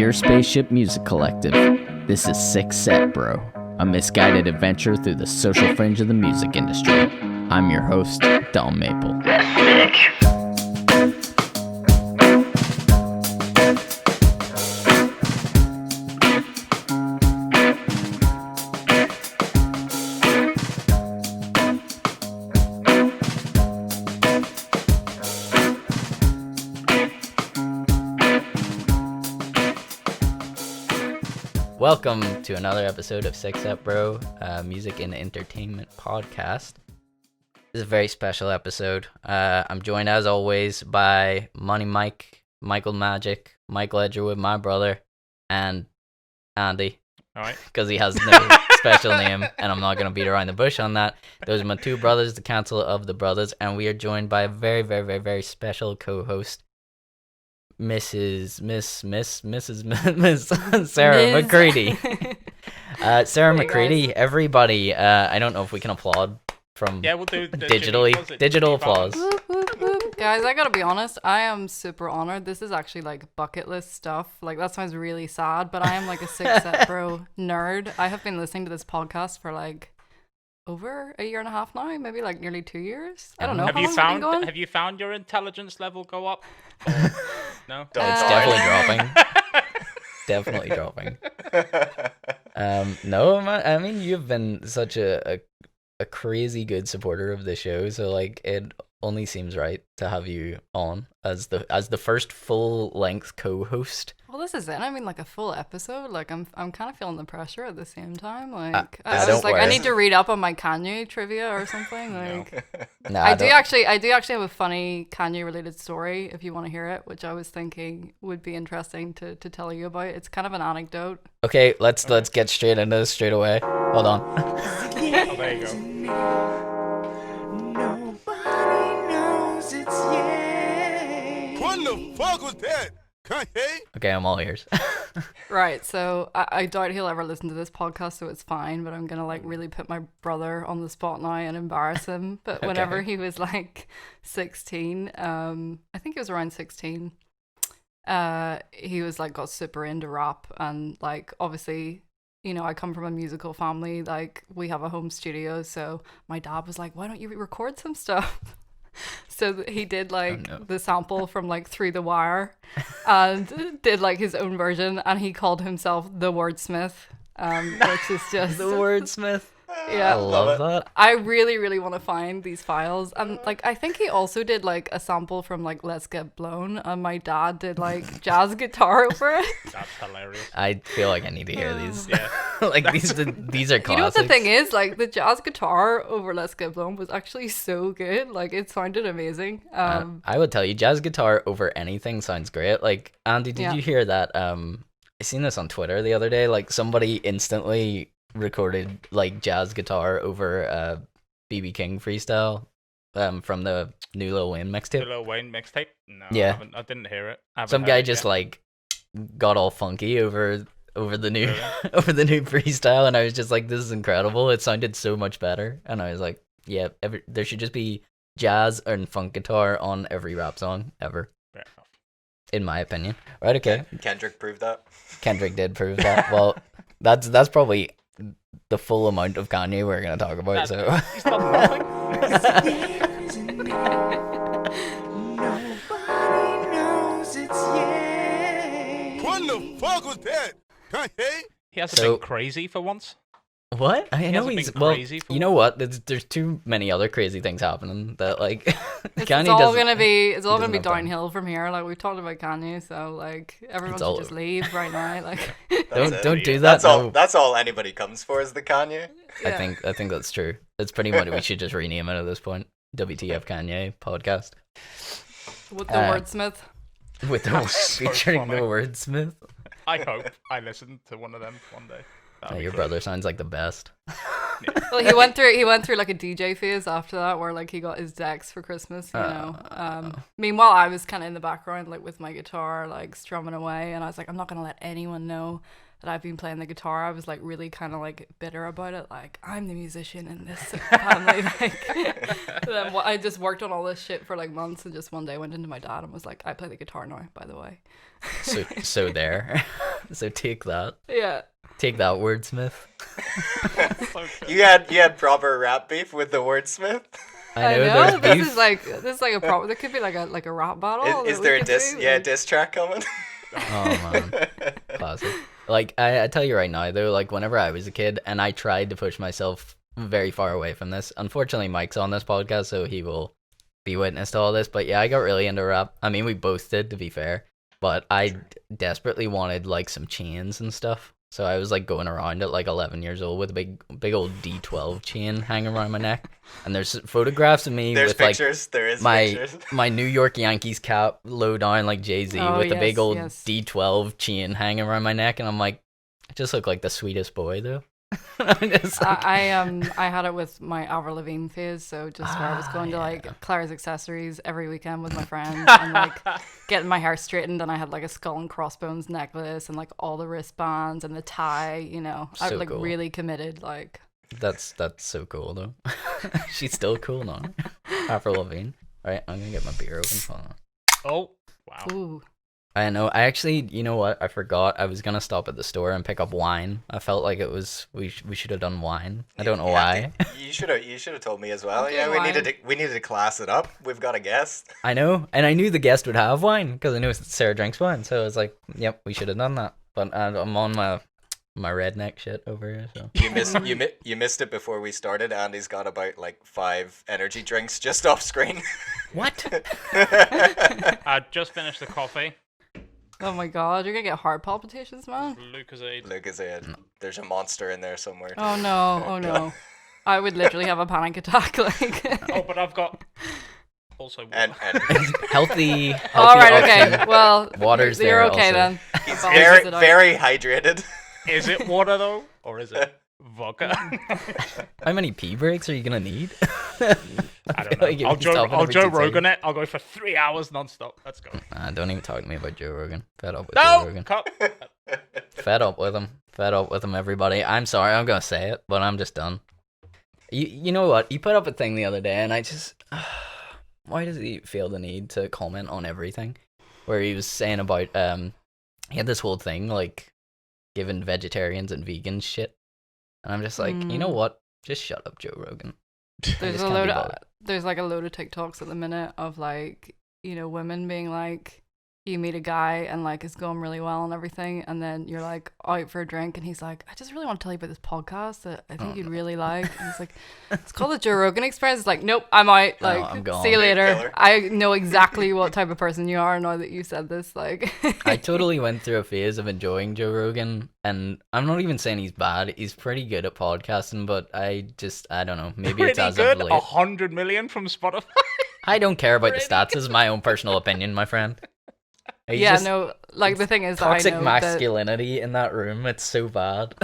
Gear Spaceship Music Collective. This is Six Set Bro, a misguided adventure through the social fringe of the music industry. I'm your host, Dom Maple. Welcome to another episode of Six Set Bro, music and entertainment podcast. This is a very special episode. I'm joined as always by Money Mike, Michael Magic, Michael Edgerwood, my brother, and Andy. All right. Because he has no special name, and I'm not going to beat around the bush on that. Those are my two brothers, the Council of the Brothers, and we are joined by a very, very, very, very special co-host, Mrs. Sarah McCreedy. Sarah McCreedy, guys. Everybody. I don't know if we can applaud from Yeah, we'll do the digital applause. Whoop, whoop, whoop. Guys, I gotta be honest, I am super honored. This is actually like bucket list stuff. Like, that sounds really sad, but I am like a Six Set Bro nerd. I have been listening to this podcast for like over a year and a half now, maybe like nearly 2 years. I don't know. Have How you long has it been found going? have you found your intelligence level go up? No. It's definitely dropping. Definitely dropping. No, I mean, you've been such a crazy good supporter of the show, so like it only seems right to have you on as the first full length co-host. Well, this is it. I mean, like a full episode. Like, I'm kind of feeling the pressure at the same time. Like, I don't was like, worry. I need to read up on my Kanye trivia or something. Like, Nah, I do actually have a funny Kanye related story if you want to hear it, which I was thinking would be interesting to tell you about. It's kind of an anecdote. Okay, let's get straight into this straight away. Hold on. Oh, there you go. Nobody knows it's yay. What the fuck was that? Kanye? Okay, I'm all ears. Right, so I doubt he'll ever listen to this podcast, so it's fine, but I'm gonna like really put my brother on the spot now and embarrass him. But whenever Okay. he was like 16, I think he was around 16, he was like got super into rap, and like obviously, you know, I come from a musical family, like we have a home studio, so my dad was like, why don't you record some stuff? So he did like the sample from like Through the Wire and did like his own version, and he called himself the Wordsmith, which is just The wordsmith. yeah. I love that. I really, really want to find these files. And like, I think he also did like a sample from like Let's Get Blown, and my dad did like jazz guitar over it. That's hilarious. I feel like I need to hear these. Yeah. Like these are classics. You know what the thing is? Like, the jazz guitar over Let's Get Blown was actually so good. Like, it sounded amazing. I would tell you, jazz guitar over anything sounds great. Like, Andy, did Yeah. you hear that? I seen this on Twitter the other day. Like, somebody instantly recorded like jazz guitar over BB King freestyle from the new Lil Wayne The mixtape. Lil Wayne mixtape? No, Yeah. I didn't hear it. I haven't Some heard guy it just yet. like got all funky over the new Really? over the new freestyle, and I was just like, this is incredible. It sounded so much better, and I was like, yeah, there should just be jazz and funk guitar on every rap song ever, Fair enough. in my opinion. Right? Okay. Kendrick proved that. Kendrick did prove that. Well, that's probably the full amount of Kanye we're gonna talk about. So He's done nothing. Nobody knows it's yay. What the fuck was that? Kanye? He hasn't So- been crazy for once. what? I know hasn't he's been well. crazy for You know what? There's too many other crazy things happening that like It's Kanye all doesn't. gonna be doesn't have time. downhill from here. Like, we've talked about Kanye, so like everyone It's should all- just leave right now. Like, Don't it. don't do that. That's all. no. That's all anybody comes for is the Kanye. I think that's true. That's pretty much we should just rename it at this point. WTF Kanye podcast with the Uh, wordsmith. with the so featuring the funny. wordsmith. I hope I listen to one of them one day. That'd be Your great. brother sounds like the best. Well, he went through like a DJ phase after that, where like he got his decks for Christmas, you know. Meanwhile, I was kind of in the background, like with my guitar, like strumming away, and I was like, I'm not gonna let anyone know. that I've been playing the guitar, I was like really kind of like bitter about it. Like, I'm the musician in this family. Like, then I just worked on all this shit for like months, and just one day went into my dad and was like, I play the guitar now, by the way. So there. So take that. Yeah. Take that, wordsmith. So good. You had proper rap beef with the wordsmith. I know. there's This beef. is like a problem. There could be like a rap battle. Is that there we a could do, like- diss track coming? Oh man, classic. Like I tell you right now though, like whenever I was a kid and I tried to push myself very far away from this. Unfortunately, Mike's on this podcast, so he will be witness to all this. But yeah, I got really into rap. I mean, we both did, to be fair. But I desperately wanted like some chains and stuff. So I was like going around at like 11 years old with a big old D12 chain hanging around my neck. And there's photographs of me There's with pictures. There is my pictures. my New York Yankees cap low down like Jay-Z Oh, with a big yes, old yes. D12 chain hanging around my neck. And I'm like, I just look like the sweetest boy though. I'm just like, I had it with my Avril Lavigne phase, so just where I was going to like Claire's Accessories every weekend with my friends and like getting my hair straightened, and I had like a skull and crossbones necklace and like all the wristbands and the tie, you know. I So was like cool. really committed, like. that's so cool though. She's still cool now. Avril Lavigne. Right, I'm gonna get my beer open. Hold on. Oh, wow. Ooh. I know. I actually, you know what? I forgot. I was gonna stop at the store and pick up wine. I felt like it was we should have done wine. I don't know why. You should have told me as well. Okay, Yeah, we wine. needed to class it up. We've got a guest. I know, and I knew the guest would have wine because I knew Sarah drinks wine. So I was like, "Yep, we should have done that." But I'm on my redneck shit over here. So You missed it before we started. Andy's got about like 5 energy drinks just off screen. what? I just finished the coffee. Oh my god, you're gonna get heart palpitations, man. Lucozade. Look, there's a monster in there somewhere. Oh no, oh no. I would literally have a panic attack, like. Oh, but I've got also water. And healthy. All right, option. okay. Well, Water's you're there okay also. then. he's I'll very visit out. very hydrated. Is it water though, or is it vodka? How many pee breaks are you gonna need? I don't know. Like, I'll if you stop Joe every 2 Rogan it. I'll go for 3 hours non-stop. Let's go. Don't even talk to me about Joe Rogan. Fed up with Joe No, Rogan. cut. Fed up with him. Fed up with him, everybody. I'm sorry, I'm gonna say it, but I'm just done. You know what? He put up a thing the other day, and I just... why does he feel the need to comment on everything? Where he was saying about... he had this whole thing, like, giving vegetarians and vegans shit. And I'm just like, you know what? Just shut up, Joe Rogan. There's just a can't load be of bothered. there's like a load of TikToks at the minute of like, you know, women being like, you meet a guy and like it's going really well and everything, and then you're like out for a drink and he's like, I just really want to tell you about this podcast that I think you'd really like. And he's like, it's called the Joe Rogan Experience. It's like, nope, I'm out. No, Like, I'm gone. see you later. Killer. I know exactly what type of person you are now that you said this. Like, I totally went through a phase of enjoying Joe Rogan, and I'm not even saying he's bad. He's pretty good at podcasting, but I don't know. Maybe it's Pretty as good. of late. 100 million from Spotify. I don't care about the stats. This is my own personal opinion, my friend. He's yeah, just no, like the thing is that toxic I know masculinity in that room. It's so bad.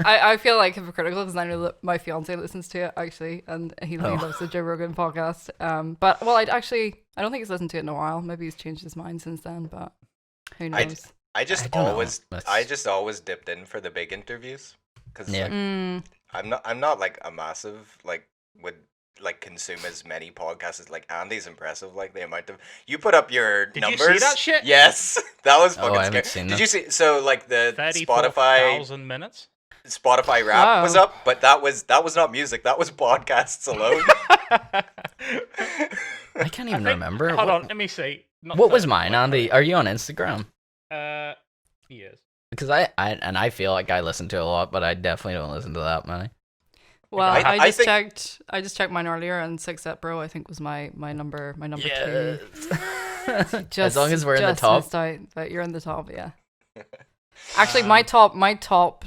I feel like hypocritical because I know that my fiance listens to it actually, and he Oh. loves the Joe Rogan podcast. But well, I don't think he's listened to it in a while. Maybe he's changed his mind since then, but who knows? I just I don't know. always dipped in for the big interviews because Yeah. I'm not like a massive like would like consume as many podcasts as like Andy's impressive, like the amount of you put up your Did you numbers. see that shit? Yes, that was Oh, fucking I haven't scary. seen Did that. you see? So like the 34,000 minutes. Spotify rap was Wow. up, but that was not music. That was podcasts alone. I can't even remember. Hold What- on, let me see. Not What was 30, mine, Andy? Are you on Instagram? Yes. Because I feel like I listen to a lot, but I definitely don't listen to that many. Well, I I just think- I just checked mine earlier, and Six Set Bro I think was my number Yeah. two. As long as we're in the just top. missed out, but you're in the top, yeah. Actually, my top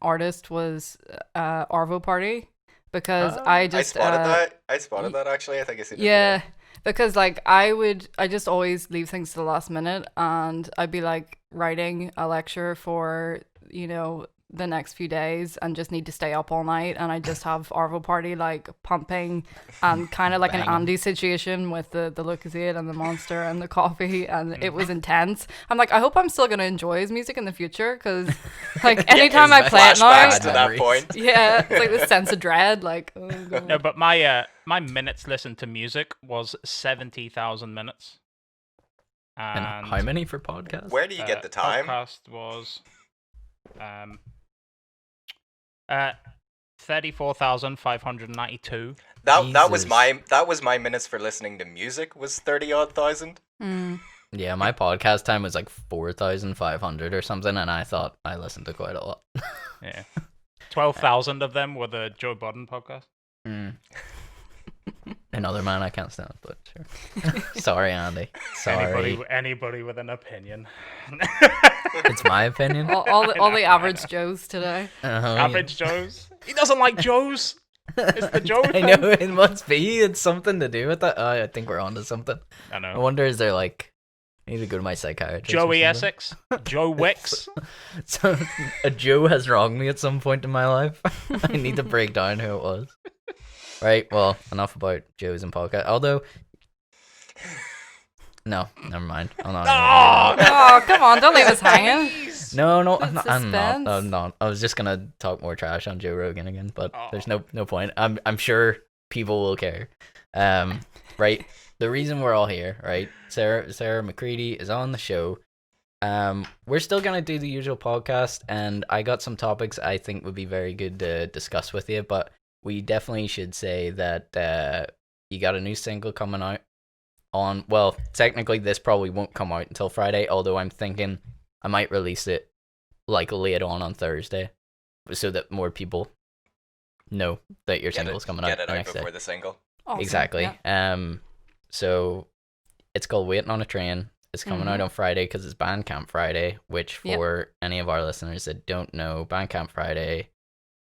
artist was Arvo Party because I just I spotted that actually. I think I seen it. yeah, today. because like I just always leave things to the last minute, and I'd be like writing a lecture for, you know, the next few days and just need to stay up all night, and I just have Arvo Party like pumping and kind of like an Banging. Andy situation with the Lucozade and the Monster and the coffee, and it was intense. I'm like, I hope I'm still gonna enjoy his music in the future, because like anytime I play it now, Flashbacks to that Memories. point. yeah, it's like this sense of dread, like oh god. No, but my minutes listened to music was 70,000 minutes. And how many for podcasts? Where do you get the time? Podcast was 34,592. That was Jesus. my minutes for listening to music was 30-odd thousand. Yeah, my podcast time was like 4,500 or something, and I thought I listened to quite a lot. Yeah, 12,000 of them were the Joe Budden podcast. Another man I can't stand, but sure. Sorry, Andy. Sorry. Anybody with an opinion. It's my opinion. all the average Joes today. Average Joes. He doesn't like Joes. It's the Joe I thing. know, it must be. It's something to do with that. Oh, I think we're onto something. I I know. wonder, is there like, I need to go to my psychiatrist. or Joey something. Essex. Joe Wicks. So, a Joe has wronged me at some point in my life. I need to break down who it was. Right, well, enough about Joes and podcast. Although, no, never mind. I'm not. Oh, come on, don't leave us hanging. No, Good I'm not. suspense. I'm not. I was just gonna talk more trash on Joe Rogan again, but there's no point. I'm sure people will care. Right. The reason we're all here, right? Sarah McCreedy is on the show. We're still gonna do the usual podcast, and I got some topics I think would be very good to discuss with you. But we definitely should say that you got a new single coming out on. Well, technically, this probably won't come out until Friday. Although I'm thinking I might release it like late on Thursday, so that more people know that your single's coming out Get it the out next before day. the single. Awesome, Exactly. yeah. So it's called Waiting on a Train. It's coming out on Friday because it's Bandcamp Friday, which for any of our listeners that don't know, Bandcamp Friday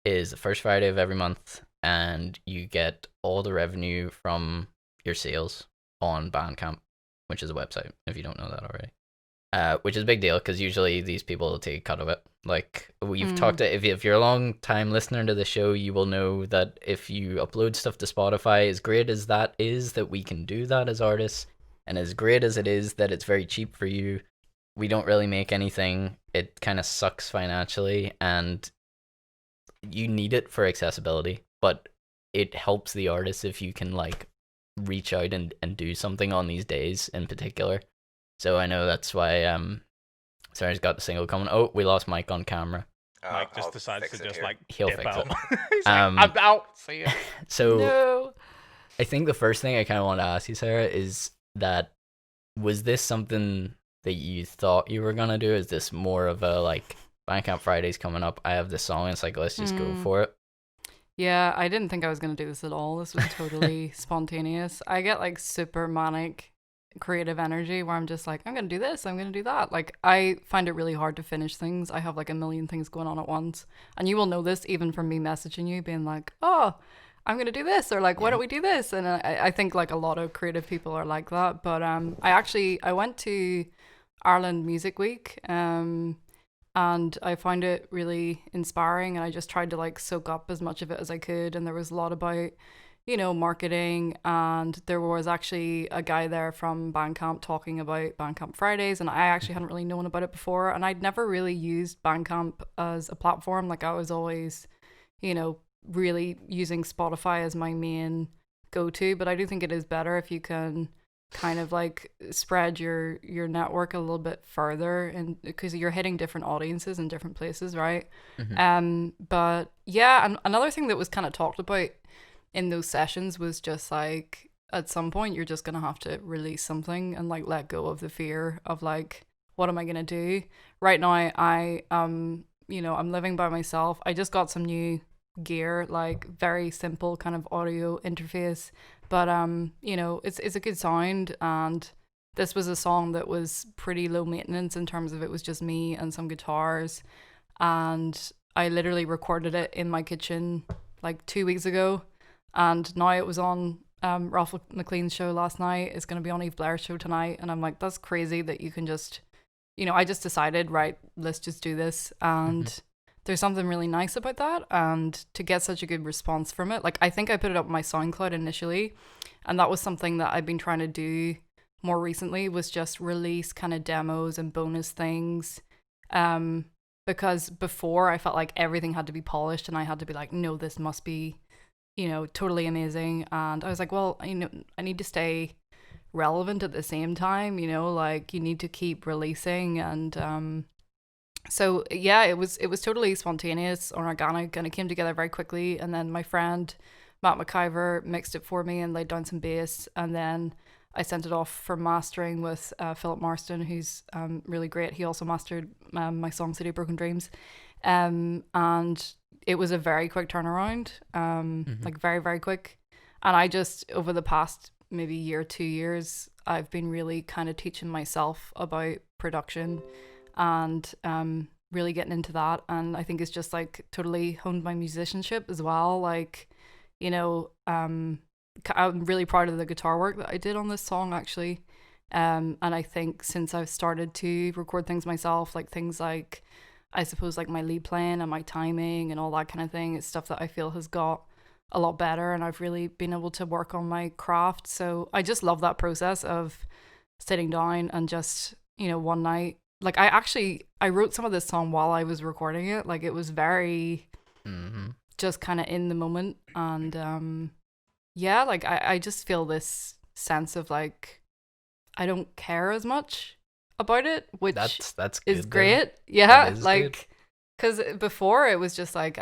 is the first Friday of every month, and you get all the revenue from your sales on Bandcamp, which is a website, if you don't know that already. Which is a big deal because usually these people will take a cut of it. Like we've talked to, if you're a long time listener to the show, you will know that if you upload stuff to Spotify, as great as that is that we can do that as artists, and as great as it is that it's very cheap for you, we don't really make anything. It kind of sucks financially, and you need it for accessibility, but it helps the artists if you can like reach out and do something on these days in particular. So I know that's why Sarah's got the single coming. Oh, we lost Mike on camera. Mike just I'll decides fix to it just here. like He'll dip fix out. it. He's like, I'm out. See ya. So No. I think the first thing I kind of want to ask you, Sarah, is that was this something that you thought you were gonna do? Is this more of a like Bandcamp Friday's coming up? I have this song. It's like, let's just go for it. Yeah, I didn't think I was going to do this at all. This was totally spontaneous. I get like super manic creative energy where I'm just like, I'm going to do this, I'm going to do that. Like, I find it really hard to finish things. I have like a million things going on at once. And you will know this even from me messaging you, being like, oh, I'm going to do this, or like, why don't we do this? And I think like a lot of creative people are like that. But I went to Ireland Music Week, and I found it really inspiring, and I just tried to like soak up as much of it as I could. And there was a lot about, you know, marketing, and there was actually a guy there from Bandcamp talking about Bandcamp Fridays, and I actually hadn't really known about it before, and I'd never really used Bandcamp as a platform. Like I was always, you know, really using Spotify as my main go-to, but I do think it is better if you can kind of like spread your network a little bit further, and because you're hitting different audiences in different places, right? But yeah, and another thing that was kind of talked about in those sessions was just like at some point you're just gonna have to release something and like let go of the fear of like, what am I gonna do? Right now I you know, I'm living by myself. I just got some new gear, like very simple kind of audio interface, but you know, it's a good sound, and this was a song that was pretty low maintenance in terms of it was just me and some guitars, and I literally recorded it in my kitchen like 2 weeks ago, and now it was on Ralph McLean's show last night. It's going to be on Eve Blair's show tonight, and I'm like, that's crazy that you can just, you know, I just decided, right, let's just do this, and there's something really nice about that, and to get such a good response from it. Like, I think I put it up on my SoundCloud initially, and that was something that I've been trying to do more recently, was just release kind of demos and bonus things. Because before I felt like everything had to be polished and I had to be like, no, this must be, totally amazing. And I was like, well, I need to stay relevant at the same time, like you need to keep releasing. And so yeah, it was totally spontaneous and organic, and it came together very quickly. And then my friend Matt McIver mixed it for me and laid down some bass, and then I sent it off for mastering with Philip Marston, who's really great. He also mastered my song City of Broken Dreams, and it was a very quick turnaround, like very, very quick. And I just, over the past maybe year, 2 years, I've been really kind of teaching myself about production and really getting into that. And I think it's just like totally honed my musicianship as well. Like, I'm really proud of the guitar work that I did on this song, actually. And I think since I've started to record things myself, like things like, I suppose, like my lead playing and my timing and all that kind of thing, it's stuff that I feel has got a lot better, and I've really been able to work on my craft. So I just love that process of sitting down and just, one night, like I wrote some of this song while I was recording it. Like, it was very just kind of in the moment. And yeah, like I just feel this sense of like I don't care as much about it, which that's good, is great. Yeah, is like because before it was just like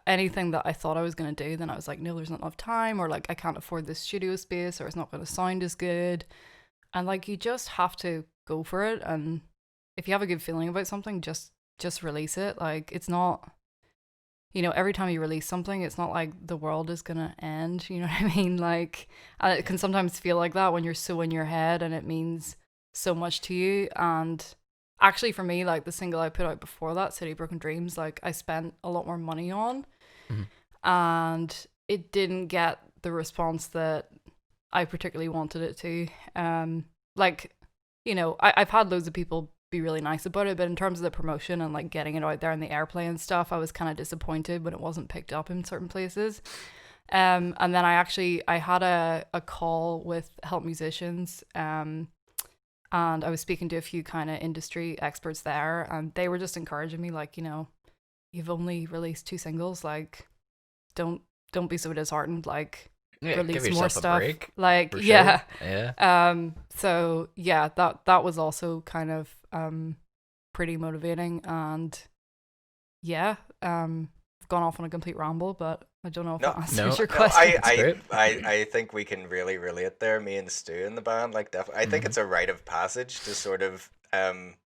anything that I thought I was gonna do, then I was like, no, there's not enough time, or like I can't afford this studio space, or it's not gonna sound as good. And like you just have to go for it, and if you have a good feeling about something, just release it. Like, it's not, every time you release something, it's not like the world is gonna end, you know what I mean? Like, it can sometimes feel like that when you're so in your head and it means so much to you. And actually for me, like the single I put out before that, City of Broken Dreams, like I spent a lot more money on, and it didn't get the response that I particularly wanted it to. I've had loads of people be really nice about it, but in terms of the promotion and like getting it out there and the airplay and stuff, I was kind of disappointed when it wasn't picked up in certain places. And then I had a call with Help Musicians, and I was speaking to a few kind of industry experts there, and they were just encouraging me, like, you've only released 2 singles, like don't be so disheartened, like release more stuff, like yeah. So yeah, that was also kind of pretty motivating. And yeah, I've gone off on a complete ramble, but I don't know if that answers your question. I think we can really relate there, me and Stu in the band, like definitely. I think it's a rite of passage to sort of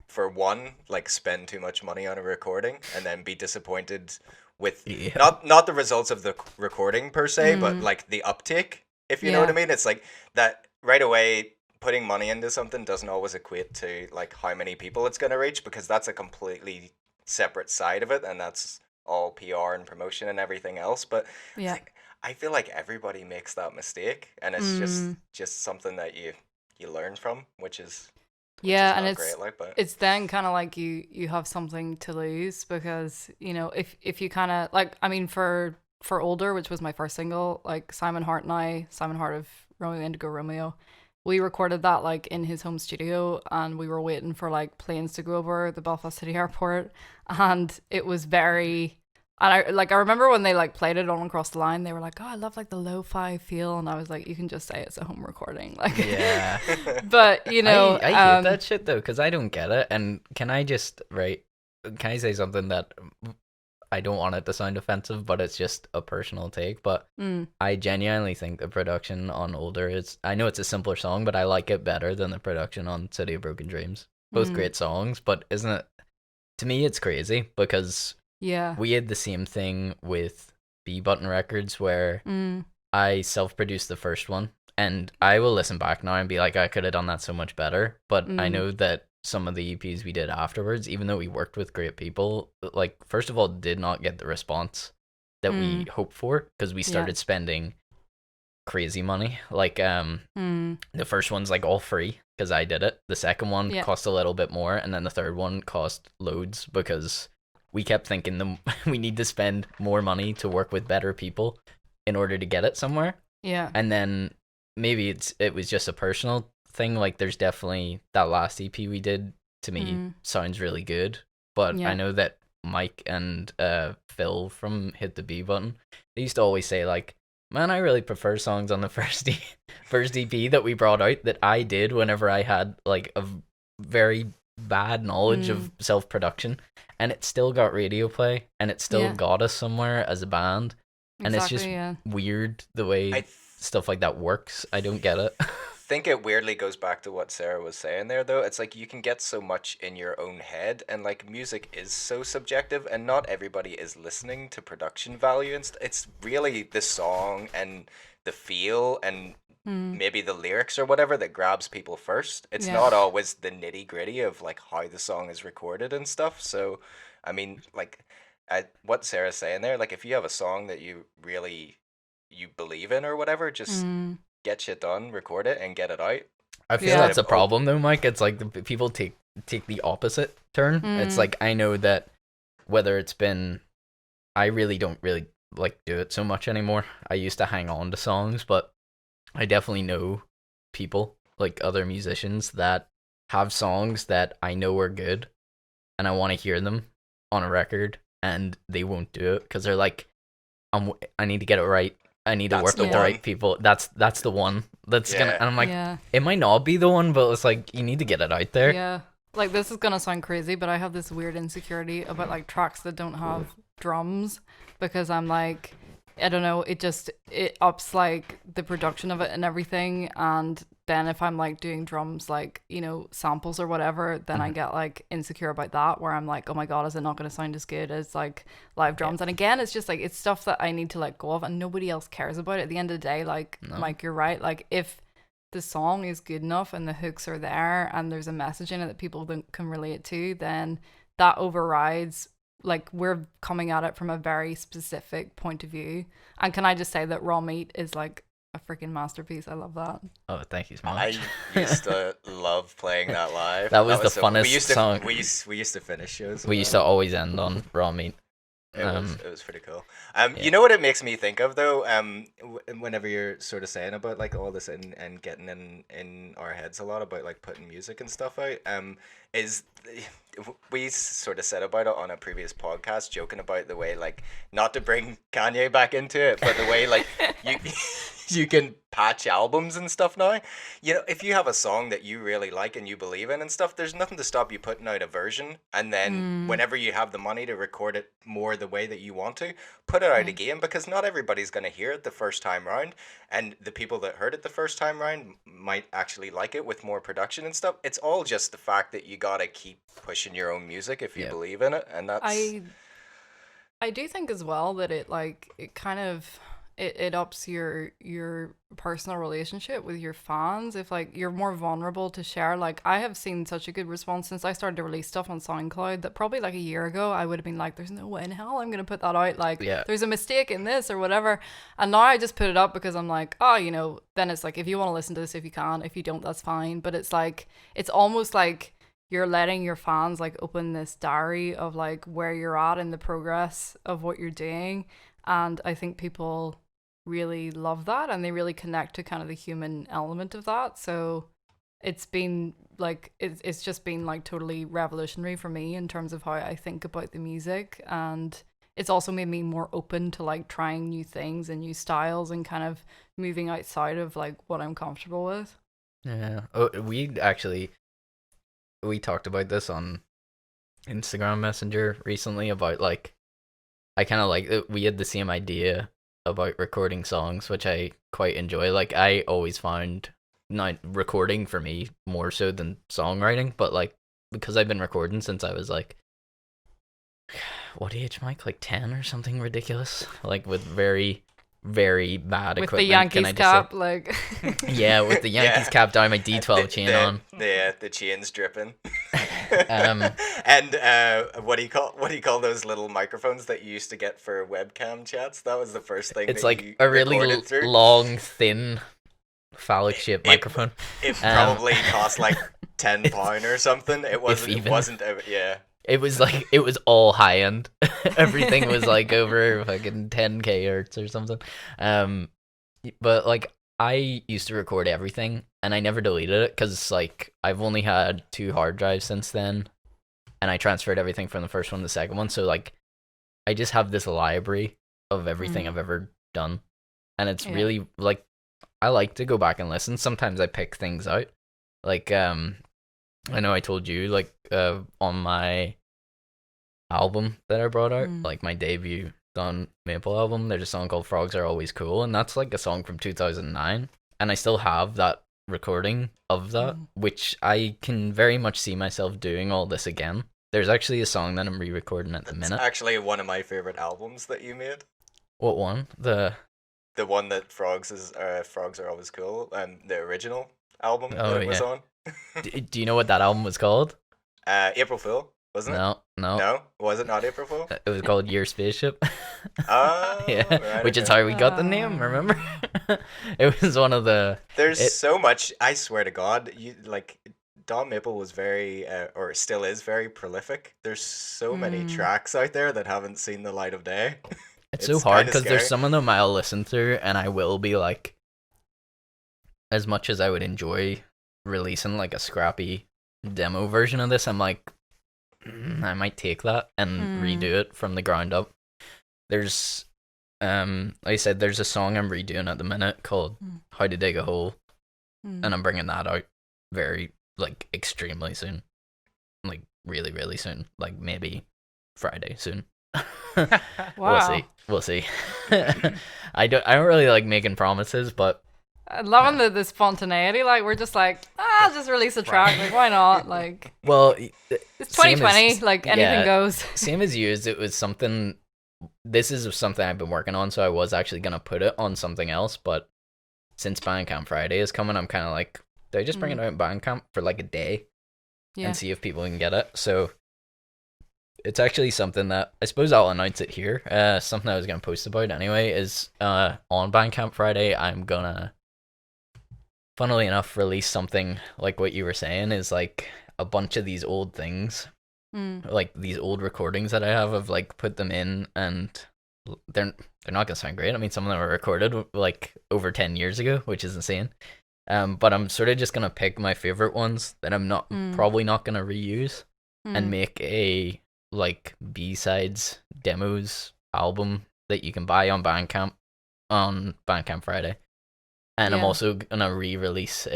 for one, like spend too much money on a recording and then be disappointed with not the results of the recording per se, but like the uptake, if you know what I mean. It's like that right away, putting money into something doesn't always equate to like how many people it's going to reach, because that's a completely separate side of it, and that's all PR and promotion and everything else. But like, I feel like everybody makes that mistake, and it's just something that you learn from, which is and it's great, like, but it's then kind of like you have something to lose, because if you kind of like, I mean, for Older, which was my first single, like Simon Hart of Romeo Indigo Romeo, we recorded that like in his home studio, and we were waiting for like planes to go over the Belfast City Airport, and it was very, and I remember when they like played it on Across the Line, they were like, oh, I love like the lo-fi feel, and I was like, you can just say it's a home recording, like yeah. But I hate that shit though, because I don't get it. And can I say something that I don't want it to sound offensive, but it's just a personal take, but I genuinely think the production on Older is, I know it's a simpler song, but I like it better than the production on City of Broken Dreams. Both great songs, but isn't it, to me it's crazy, because we had the same thing with B Button Records, where I self-produced the first one, and I will listen back now and be like, I could have done that so much better. But I know that some of the EPs we did afterwards, even though we worked with great people, like, first of all, did not get the response that we hoped for, because we started spending crazy money. Like, the first one's like all free because I did it. The second one cost a little bit more, and then the third one cost loads because we kept thinking we need to spend more money to work with better people in order to get it somewhere. Yeah. And then maybe it was just a personal thing. Like there's definitely that last EP we did, to me sounds really good, but Yeah. I know that Mike and Phil from Hit the B Button, they used to always say like, man, I really prefer songs on the first EP that we brought out that I did whenever I had like a very bad knowledge of self-production, and it still got radio play and it still got us somewhere as a band. And Exactly, it's just weird the way stuff like that works. I don't get it. Think it weirdly goes back to what Sarah was saying there, though. It's like you can get so much in your own head, and like music is so subjective, and not everybody is listening to production value, and it's really the song and the feel and maybe the lyrics or whatever that grabs people first. It's not always the nitty gritty of like how the song is recorded and stuff. So I mean, like what Sarah's saying there, like if you have a song that you believe in or whatever, just get shit done, record it, and get it out. I feel that's a problem though, Mike. It's like the people take the opposite turn. It's like, I know that whether it's been, I really don't really like do it so much anymore. I used to hang on to songs, but I definitely know people, like other musicians, that have songs that I know are good and I want to hear them on a record, and they won't do it because they're like, I need to get it right. I need to work with the right people. That's the one that's gonna. And I'm like, it might not be the one, but it's like you need to get it out there. Yeah, like this is gonna sound crazy, but I have this weird insecurity about like tracks that don't have drums, because I'm like, I don't know, it ups like the production of it and everything, and then if I'm like doing drums, like, you know, samples or whatever, then I get like insecure about that, where I'm like, oh my god, is it not going to sound as good as like live drums? And again, it's just like, it's stuff that I need to let go of, and nobody else cares about it at the end of the day. Like, Mike, you're right, like if the song is good enough and the hooks are there and there's a message in it that people can relate to, then that overrides. Like, we're coming at it from a very specific point of view. And can I just say that Raw Meat is like a freaking masterpiece. I love that. Oh, thank you so much. I used to love playing that live. That was the funnest song. We used to finish shows. We used to always end on Raw Meat. It was pretty cool. You know what it makes me think of though? Whenever you're sort of saying about like all this and getting in our heads a lot about like putting music and stuff out, is we sort of said about it on a previous podcast, joking about the way, like, not to bring Kanye back into it, but the way like you can patch albums and stuff now. You know, if you have a song that you really like and you believe in and stuff, there's nothing to stop you putting out a version, and then whenever you have the money to record it more the way that you want to, put it out again, because not everybody's going to hear it the first time round, and the people that heard it the first time round might actually like it with more production and stuff. It's all just the fact that you got to keep pushing your own music if you believe in it, and that's... I do think as well that it kind of it ups your personal relationship with your fans if like you're more vulnerable to share. Like, I have seen such a good response since I started to release stuff on SoundCloud that probably like a year ago I would have been like, there's no way in hell I'm gonna put that out, like there's a mistake in this or whatever, and now I just put it up because I'm like, oh, you know, then it's like, if you want to listen to this, if you can, if you don't, that's fine. But it's like, it's almost like you're letting your fans like open this diary of like where you're at in the progress of what you're doing, and I think people really love that and they really connect to kind of the human element of that. So it's been like, it's just been like totally revolutionary for me in terms of how I think about the music, and it's also made me more open to like trying new things and new styles and kind of moving outside of like what I'm comfortable with. We talked about this on Instagram Messenger recently about like, I kind of like, we had the same idea about recording songs, which I quite enjoy. Like, I always found not recording for me more so than songwriting, but like, because I've been recording since I was like, what age, Mike? Like 10 or something ridiculous, like with very, very bad equipment. With the Yankees cap, like... Yeah, with the Yankees cap down, my D12 chain on. The chain's dripping. And what do you call those little microphones that you used to get for webcam chats? That was the first thing. It's that like you a really long, thin, phallic shaped microphone. It probably cost like £10 or something. It wasn't. Yeah. It was like it was all high end. Everything was like over fucking 10k hertz or something. But like I used to record everything and I never deleted it because like I've only had 2 hard drives since then, and I transferred everything from the first one to the second one. So like I just have this library of everything I've ever done, and it's really like I like to go back and listen. Sometimes I pick things out, like I know I told you like on my album that I brought out, like my debut Don Maple album, there's a song called Frogs Are Always Cool, and that's like a song from 2009, and I still have that recording of that, which I can very much see myself doing all this again. There's actually a song that I'm re-recording at the minute. It's actually one of my favorite albums that you made. What one? The one that Frogs Are Always Cool, and the original album that it was on. Do you know what that album was called? April Fool, wasn't it? No. Was it not April Fool? It was called Your Spaceship. Oh, yeah, right, which is how we got the name. Remember? It was one of the. There's so much. I swear to God, you like. Don Maple was very, or still is very prolific. There's so many tracks out there that haven't seen the light of day. It's so hard because there's some of them I'll listen through and I will be like, as much as I would enjoy releasing like a scrappy demo version of this, I'm like, I might take that and redo it from the ground up. There's, like I said, there's a song I'm redoing at the minute called How to Dig a Hole, and I'm bringing that out very, like, extremely soon. Like, really, really soon. Like, maybe Friday soon. Wow. We'll see. I don't really like making promises, but I'm loving the spontaneity. Like, we're just like, I'll just release a track. Like, why not? Like, well, it's 2020. Like, anything goes. Same as you. It was something. This is something I've been working on, so I was actually gonna put it on something else. But since Bandcamp Friday is coming, I'm kind of like, do I just bring it out in Bandcamp for like a day and see if people can get it? So it's actually something that I suppose I'll announce it here. Something I was gonna post about anyway is on Bandcamp Friday. I'm gonna, funnily enough, release something like what you were saying, is like a bunch of these old things, like these old recordings that I have. I've like put them in, and they're not gonna sound great. I mean, some of them were recorded like over 10 years ago, which is insane. But I'm sort of just gonna pick my favorite ones that I'm not probably not gonna reuse and make a like B-sides demos album that you can buy on Bandcamp Friday. And I'm also gonna re-release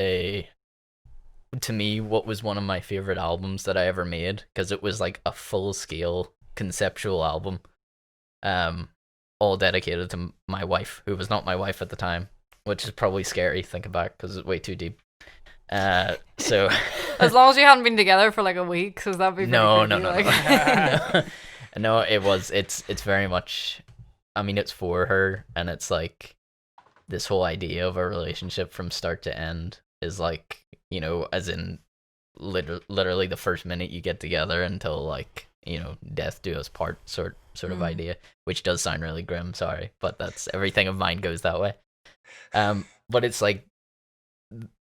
to me, what was one of my favorite albums that I ever made, because it was like a full-scale conceptual album, all dedicated to my wife, who was not my wife at the time, which is probably scary thinking back because it's way too deep. So as long as you hadn't been together for like a week, because that'd be no. No, it's very much, I mean, it's for her, and it's like this whole idea of a relationship from start to end is like, you know, as in literally the first minute you get together until like, you know, death do us part sort of idea, which does sound really grim, sorry, but that's everything of mine goes that way. But it's like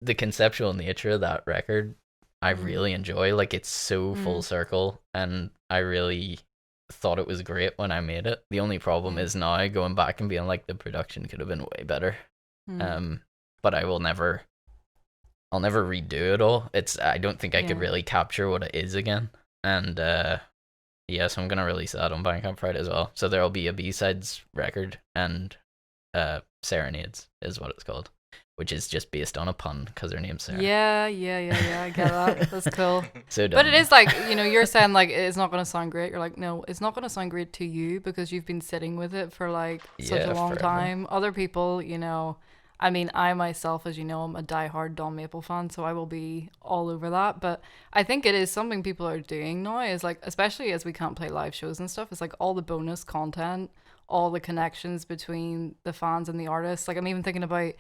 the conceptual nature of that record I really enjoy. Like, it's so full circle, and I really thought it was great when I made it. The only problem is now going back and being like, the production could have been way better. But I'll never redo it all. I don't think I could really capture what it is again. And so I'm gonna release that on Bandcamp Friday as well. So there'll be a B-sides record, and Serenades is what it's called, which is just based on a pun because her name's Sarah. Yeah, I get that. That's cool. So but it is like, you know, you're saying like it's not going to sound great. You're like, no, it's not going to sound great to you because you've been sitting with it for like such a long time. Other people, you know, I mean, I myself, as you know, I'm a diehard Don Maple fan, so I will be all over that. But I think it is something people are doing now, is like, especially as we can't play live shows and stuff, it's like all the bonus content, all the connections between the fans and the artists. Like, I'm even thinking about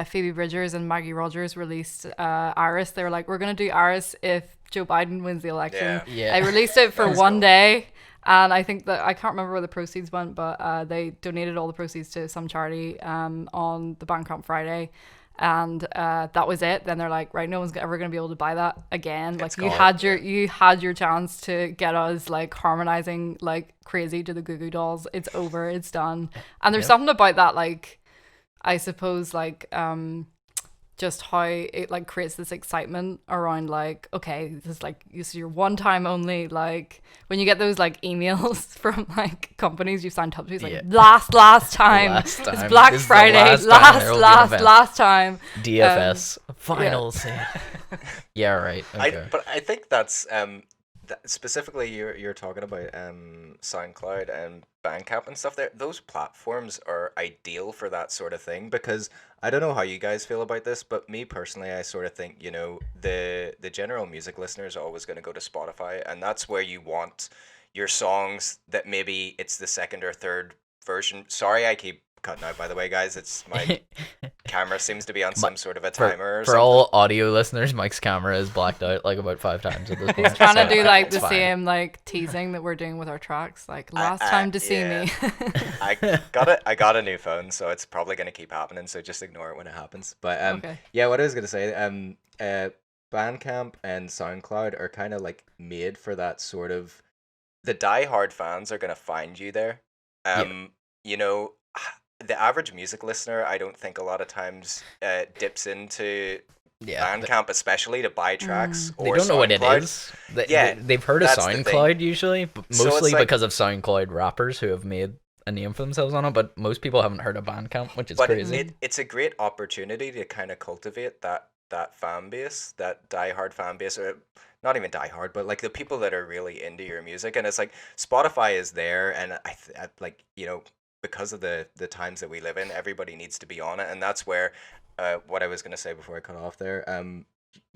Phoebe Bridgers and Maggie Rogers released Iris. They were like, we're going to do Iris if Joe Biden wins the election. Yeah. I released it for one day, and I think that, I can't remember where the proceeds went, but they donated all the proceeds to some charity on the Bandcamp Friday. and that was it. Then they're like, right, no one's ever going to be able to buy that again. Like It's you gone, had yeah. you had your chance to get us like harmonizing like crazy to the Goo Goo Dolls. It's over. It's done. And there's Yep. something about that, like I suppose, like just how it like creates this excitement around like, okay, this is like this is your one time only, like when you get those like emails from like companies you signed up to, it's like Yeah. last time, Last it's time. Black This is the Friday, last time there will be an event. last time. DFS final sale. Yeah, right. Okay. But I think that's specifically you're talking about SoundCloud and Bandcamp and stuff. There, those platforms are ideal for that sort of thing because I don't know how you guys feel about this, but me personally, I sort of think the general music listener is always going to go to Spotify, and that's where you want your songs that maybe it's the second or third version. Sorry, I keep cutting out. By the way, guys, it's my camera seems to be on some sort of a timer or For something. all audio listeners, Mike's camera is blacked out like about 5 times at this point. He's trying to so do like it's the fine. same like teasing that we're doing with our tracks, like last time to see yeah. me. I got a new phone, so it's probably gonna keep happening. So just ignore it when it happens. But Okay. yeah, what I was gonna say, Bandcamp and SoundCloud are kind of like made for that sort of. The die-hard fans are gonna find you there. You know, the average music listener, I don't think a lot of times dips into Yeah, Bandcamp, especially to buy tracks. they or don't know what it SoundCloud. is. Yeah, They've heard of that's the thing. SoundCloud usually, but So mostly it's like- because of SoundCloud rappers who have made a name for themselves on it. But most people haven't heard of Bandcamp, which is But crazy. it's a great opportunity to kind of cultivate that fan base, that diehard fan base, or not even diehard, but like the people that are really into your music. And it's like Spotify is there, and I like because of the times that we live in, everybody needs to be on it, and that's where what I was gonna say before I cut off there.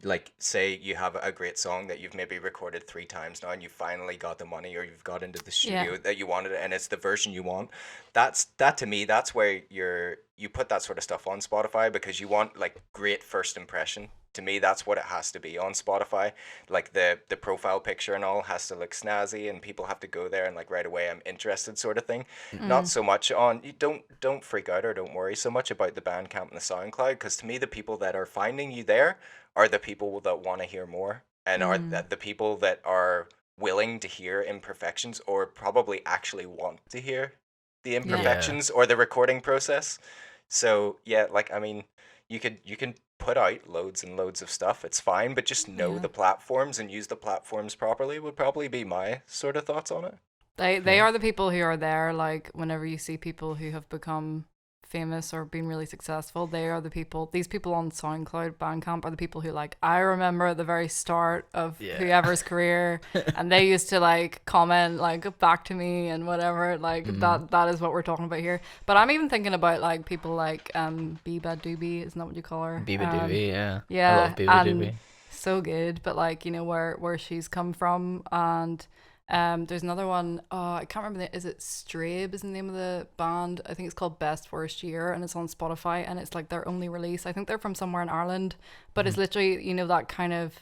Like say you have a great song that you've maybe recorded 3 times now and you finally got the money or you've got into the studio that you wanted and it's the version you want. That to me, that's where you put that sort of stuff on Spotify because you want like great first impression. To me, that's what it has to be on Spotify. Like the profile picture and all has to look snazzy and people have to go there and like right away I'm interested sort of thing. Not so much on you don't freak out or don't worry so much about the Bandcamp and the SoundCloud because to me the people that are finding you there are the people that want to hear more and are the people that are willing to hear imperfections or probably actually want to hear the imperfections or the recording process. So yeah, like I mean, you can put out loads and loads of stuff. It's fine, but just know the platforms and use the platforms properly would probably be my sort of thoughts on it. They are the people who are there, like whenever you see people who have become famous or been really successful, they are the people, these people on SoundCloud, Bandcamp are the people who like, I remember at the very start of whoever's career and they used to like comment like back to me and whatever, like that is what we're talking about here. But I'm even thinking about like people like Biba Doobie, isn't that what you call her? Biba Doobie, yeah. Yeah, I love Biba and Doobie. so good, but like, you know, where she's come from. And there's another one, I can't remember is it Strabe is the name of the band. I think it's called Best First Year and it's on Spotify and it's like their only release. I think they're from somewhere in Ireland, but it's literally, you know, that kind of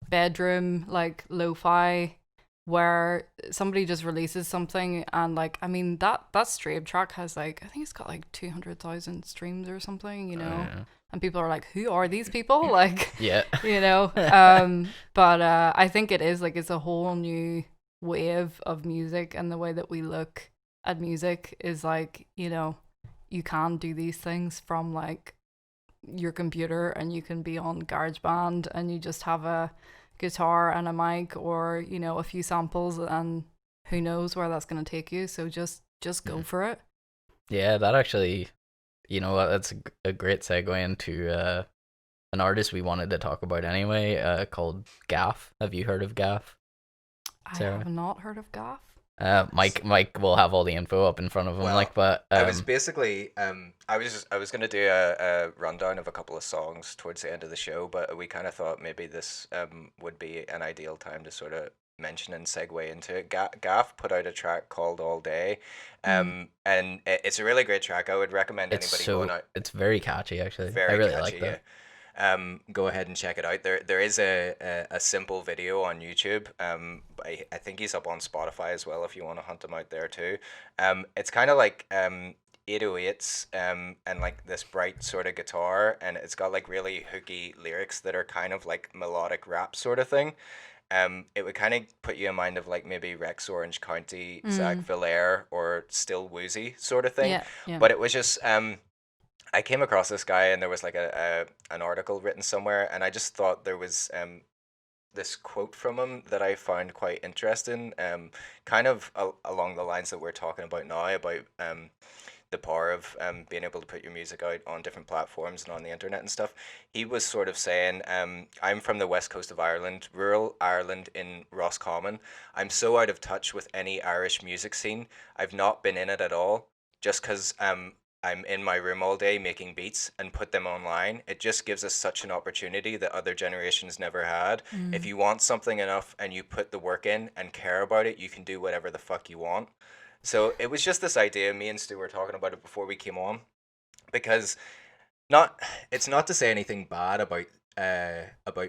bedroom like lo-fi where somebody just releases something and like, I mean that Strabe track has like, I think it's got like 200,000 streams or something, you know. And people are like, who are these people? Like, you know, but I think it is like, it's a whole new wave of music, and the way that we look at music is like, you know, you can do these things from like your computer and you can be on GarageBand and you just have a guitar and a mic or, you know, a few samples and who knows where that's going to take you. So just go for it. Yeah, that actually, you know what, that's a great segue into an artist we wanted to talk about anyway, called Gaff. Have you heard of Gaff, Sarah? I have not heard of Gaff. Mike will have all the info up in front of him. Well, like, but I was basically I was gonna do a rundown of a couple of songs towards the end of the show, but we kind of thought maybe this would be an ideal time to sort of mention and segue into it. Gaff put out a track called All Day, and it's a really great track. I would recommend anybody going out. It's very catchy, actually. Very I really catchy, like that. Go ahead and check it out. There is a simple video on YouTube. I think he's up on Spotify as well if you want to hunt him out there too. It's kind of like 808s and like this bright sort of guitar, and it's got like really hooky lyrics that are kind of like melodic rap sort of thing. It would kind of put you in mind of like maybe Rex Orange County, Zach Villaire, or Still Woozy sort of thing. Yeah, yeah. But it was just I came across this guy, and there was like an article written somewhere, and I just thought there was this quote from him that I found quite interesting, kind of along the lines that we're talking about now, about the power of being able to put your music out on different platforms and on the internet and stuff. He was sort of saying, I'm from the west coast of Ireland, rural Ireland in Roscommon. I'm so out of touch with any Irish music scene. I've not been in it at all. Just because I'm in my room all day making beats and put them online. It just gives us such an opportunity that other generations never had. If you want something enough and you put the work in and care about it, you can do whatever the fuck you want. So it was just this idea. Me and Stu were talking about it before we came on, because it's not to say anything bad about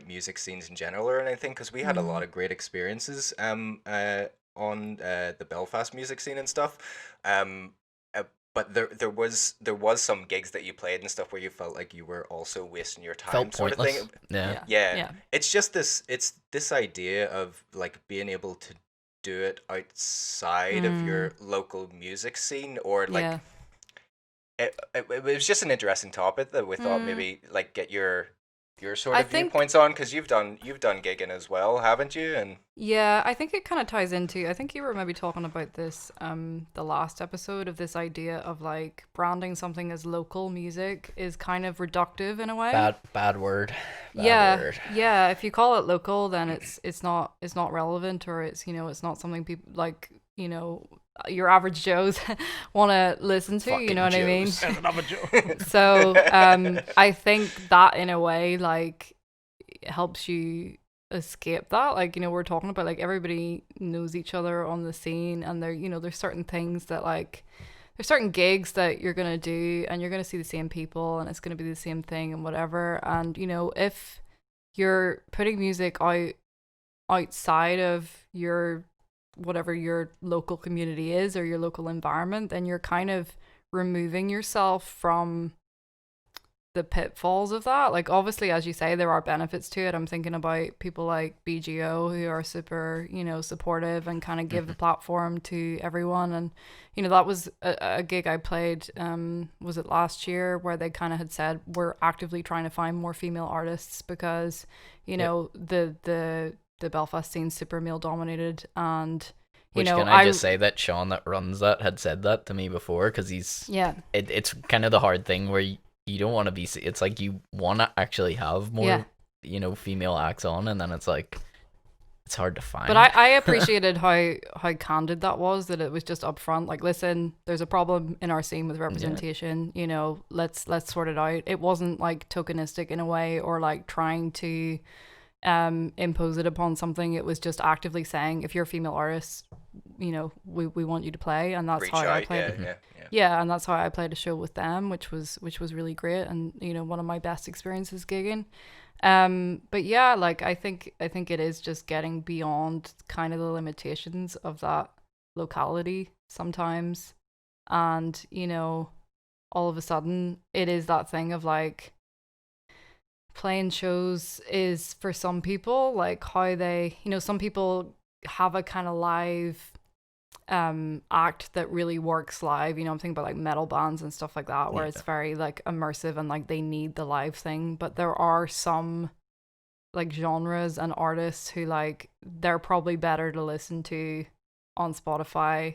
music scenes in general or anything, because we had a lot of great experiences on the Belfast music scene and stuff. But there was some gigs that you played and stuff where you felt like you were also wasting your time, Felt sort pointless. of thing. Yeah. Yeah. It's just this idea of like being able to do it outside of your local music scene, or like it was just an interesting topic that we thought maybe like get your sort I of think- viewpoints on, because you've done gigging as well, haven't you? And Yeah, I think it kind of ties into, I think you were maybe talking about this the last episode, of this idea of like branding something as local music is kind of reductive in a way. Bad word. Bad word. Yeah, if you call it local, then it's not relevant, or it's it's not something people like, your average Joes want to listen to, you know what I mean? And another joke. So I think that in a way like helps you escape that. Like, we're talking about like everybody knows each other on the scene, and there's certain things that like there's certain gigs that you're gonna do, and you're gonna see the same people, and it's gonna be the same thing and whatever. And if you're putting music out outside of your whatever your local community is or your local environment, then you're kind of removing yourself from the pitfalls of that. Like, obviously, as you say, there are benefits to it. I'm thinking about people like BGO who are super, supportive and kind of give the platform to everyone. And, that was a gig I played, was it last year, where they kind of had said, we're actively trying to find more female artists because, the Belfast scene's super male dominated. And Can I just say that Sean that runs that had said that to me before, because it's kind of the hard thing where you don't want to be, it's like you want to actually have more female acts on, and then it's like it's hard to find. But I appreciated how candid that was, that it was just upfront, like, listen, there's a problem in our scene with representation, let's sort it out. It wasn't like tokenistic in a way, or like trying to impose it upon something. It was just actively saying, if you're a female artist, we want you to play. And that's how I played. Yeah, and that's how I played a show with them, which was really great, and one of my best experiences gigging. But yeah, like I think it is just getting beyond kind of the limitations of that locality sometimes, and all of a sudden it is that thing of like, playing shows is for some people like how they, some people have a kind of live act that really works live. I'm thinking about like metal bands and stuff like that, where it's very like immersive and like they need the live thing. But there are some like genres and artists who like they're probably better to listen to on Spotify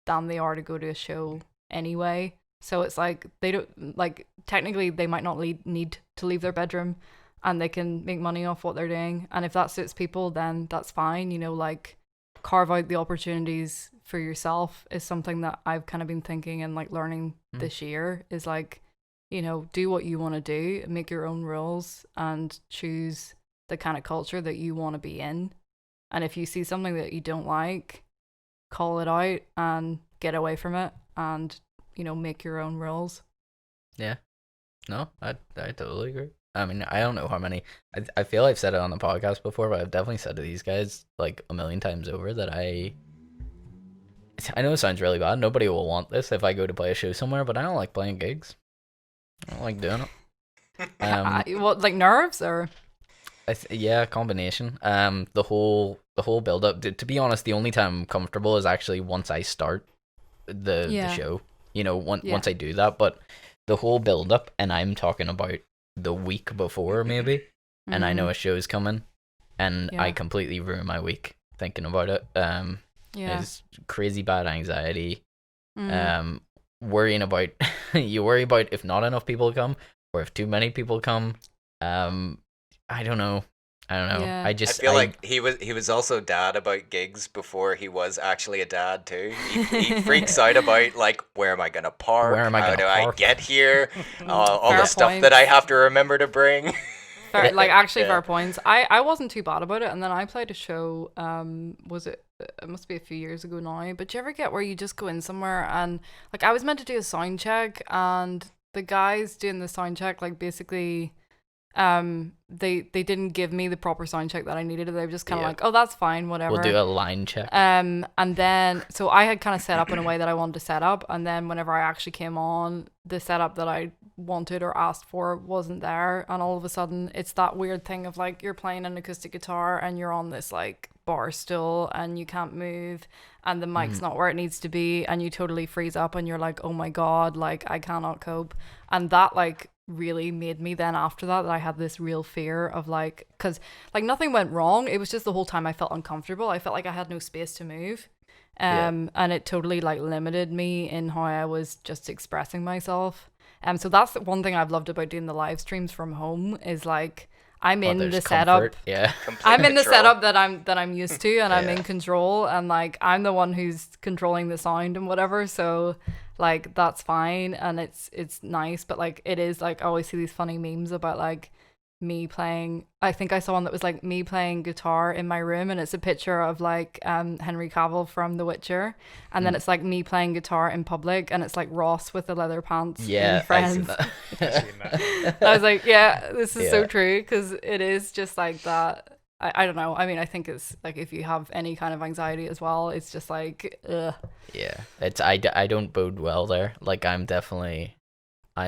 than they are to go to a show anyway. So it's like they don't, like, technically they might not need to leave their bedroom, and they can make money off what they're doing. And if that suits people, then that's fine. Like, carve out the opportunities for yourself is something that I've kind of been thinking and like learning this year, is like, do what you want to do, make your own rules, and choose the kind of culture that you want to be in. And if you see something that you don't like, call it out and get away from it, and make your own rules. Yeah. No, I totally agree. I mean, I don't know how many, I feel I've said it on the podcast before, but I've definitely said to these guys like a million times over that I know it sounds really bad. Nobody will want this if I go to play a show somewhere, but I don't like playing gigs. I don't like doing it. What, like nerves or? Yeah, combination. The whole build up. To be honest, the only time I'm comfortable is actually once I start the show. You know, once I do that. But the whole build up, and I'm talking about the week before maybe, and I know a show's coming, and I completely ruin my week thinking about it. It's crazy bad anxiety. Worrying about you worry about if not enough people come or if too many people come. I don't know. Yeah. I feel like he was also dad about gigs before he was actually a dad too. He freaks out about like, where am I gonna park? How do I get here? All the stuff that I have to remember to bring. Fair points. I wasn't too bad about it, and then I played a show. It must be a few years ago now. But do you ever get where you just go in somewhere and like I was meant to do a sound check, and the guys doing the sound check like basically. They didn't give me the proper sound check that I needed. They were just kind of like, oh, that's fine, whatever. We'll do a line check. And then so I had kind of set up in a way that I wanted to set up, and then whenever I actually came on, the setup that I wanted or asked for wasn't there, and all of a sudden it's that weird thing of like you're playing an acoustic guitar and you're on this like bar stool and you can't move and the mic's not where it needs to be, and you totally freeze up and you're like, oh my god, like I cannot cope. And that like really made me then after that I had this real fear of like, because like nothing went wrong, it was just the whole time I felt uncomfortable. I felt like I had no space to move, and it totally like limited me in how I was just expressing myself. So that's one thing I've loved about doing the live streams from home is like I'm in the setup. Yeah. I'm in the setup that I'm used to, and I'm in control, and like I'm the one who's controlling the sound and whatever. So like that's fine, and it's nice. But like it is like I always see these funny memes about like me playing. I think I saw one that was like me playing guitar in my room, and it's a picture of like Henry Cavill from The Witcher, and then it's like me playing guitar in public, and it's like Ross with the leather pants. Yeah, Friends. I've seen that. I was like, yeah, this is so true, because it is just like that. I don't know. I mean, I think it's like if you have any kind of anxiety as well, it's just like, ugh. Yeah, it's I don't bode well there. Like I'm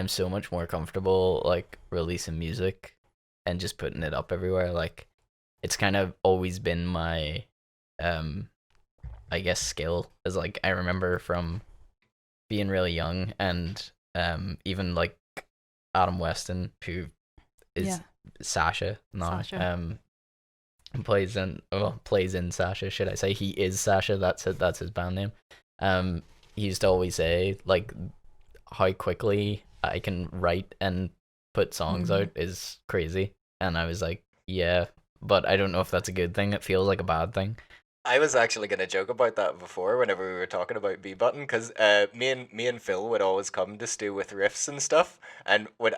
so much more comfortable like releasing music and just putting it up everywhere. Like it's kind of always been my I guess skill, is like I remember from being really young, and even like Adam Weston, who is Sasha now, plays in Sasha, should I say. He is Sasha, that's his band name. He used to always say like how quickly I can write and put songs out is crazy, and I was like, yeah, but I don't know if that's a good thing. It feels like a bad thing. I was actually gonna joke about that before whenever we were talking about B Button, because me and Phil would always come to Stu with riffs and stuff, and would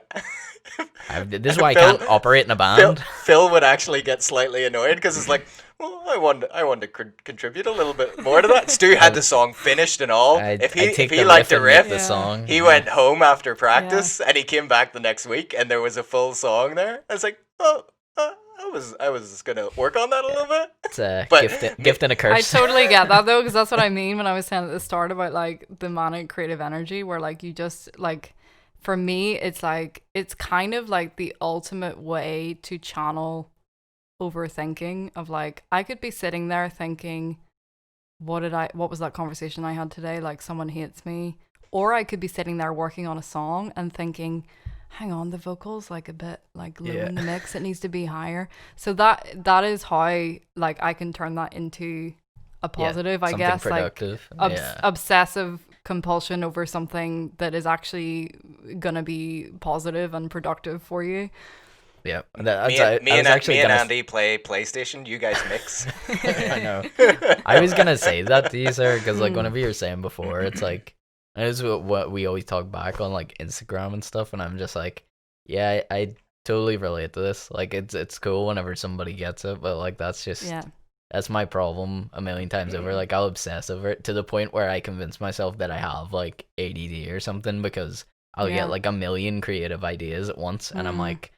this is why I can't operate in a band. Phil would actually get slightly annoyed because it's like, well, I want to contribute a little bit more to that. Stu had the song finished and all. If he liked the riff, the song. He went home after practice and he came back the next week and there was a full song there. I was like, I was gonna work on that a little bit. It's a gift and a curse. I totally get that though, because that's what I mean when I was saying at the start about like the manic creative energy, where like you just like, for me it's like it's kind of like the ultimate way to channel overthinking of like I could be sitting there thinking, what was that conversation I had today, like someone hates me, or I could be sitting there working on a song and thinking, hang on, the vocals like a bit like low in the mix, it needs to be higher. So that is how like I can turn that into a positive, I guess, productive. Like obsessive compulsion over something that is actually gonna be positive and productive for you. Yeah, me and Andy play PlayStation. You guys mix. I know. I was gonna say that to you, sir, because like whenever you were saying before, it's like, and it's what we always talk back on like Instagram and stuff, and I'm just like, yeah, I totally relate to this. Like it's cool whenever somebody gets it, but like that's my problem a million times over. Like I'll obsess over it to the point where I convince myself that I have like ADD or something, because I'll get like a million creative ideas at once, and I'm like,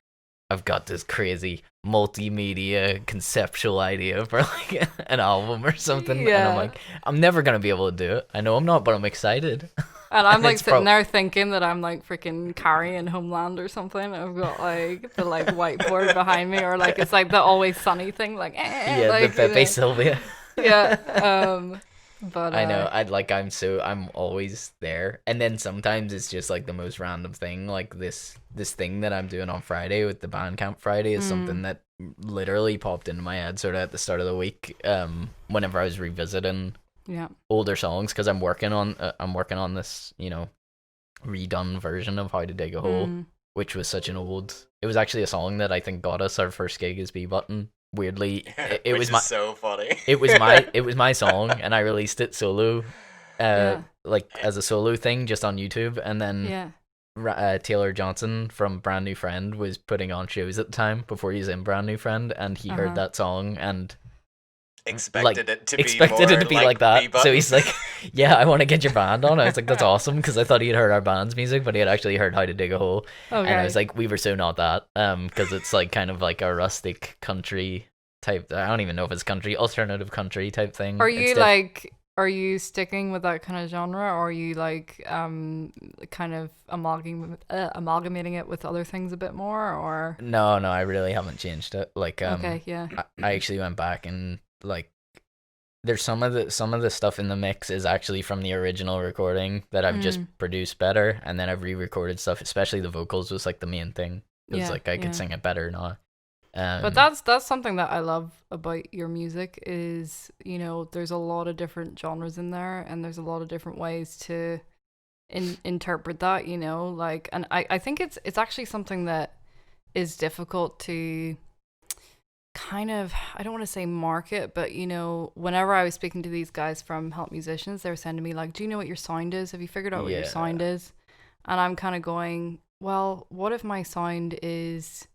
I've got this crazy multimedia conceptual idea for like an album or something, and I'm like, I'm never gonna be able to do it. I know I'm not, but I'm excited. And I'm like it's sitting there thinking that I'm like freaking carrying Homeland or something. I've got like the like whiteboard behind me, or like it's like the Always Sunny thing, like Yeah, like, the Pepe Sylvia. Yeah. But I know, I'm always there, and then sometimes it's just like the most random thing, like this thing that I'm doing on Friday with the Bandcamp Friday is something that literally popped into my head sort of at the start of the week, whenever I was revisiting older songs, because I'm working on this, you know, redone version of How to Dig a Hole, which was such an old. It was actually a song that I think got us our first gig as B-Button. Weirdly, it was so funny. it was my song, and I released it solo, like as a solo thing just on YouTube, and then Taylor Johnson from Brand New Friend was putting on shows at the time before he was in Brand New Friend, and he heard that song and expected it to be like that. B-Button. So he's like, "Yeah, I want to get your band on." I was like, "That's awesome," because I thought he'd heard our band's music, but he had actually heard How to Dig a Hole. Okay. And I was like, "We were so not that," because it's like kind of like a rustic country type. I don't even know if it's country, alternative country type thing. Are you sticking with that kind of genre, or are you like kind of amalgamating it with other things a bit more, or? No, I really haven't changed it. Like okay, yeah. I actually went back and like there's some of the stuff in the mix is actually from the original recording that I've just produced better, and then I've re-recorded stuff, especially the vocals was like the main thing. It was like I could sing it better now. But that's something that I love about your music is, you know, there's a lot of different genres in there, and there's a lot of different ways to interpret that, you know, like, and I think it's actually something that is difficult to kind of, I don't want to say market, but, you know, whenever I was speaking to these guys from Help Musicians, they were saying to me like, do you know what your sound is? Have you figured out what your sound is? And I'm kind of going, well, what if my sound is,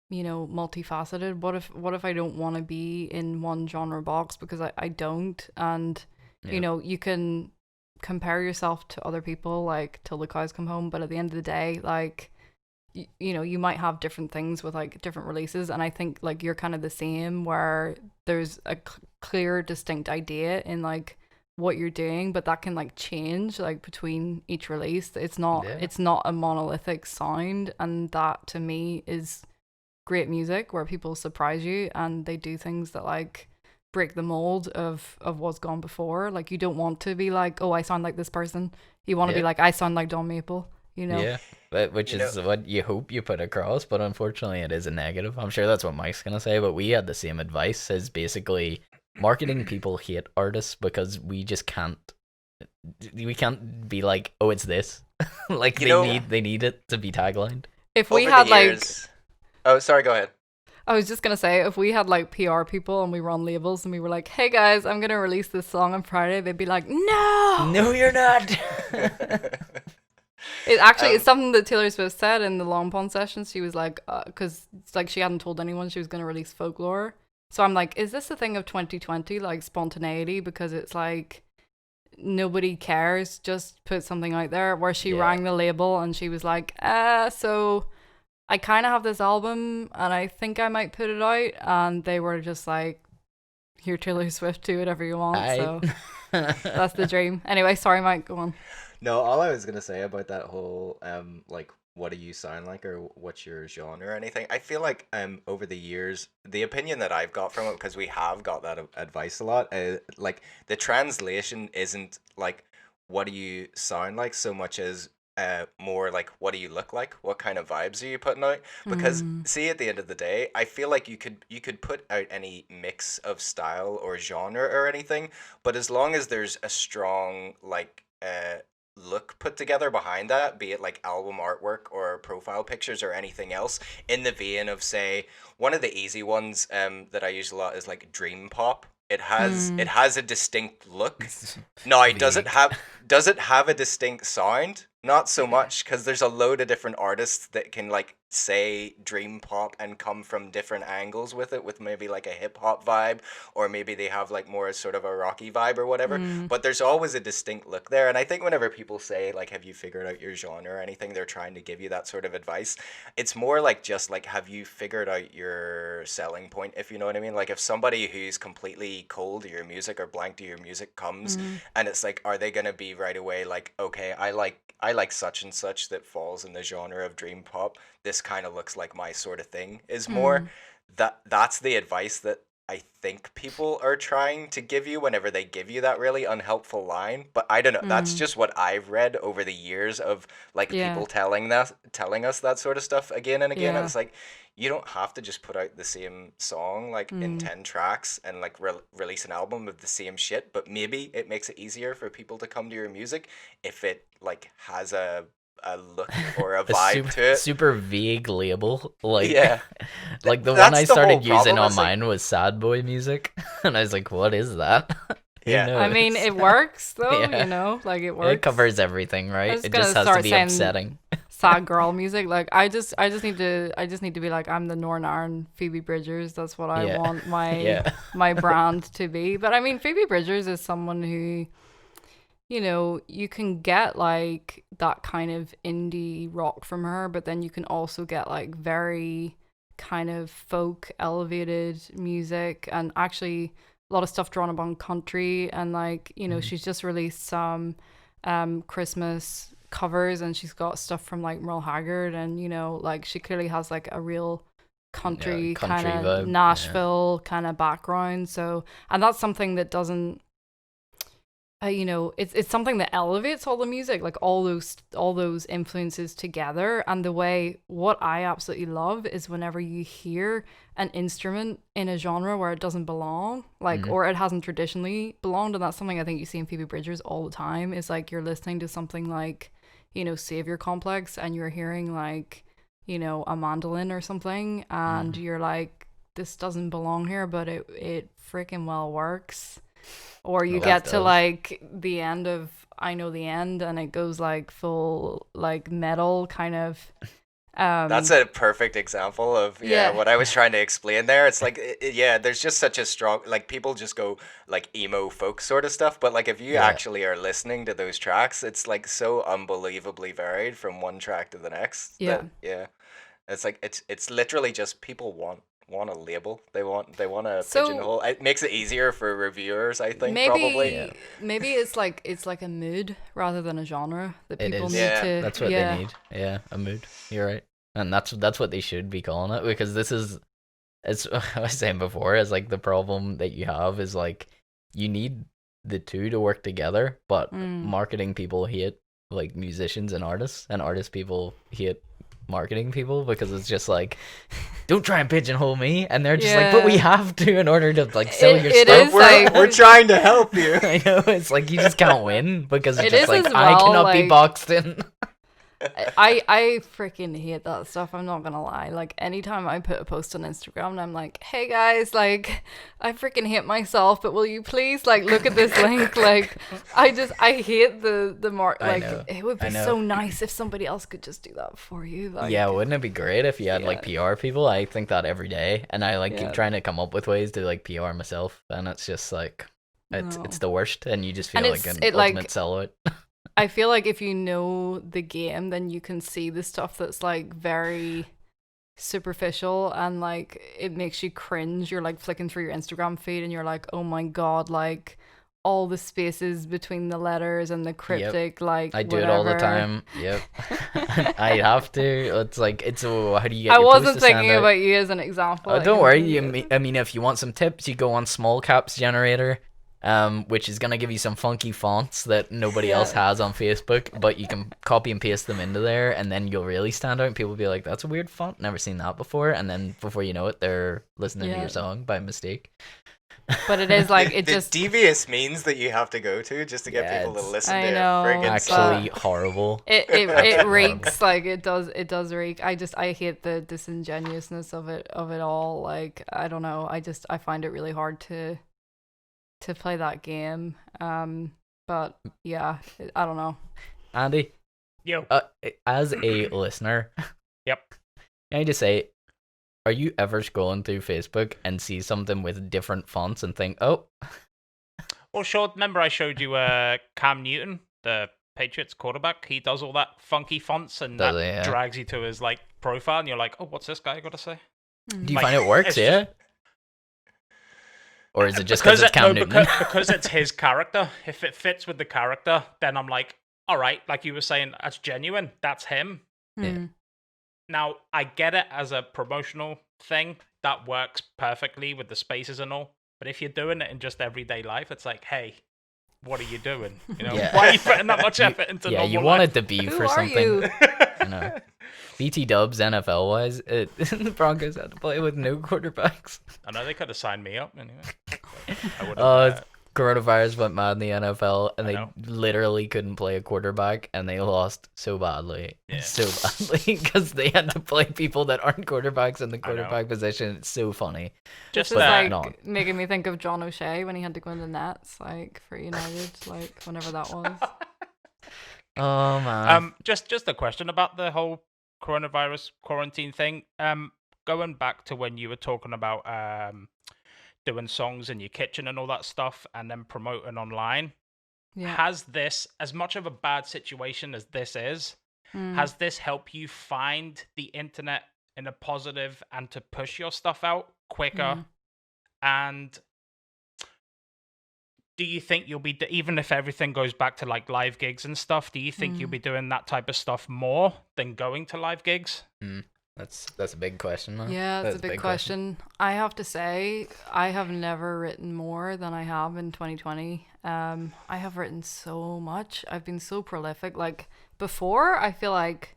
you know, multifaceted? What if I don't want to be in one genre box, because I don't, and you know, you can compare yourself to other people like till the cows come home, but at the end of the day, like you know, you might have different things with like different releases, and I think like you're kind of the same, where there's a clear distinct idea in like what you're doing, but that can like change like between each release. It's not a monolithic sound, and that to me is great music, where people surprise you and they do things that like break the mold of what's gone before. Like you don't want to be like, oh, I sound like this person. You want to be like, I sound like Don Maple, you know? Yeah, but which is what you hope you put across, but unfortunately it is a negative. I'm sure that's what Mike's gonna say, but we had the same advice as basically marketing people hate artists because we can't be like, oh, it's this. Like they need it to be taglined. If we had like oh, sorry, go ahead. I was just going to say, if we had like PR people and we run labels and we were like, hey guys, I'm going to release this song on Friday, they'd be like, no, you're not. It actually, it's something that Taylor Swift said in the Long Pond sessions. She was like, because it's like she hadn't told anyone she was going to release Folklore. So I'm like, is this a thing of 2020, like spontaneity? Because it's like, nobody cares, just put something out there. Where she rang the label and she was like, so I kind of have this album and I think I might put it out, and they were just like, here, Taylor Swift, do whatever you want. So that's the dream. Anyway, sorry, Mike, go on. No, all I was gonna say about that whole like, what do you sound like, or what's your genre or anything, I feel like over the years, the opinion that I've got from it, because we have got that advice a lot, like the translation isn't like what do you sound like so much as more like what do you look like, what kind of vibes are you putting out, because see, at the end of the day, I feel like you could put out any mix of style or genre or anything, but as long as there's a strong like look put together behind that, be it like album artwork or profile pictures or anything else, in the vein of, say, one of the easy ones that I use a lot is like dream pop. It has a distinct look. Now, does it have a distinct sound? not so much, because there's a load of different artists that can like say dream pop and come from different angles with it, with maybe like a hip hop vibe, or maybe they have like more sort of a rocky vibe or whatever. But there's always a distinct look there. And I think whenever people say like, have you figured out your genre or anything, they're trying to give you that sort of advice. It's more like just like, have you figured out your selling point, if you know what I mean? Like if somebody who's completely cold to your music or blank to your music comes, and it's like, are they gonna be right away like, okay, I like such and such that falls in the genre of dream pop. This kind of looks like my sort of thing, is more that's the advice that I think people are trying to give you whenever they give you that really unhelpful line. But I don't know. That's just what I've read over the years of like people telling us that sort of stuff again and again. And it's like, you don't have to just put out the same song like in 10 tracks and like release an album of the same shit. But maybe it makes it easier for people to come to your music if it like has a look or a vibe to it. Super vague label. Like, yeah. Like the That's one I the whole started using problem, on it's like- mine was sad boy music. And I was like, what is that? Who Yeah. I mean, knows? it works though, Yeah. you know, like it works. It covers everything, right? was It gonna just has to start be saying- upsetting. Sad girl music. Like I just need to be like, I'm the Northern Ireland Phoebe Bridgers. That's what I Yeah. want my Yeah. my brand to be. But I mean, Phoebe Bridgers is someone who, you know, you can get like that kind of indie rock from her, but then you can also get like very kind of folk elevated music, and actually a lot of stuff drawn upon country. And like, you know, she's just released some Christmas covers, and she's got stuff from like Merle Haggard, and you know, like she clearly has like a real country kind vibe, yeah. of Nashville kind of background. So, and that's something that doesn't you know, it's something that elevates all the music, like all those influences together. And the way, what I absolutely love is whenever you hear an instrument in a genre where it doesn't belong, like, or it hasn't traditionally belonged. And that's something I think you see in Phoebe Bridgers all the time, is like you're listening to something like, you know, Savior Complex, and you're hearing like, you know, a mandolin or something, and you're like, this doesn't belong here, but it freaking well works. Or you get to like the end of I Know the End, and it goes like full like metal kind of. That's a perfect example of what I was trying to explain there. It's like there's just such a strong, like, people just go like emo folk sort of stuff, but like if you actually are listening to those tracks, it's like so unbelievably varied from one track to the next. It's like it's literally just people want a label. They want a pigeonhole. It makes it easier for reviewers, I think. Probably. Maybe it's like a mood rather than a genre that people need to. That's what they need. Yeah, a mood. You're right, and that's what they should be calling it, because it's I was saying before, is like the problem that you have is like you need the two to work together, but marketing people hate like musicians and artist people hate marketing people, because it's just like, don't try and pigeonhole me, and they're just like, but we have to in order to like sell your stuff. We're trying to help you. I know, it's like you just can't win, because it's just like, well, I cannot be boxed in. I freaking hate that stuff, I'm not gonna lie. Like anytime I put a post on Instagram and I'm like, hey guys, like I freaking hate myself, but will you please like look at this link? Like I hate the mark. Like it would be so nice if somebody else could just do that for you. Like, yeah, wouldn't it be great if you had like PR people? I think that every day, and I like keep trying to come up with ways to like PR myself, and it's just like it's the worst, and you just feel like an ultimate sellout. I feel like if you know the game, then you can see the stuff that's like very superficial, and like it makes you cringe. You're like flicking through your Instagram feed and you're like, oh my god, like all the spaces between the letters and the cryptic, like I do it all the time. Yep. I have to. It's like, how do you get I your wasn't post to stand thinking out? about you as an example. Oh, don't worry. I mean, if you want some tips, you go on Small Caps Generator, which is gonna give you some funky fonts that nobody else has on Facebook, but you can copy and paste them into there, and then you'll really stand out, and people will be like, that's a weird font, never seen that before, and then before you know it, they're listening to your song by mistake. But it is like, the devious means that you have to go to just to get people to listen to your friggin' song. Actually horrible. It reeks. Like it does reek. I hate the disingenuousness of it all. Like I don't know, I find it really hard to play that game. But yeah, I don't know. Andy, Yo. As a listener, Yep. can I just say, are you ever scrolling through Facebook and see something with different fonts and think, oh, Well, sure. Remember I showed you Cam Newton, the Patriots quarterback? He does all that funky fonts, and Does that he? Yeah. drags you to his like profile, and you're like, oh, what's this guy got to say? do you Like, find it works? it's Yeah. just- Or is it just because it's Cam Newton? because it's his character. If it fits with the character, then I'm like, all right, like you were saying, that's genuine. That's him. Mm. Now, I get it as a promotional thing. That works perfectly with the spaces and all. But if you're doing it in just everyday life, it's like, hey, what are you doing? You know, Yeah. why are you putting that much effort into Yeah, normal you want life? it to be Who for are something. you? You know. BT Dubs NFL wise, the Broncos had to play with no quarterbacks. I know they could have signed me up anyway. I would Oh, have. coronavirus went mad in the NFL, and I they know. literally couldn't play a quarterback, and they lost so badly, Yeah. so badly, because they had to play people that aren't quarterbacks in the I know. quarterback position. It's so funny. Just This is that. like Not. making me think of John O'Shea when he had to go in the Nets, like for United, like whenever that was. Oh man. Just a question about the whole coronavirus quarantine thing. Going back to when you were talking about doing songs in your kitchen and all that stuff, and then promoting online. Yeah. Has this, as much of a bad situation as this is, has this helped you find the internet in a positive and to push your stuff out quicker? And do you think you'll be, even if everything goes back to like live gigs and stuff, do you think you'll be doing that type of stuff more than going to live gigs? That's a big question, man. Yeah, that's a big question. I have to say, I have never written more than I have in 2020. I have written so much. I've been so prolific. Like before, I feel like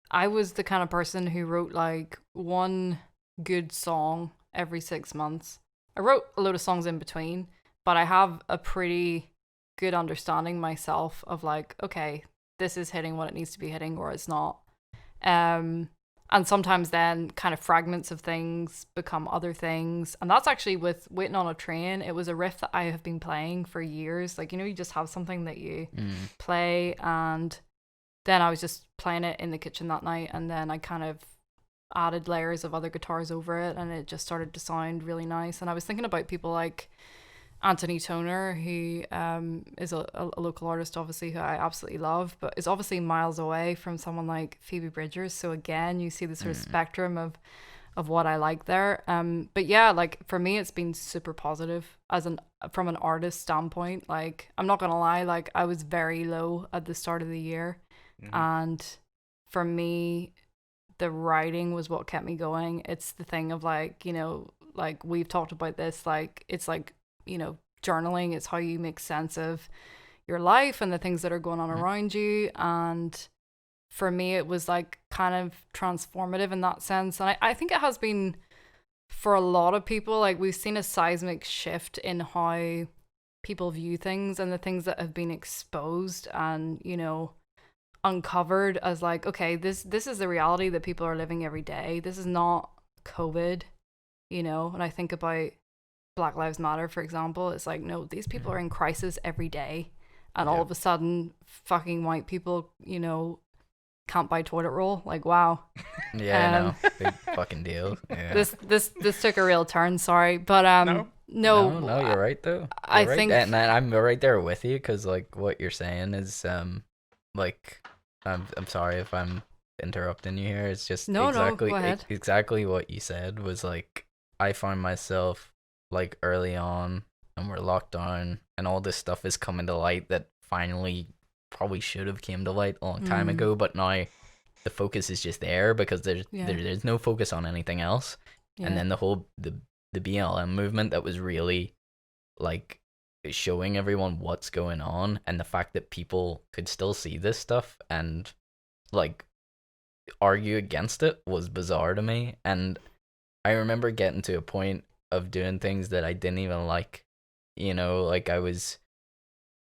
I was the kind of person who wrote like one good song every 6 months. I wrote a load of songs in between, but I have a pretty good understanding myself of like, okay, this is hitting what it needs to be hitting or it's not. And sometimes then kind of fragments of things become other things. And that's actually with Waiting on a Train. It was a riff that I have been playing for years. Like, you know, you just have something that you play. And then I was just playing it in the kitchen that night. And then I kind of added layers of other guitars over it. And it just started to sound really nice. And I was thinking about people like Anthony Toner, who is a local artist, obviously, who I absolutely love, but is obviously miles away from someone like Phoebe Bridgers. So again, you see the sort of spectrum of what I like there. But yeah, like for me, it's been super positive from an artist standpoint. Like I'm not gonna lie, like I was very low at the start of the year, and for me, the writing was what kept me going. It's the thing of like, you know, like we've talked about this, like it's like, you know, journaling is how you make sense of your life and the things that are going on around you. And for me, it was like kind of transformative in that sense. And I think it has been for a lot of people. Like we've seen a seismic shift in how people view things and the things that have been exposed and, you know, uncovered as like, okay, this is the reality that people are living every day. This is not COVID, you know. And I think about Black Lives Matter, for example, it's like, no, these people are in crisis every day. And all of a sudden, fucking white people, you know, can't buy toilet roll. Like, wow. Yeah, I know. Big fucking deal. Yeah. This took a real turn, sorry. But no, you're right, though. I You're right. think- And I'm right there with you, because, like, what you're saying is, like, I'm sorry if I'm interrupting you here. It's just No, exactly, go ahead. exactly what you said was, like, I find myself like early on and we're locked down and all this stuff is coming to light that finally probably should have came to light a long time ago, but now the focus is just there because there's no focus on anything else. And then the whole the BLM movement that was really like showing everyone what's going on, and the fact that people could still see this stuff and like argue against it was bizarre to me. And I remember getting to a point of doing things that I didn't even like, you know, like I was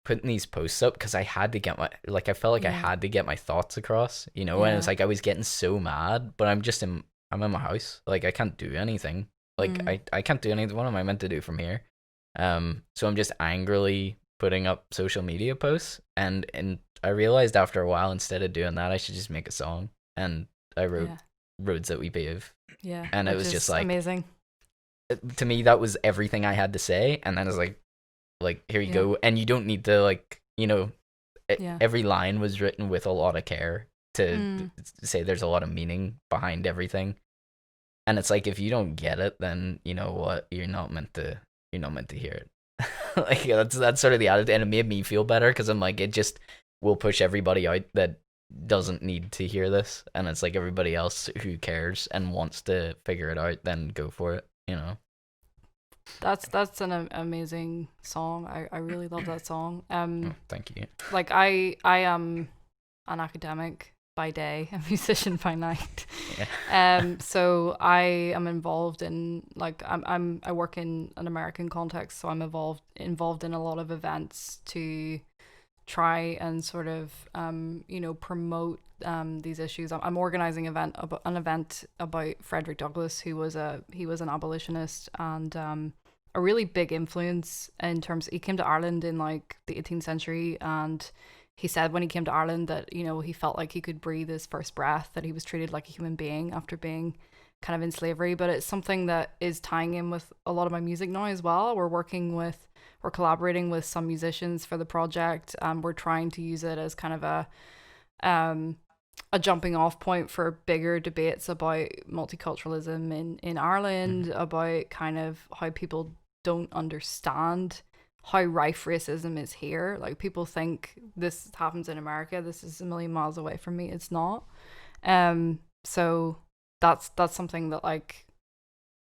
putting these posts up because I had to get my, like I felt like I had to get my thoughts across, you know. And it's like I was getting so mad, but I'm in my house, like I can't do anything, like I can't do anything. What am I meant to do from here? So I'm just angrily putting up social media posts, and realized after a while, instead of doing that, I should just make a song. And I wrote Yeah. Roads That We Pave. Yeah. And it which was is just like, amazing. to me, that was everything I had to say. And then it's like here you Yeah. go. And you don't need to, like, you know, Yeah. every line was written with a lot of care to Mm. say there's a lot of meaning behind everything. And it's like, if you don't get it, then you know what, you're not meant to hear it. Like, that's sort of the attitude, and it made me feel better because I'm like, it just will push everybody out that doesn't need to hear this, and it's like everybody else who cares and wants to figure it out, then go for it, you know. That's an amazing song. I really love that song. Thank you. Like I am an academic by day, a musician by night. Yeah. So I am involved in, like, I work in an American context, so I'm involved in a lot of events to try and sort of promote these issues. I'm organizing an event about Frederick Douglass, who was an abolitionist and a really big influence in terms. He came to Ireland in like the 18th century, and he said when he came to Ireland that, you know, he felt like he could breathe his first breath, that he was treated like a human being after being kind of in slavery. But it's something that is tying in with a lot of my music now as well. We're collaborating with some musicians for the project, and we're trying to use it as kind of a jumping off point for bigger debates about multiculturalism in Ireland, about kind of how people don't understand how rife racism is here. Like, people think this happens in America, this is a million miles away from me. It's not. So that's something that, like,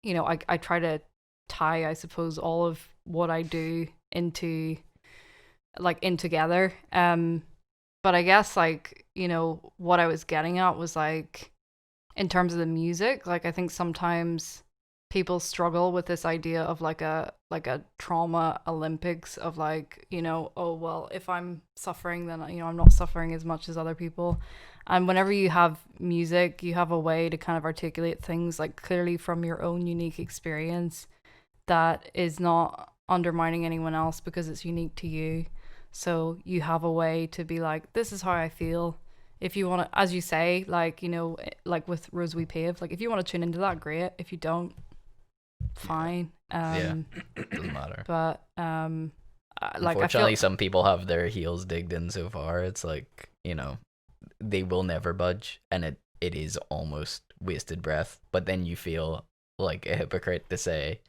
you know, I try to tie, I suppose, all of what I do in together. But I guess, like, you know, what I was getting at was, like, in terms of the music, like, I think sometimes people struggle with this idea of like a trauma Olympics of, like, you know, oh, well, if I'm suffering, then, you know, I'm not suffering as much as other people. And whenever you have music, you have a way to kind of articulate things, like, clearly from your own unique experience that is not undermining anyone else because it's unique to you. So you have a way to be like, this is how I feel. If you want to, as you say, like, you know, like with Rose We Pave, like, if you want to tune into that, great. If you don't, fine. Doesn't matter. But like, unfortunately, some people have their heels digged in so far. It's like, you know, they will never budge, and it is almost wasted breath. But then you feel like a hypocrite to say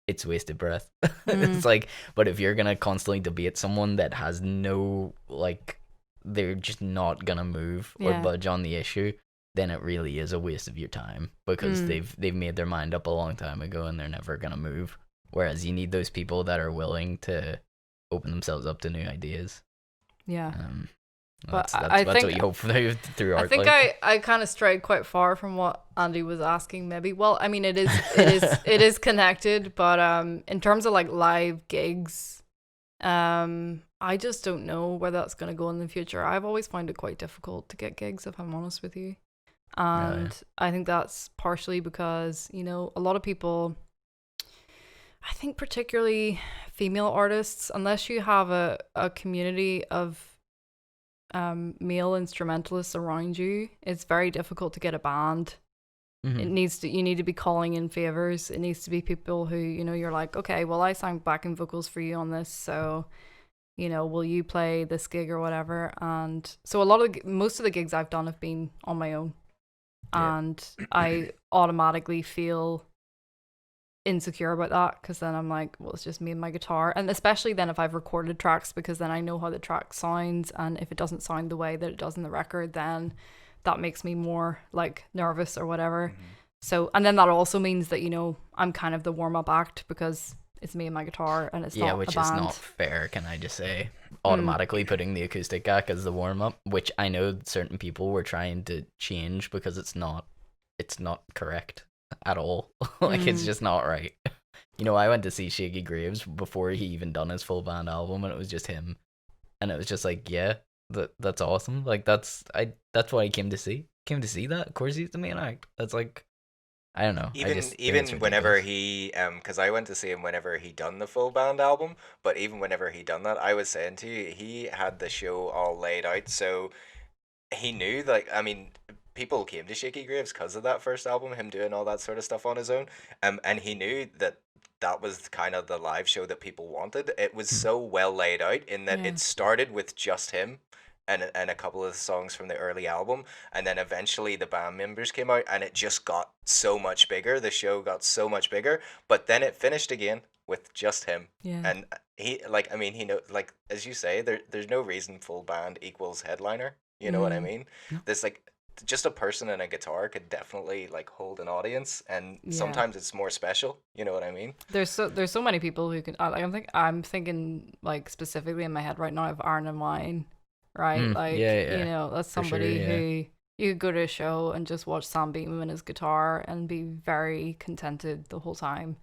it's wasted breath. It's like, but if you're gonna constantly debate someone that has no, like, they're just not gonna move or budge on the issue, then it really is a waste of your time, because they've made their mind up a long time ago and they're never gonna move. Whereas you need those people that are willing to open themselves up to new ideas. Yeah. That's I think, what you hope through art. I think I kind of strayed quite far from what Andy was asking, maybe. Well, I mean, it is connected, but in terms of, like, live gigs, I just don't know where that's going to go in the future. I've always found it quite difficult to get gigs, if I'm honest with you. And I think that's partially because, you know, a lot of people, I think particularly female artists, unless you have a community of male instrumentalists around you, it's very difficult to get a band. You need to be calling in favors. It needs to be people who, you know, you're like, okay, well, I sang backing vocals for you on this, so, you know, will you play this gig or whatever? And so most of the gigs I've done have been on my own, and I automatically feel insecure about that, because then I'm like, well, it's just me and my guitar. And especially then if I've recorded tracks, because then I know how the track sounds, and if it doesn't sound the way that it does in the record, then that makes me more, like, nervous or whatever. So, and then that also means that, you know, I'm kind of the warm-up act, because it's me and my guitar, and it's not which a band. is not fair, can I just say. Automatically putting the acoustic act as the warm-up, which I know certain people were trying to change, because it's not correct at all. Like, it's just not right. You know, I went to see Shaggy Graves before he even done his full band album, and it was just him, and it was just like, yeah, that's awesome. Like, that's what I came to see. That, of course, he's the main act. That's like, I don't know. Even whenever he because I went to see him whenever he done the full band album, but even whenever he done that, I was saying to you, he had the show all laid out, so he knew, like, I mean, people came to Shaky Graves because of that first album, him doing all that sort of stuff on his own, and he knew that that was kind of the live show that people wanted. It was so well laid out in that it started with just him and a couple of songs from the early album, and then eventually the band members came out, and it just got so much bigger. The show got so much bigger, but then it finished again with just him. And he, like, I mean, he know, like, as you say, there's no reason full band equals headliner. You know what I mean? There's like just a person and a guitar could definitely like hold an audience, and sometimes it's more special. You know what I mean? There's so many people who can. Like, I'm thinking like specifically in my head right now of Aaron and Wine, right? Like, you know, that's somebody who you could go to a show and just watch Sam Beam and his guitar and be very contented the whole time.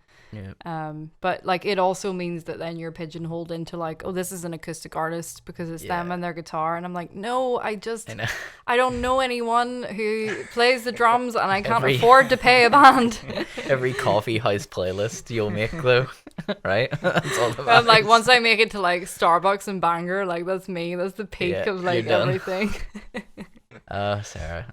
But like it also means that then you're pigeonholed into like, oh, this is an acoustic artist because it's them and their guitar, and I'm like, no, I don't know anyone who plays the drums, and I can't afford to pay a band. Every coffee house playlist you'll make though, right? That's all that matters. And like once I make it to like Starbucks and Bangor, like that's me. That's the peak of like everything. Sarah,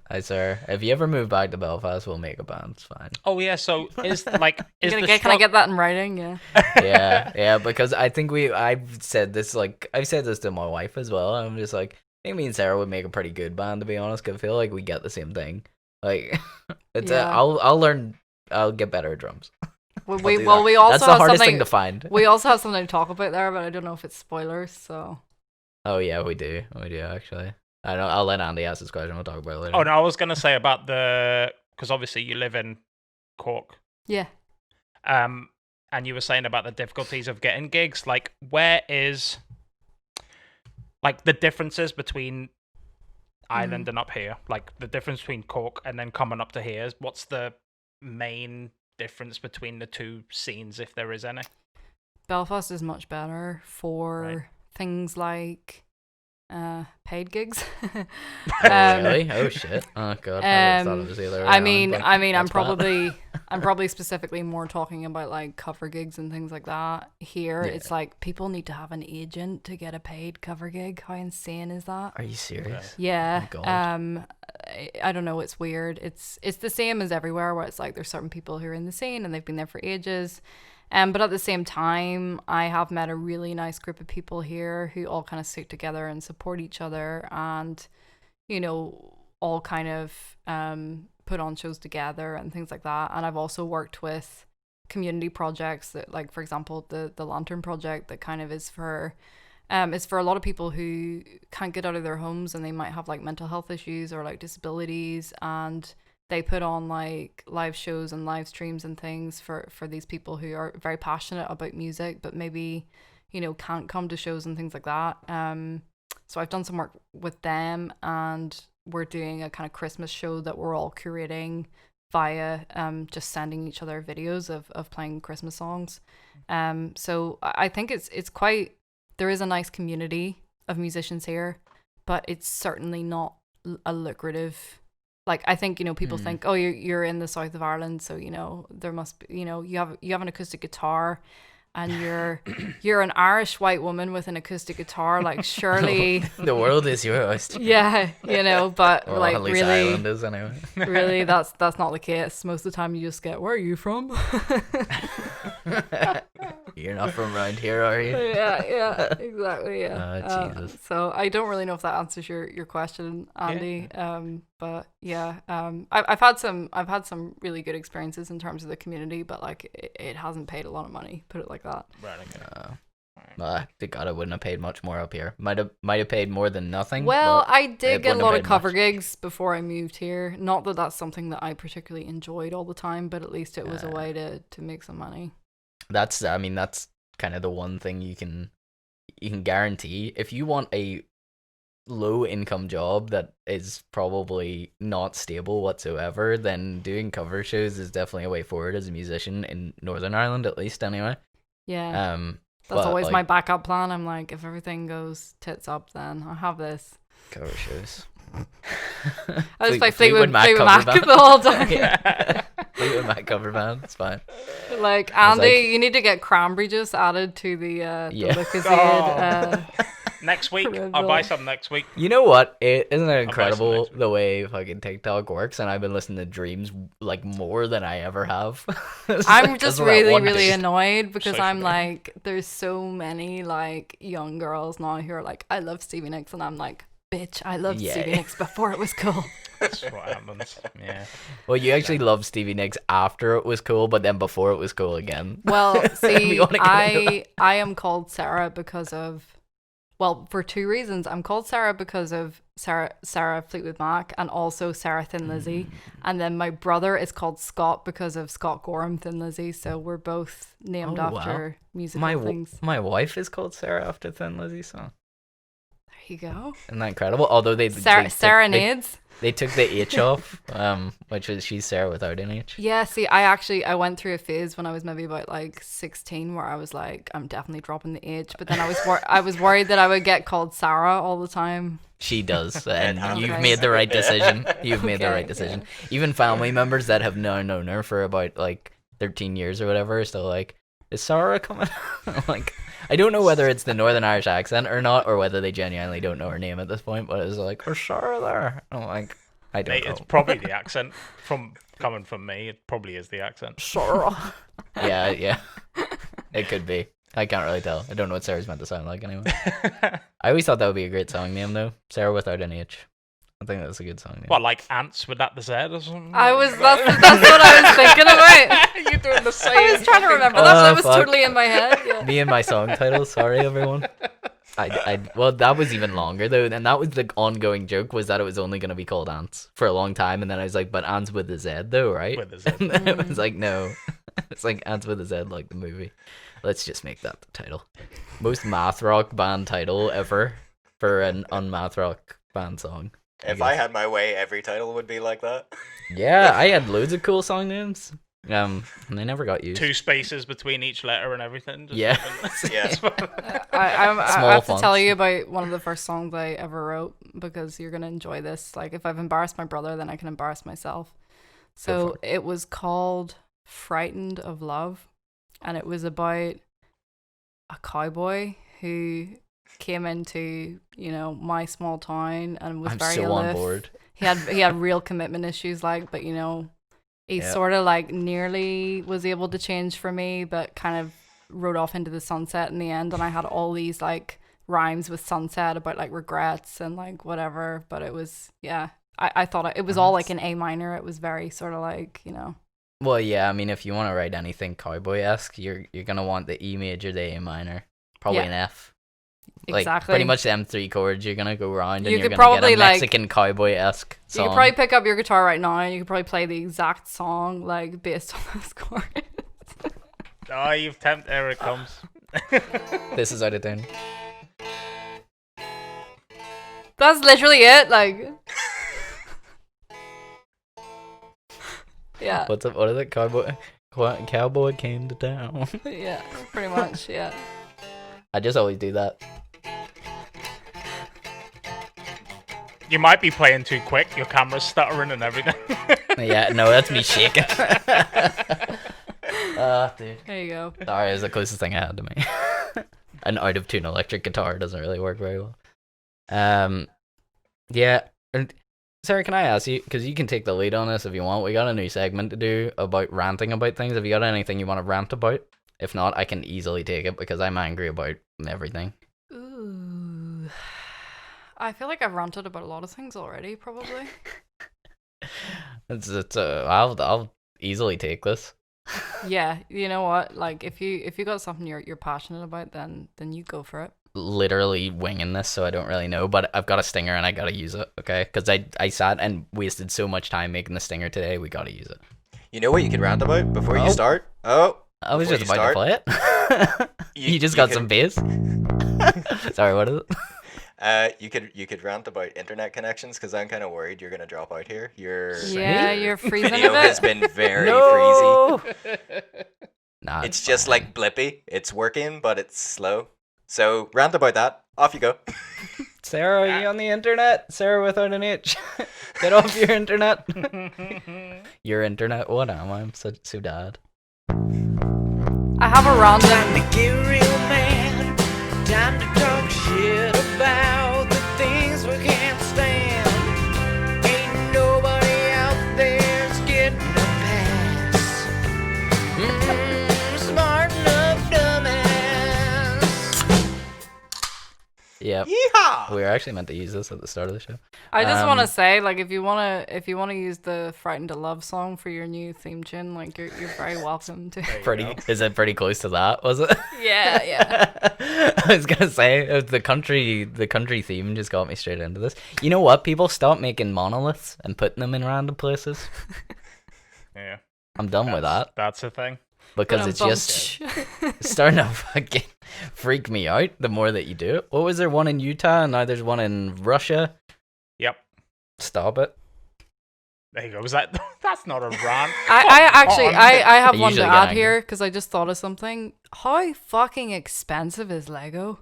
if you ever move back to Belfast, we'll make a band. It's fine. Oh yeah, so can I get that in writing? Yeah, because I think I've said this to my wife as well. I'm just like, I think me and Sarah would make a pretty good band, to be honest. Cause I feel like we get the same thing. Like, it's I'll get better at drums. We also that's the hardest thing to find. We also have something to talk about there, but I don't know if it's spoilers. So. Oh yeah, we do actually. I don't know, I'll let Andy ask this question. We'll talk about it later. Oh no, I was gonna say about because obviously you live in Cork. Yeah. And you were saying about the difficulties of getting gigs. Like, where is like the differences between Ireland and up here? Like the difference between Cork and then coming up to here. What's the main difference between the two scenes, if there is any? Belfast is much better for things like paid gigs. Really? Oh shit! Oh god! I thought it was the other way around, but I'm probably specifically more talking about like cover gigs and things like that. Here, it's like people need to have an agent to get a paid cover gig. How insane is that? Are you serious? Yeah. Oh, God. I don't know. It's weird. It's the same as everywhere, where it's like there's certain people who are in the scene and they've been there for ages. But at the same time, I have met a really nice group of people here who all kind of stick together and support each other, and, you know, all kind of put on shows together and things like that. And I've also worked with community projects that, like, for example, the Lantern Project, that kind of is for it's for a lot of people who can't get out of their homes, and they might have like mental health issues or like disabilities, and they put on like live shows and live streams and things for these people who are very passionate about music, but maybe, you know, can't come to shows and things like that. So I've done some work with them, and we're doing a kind of Christmas show that we're all curating via just sending each other videos of playing Christmas songs. So I think it's quite, there is a nice community of musicians here, but it's certainly not a lucrative. Like, I think, you know, people think, oh, you're in the south of Ireland, so, you know, there must be, you know, you have an acoustic guitar, and you're an Irish white woman with an acoustic guitar. Like, surely the world is your oyster. Yeah, you know, but well, like, at least really, Ireland is anyway. Really, that's not the case. Most of the time, you just get, where are you from? You're not from around here, are you? Yeah, exactly. Yeah. Jesus. So I don't really know if that answers your question, Andy. Yeah. But yeah, I've had some really good experiences in terms of the community, but like it hasn't paid a lot of money. Put it like that. Right. Okay. Well, thank God I wouldn't have paid much more up here. Might have paid more than nothing. Well, I did get a lot of cover gigs before I moved here. Not that that's something that I particularly enjoyed all the time, but at least it was a way to make some money. That's kind of the one thing you can guarantee. If you want a low income job that is probably not stable whatsoever, then doing cover shows is definitely a way forward as a musician in Northern Ireland, at least anyway. Yeah. That's always like, my backup plan. I'm like, if everything goes tits up, then I'll have this. Cover shows. I was like Fleetwood Mac the whole time. Yeah. Fleetwood Mac cover band. It's fine. Like Andy, you need to get cranberry juice added to the Lucozade. Next week, I'll buy some next week. You know what? Isn't it incredible the way fucking TikTok works? And I've been listening to Dreams like more than I ever have. I'm just really annoyed because Social I'm media. like, there's so many like young girls now who are like, I love Stevie Nicks, and I'm like, bitch, I loved Stevie Nicks before it was cool. That's what happens. Yeah. Well, you actually loved Stevie Nicks after it was cool, but then before it was cool again. Well, see, You wanna get into I am called Sarah because of, well, for two reasons. I'm called Sarah because of Sarah Fleetwood Mac and also Sarah Thin Lizzy. And then my brother is called Scott because of Scott Gorham Thin Lizzy. So we're both named after musical things. My wife is called Sarah after Thin Lizzy, so There you go. isn't that incredible? Although Serenades. they took the H off, which is she's Sarah without an H. Yeah, see, I went through a phase when I was maybe about like 16 where I was like, I'm definitely dropping the H. But then I was worried that I would get called Sarah all the time. She does, and you've Okay. made the right decision. You've made the Okay, right decision. yeah. Even family members that have known her for about like 13 years or whatever are still like, is Sarah coming? I'm like, I don't know whether it's the Northern Irish accent or not, or whether they genuinely don't know her name at this point, but it's like, is Sarah there? I'm like, I don't Mate, know. it's probably the accent coming from me. It probably is the accent. Sarah. Yeah. It could be. I can't really tell. I don't know what Sarah's meant to sound like anyway. I always thought that would be a great song name though. Sarah without an H. I think that's a good song name. What, like ants without the Z or something? That's what I was thinking about. You're doing the same. I was trying to remember that was totally in my head. Yeah. Me and my song title. Sorry, everyone. Well, that was even longer though, and that was the ongoing joke was that it was only going to be called Ants for a long time, and then I was like, but Ants with a Z though, right? With a Z. And then it was like, no, it's like Ants with a Z, like the movie. Let's just make that the title. Most math rock band title ever for an unmath rock band song. If I had my way, every title would be like that. Yeah, I had loads of cool song names. And they never got used. 2 spaces between each letter and everything. Just Yeah. Yeah. I Small have to tell fonts. you about one of the first songs I ever wrote because you're gonna enjoy this. Like if I've embarrassed my brother, then I can embarrass myself. Go for So it was called "Frightened of Love," and it was about a cowboy who came into my small town and was I'm very so on aloof. board. He had real commitment issues, like, but he Yeah. sort of like nearly was able to change for me, but kind of rode off into the sunset in the end. And I had all these like rhymes with sunset about like regrets and like whatever. But it was, yeah, I thought it was all like in A minor. It was very sort of like, Well, yeah, I mean, if you want to write anything cowboy-esque, you're gonna want the E major, the A minor, probably Yeah. an F. Like, Exactly. pretty much the M3 chords you're gonna go around and You you're could gonna get probably, a like- Mexican cowboy-esque You song. could probably pick up your guitar right now and you could probably play the exact song like based on those chords. Oh, you've tempted. There it comes. This is out of tune. That's literally it. Like, yeah, What's up? What is it? Cowboy came to town. yeah, pretty much, yeah. I just always do that. You might be playing too quick. Your camera's stuttering and everything. Yeah, no, that's me shaking. Dude. There you go. Sorry, it was the closest thing I had to me. An out of tune electric guitar doesn't really work very well. Yeah. And Sarah, can I ask you, because you can take the lead on this if you want. We got a new segment to do about ranting about things. Have you got anything you want to rant about? If not, I can easily take it because I'm angry about everything. Ooh. I feel like I've ranted about a lot of things already, probably. I'll easily take this. Yeah, you know what? Like if you got something you're passionate about, then you go for it. Literally winging this, so I don't really know, but I've got a stinger and I gotta use it, okay? Because I sat and wasted so much time making the stinger today. We gotta use it. You know what you could rant about before Oh. you start? Oh, I was Before just you about start, to play it. You just got some bass. Sorry, what is it? you could rant about internet connections because I'm kind of worried you're gonna drop out here. Yeah, you're freezing a video has bit. been very freezy. Nah, It's just fine. like blippy. It's working, but it's slow. So rant about that. Off you go. Sarah, are you on the internet? Sarah without an H. Get off your internet. Your internet? What am I? I'm so dad. I have a random. Time to get real mad. Time to talk shit about the things we can't stand. Ain't nobody out there's getting a pass. Smart enough, dumbass. Yep. Yeehaw! We were actually meant to use this at the start of the show. I just want to say, like, if you wanna use the "Frightened to Love" song for your new theme tune, like, you're very welcome to. Is it pretty close to that? Was it? Yeah. I was gonna say the country theme just got me straight into this. You know what? People stop making monoliths and putting them in random places. Yeah. I'm done with that That's a thing. because it's just starting to fucking freak me out the more that you do it. What was there one in Utah and now there's one in Russia? Yep. Stop it. There you go. Was that? That's not a rant. I have I one to usually get add angry. here because I just thought of something. How fucking expensive is Lego?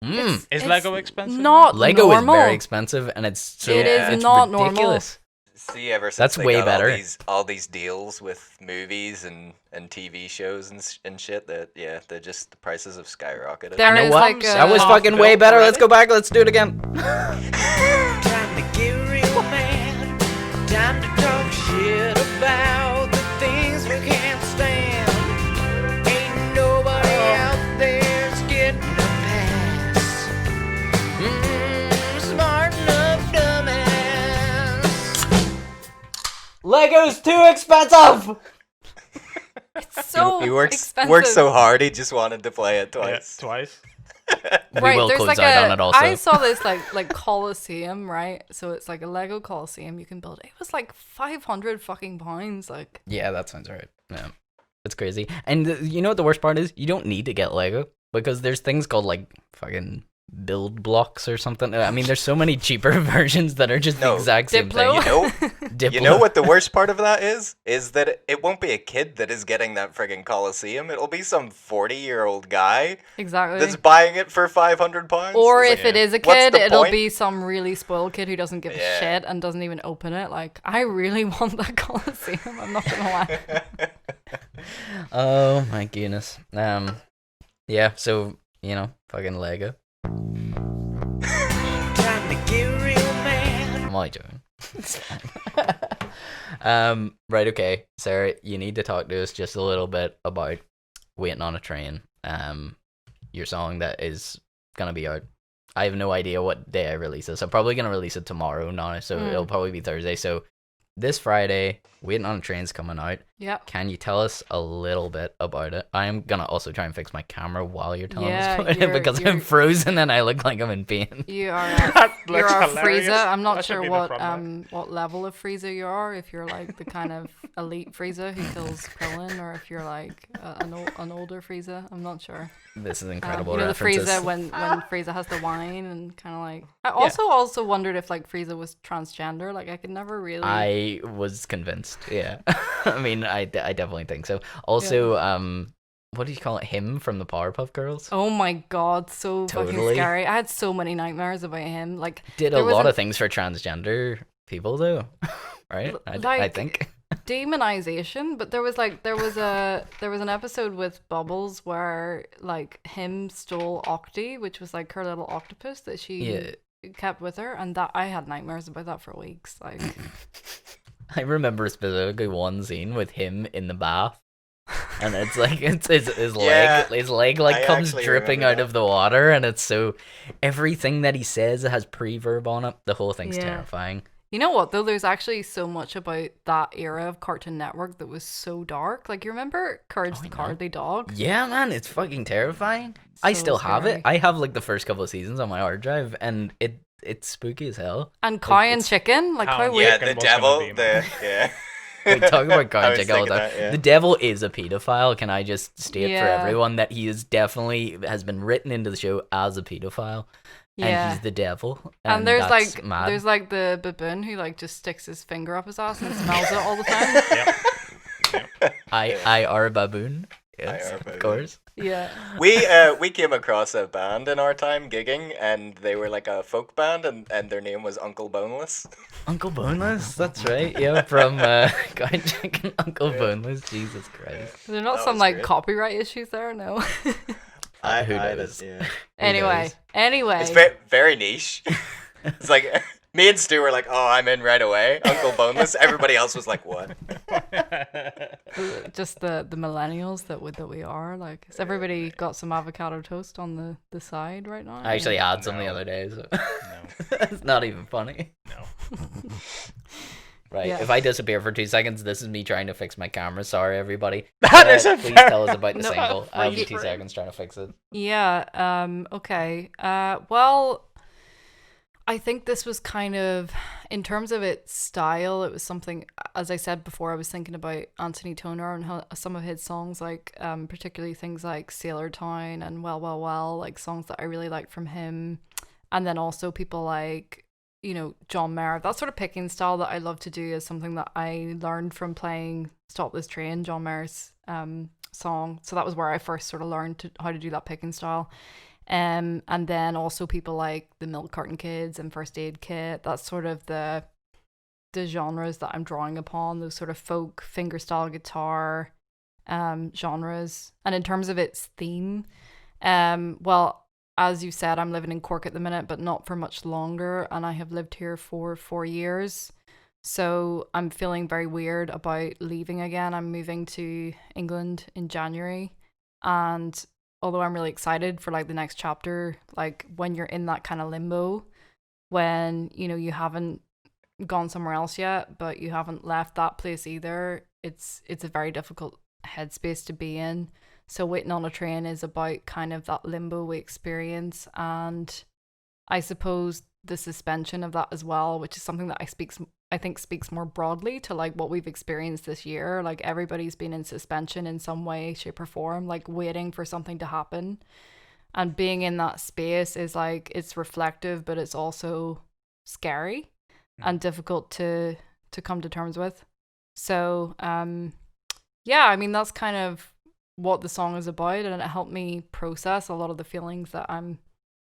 Mm. Is Lego expensive? Not Lego normal. is very expensive and it's so It is it's not normal. ridiculous. See, ever since That's they way got better. all these deals with movies and TV shows and shit, that the prices have skyrocketed. There You know is what? like That was a- fucking way better. Let's go back. Let's do it again. Time to get real mad. Time to talk shit about the things we can't stand. Ain't nobody out there's getting a pass. Smart enough, dumbass. Lego's too expensive. It's so he works expensive. so hard. He just wanted to play it Yeah, twice. twice. We will there's close like out on it also. I saw this like Coliseum, right? So it's like a Lego Coliseum you can build. It was like 500 fucking pounds. Like, Yeah, that sounds right. Yeah, it's crazy. And you know what the worst part is? You don't need to get Lego because there's things called like fucking build blocks or something. I mean, there's so many cheaper versions that are just the No. exact same Diplo? thing. You know what the worst part of that is? Is that it won't be a kid that is getting that friggin' Coliseum. It'll be some 40-year-old guy exactly. that's buying it for £500. Or It's if like, it is a what's kid, the it'll point? be some really spoiled kid who doesn't give a Yeah. shit and doesn't even open it. Like, I really want that Coliseum. I'm not gonna lie. Oh my goodness. Yeah. So fucking Lego. Time to get real mad. I'm only joking. It's fine. Right, okay. Sarah, you need to talk to us just a little bit about Waiting on a Train. Your song that is gonna be out. I have no idea what day I release this. I'm probably gonna release it tomorrow now, so it'll probably be Thursday. So this Friday, Waiting on a Train's coming out. Yep. Can you tell us a little bit about it? I am gonna also try and fix my camera while you're telling us about it because I'm frozen and I look like I'm in pain. You are That you're looks a hilarious. freezer. I'm not That should sure be the front what level of freezer you are. If you're like the kind of elite freezer who kills Krillin, or if you're like an older freezer. I'm not sure. This is incredible. You know, the references. Frieza when Frieza has the wine and kind of like. I also wondered if like Frieza was transgender. Like I could never really. I was convinced. Yeah, I mean, I definitely think so. Also, what do you call it? Him from the Powerpuff Girls. Oh my god, so fucking Totally. scary. I had so many nightmares about him. Like Did a there was lot of things for transgender people though, right? I like- think. demonization, but there was an episode with Bubbles where like him stole Octi, which was like her little octopus that she kept with her, and that I had nightmares about that for weeks. Like I remember specifically one scene with him in the bath. And it's like it's his Yeah, leg like I comes actually dripping remember out that. of the water, and it's so everything that he says has pre-verb on it. The whole thing's Yeah. terrifying. you know what though? There's actually so much about that era of Cartoon Network that was so dark. Like you remember Courage the I know. Cowardly Dog? Yeah, man, it's fucking terrifying. I So still have it. scary. I have like the first couple of seasons on my hard drive, and it's spooky as hell. And Cow and it's- Chicken. Like Cow how and weird. Yeah, Chicken the was gonna devil. be mine. Yeah. We talk about I Cow was Chicken all the thinking time. that, yeah. The devil is a pedophile. Can I just state for Yeah. everyone that he is definitely has been written into the show as a pedophile, and Yeah. he's the devil. And there's that's like mad. there's like the baboon who like just sticks his finger up his ass and smells it all the time. Yep. I are a baboon. guess. IR Of baby. course. Yeah. We came across a band in our time gigging, and they were like a folk band, and their name was Uncle Boneless. Uncle Boneless, that's right. Yeah, from Guy Chicken Uncle Boneless. Jesus Christ. Are there not That some was like great. copyright issues there? No. Who I knows? yeah. Anyway. It's very niche. It's like me and Stu were like, "Oh, I'm in right away." Uncle Boneless. Everybody else was like, "What?" Just the millennials that we are. Like, has everybody got some avocado toast on the side right now? I actually had some the other day, so it's not even funny. No. Right. Yeah. If I disappear for 2 seconds, this is me trying to fix my camera. Sorry, everybody. That is a Please fair- tell us about the No, single. I'll be freeze 2 frame. seconds trying to fix it. Yeah. Okay. Well, I think this was kind of, in terms of its style, it was something, as I said before, I was thinking about Anthony Toner and how some of his songs, like particularly things like Sailor Town and Well, Well, Well, like songs that I really like from him. And then also people like, you know, John Mayer. That sort of picking style that I love to do is something that I learned from playing Stop This Train, John Mayer's song. So that was where I first sort of learned how to do that picking style. And then also people like the Milk Carton Kids and First Aid Kit. That's sort of the genres that I'm drawing upon, those sort of folk fingerstyle guitar genres. And in terms of its theme, well, as you said, I'm living in Cork at the minute, but not for much longer. And I have lived here for 4 years. So I'm feeling very weird about leaving again. I'm moving to England in January. And although I'm really excited for like the next chapter, like when you're in that kind of limbo, when, you know, you haven't gone somewhere else yet, but you haven't left that place either, it's a very difficult headspace to be in. So Waiting on a Train is about kind of that limbo we experience, and I suppose the suspension of that as well, which is something that I think speaks more broadly to like what we've experienced this year. Like everybody's been in suspension in some way, shape or form, like waiting for something to happen. And being in that space is like, it's reflective, but it's also scary and difficult to come to terms with. So yeah, I mean, that's kind of what the song is about, and it helped me process a lot of the feelings that I'm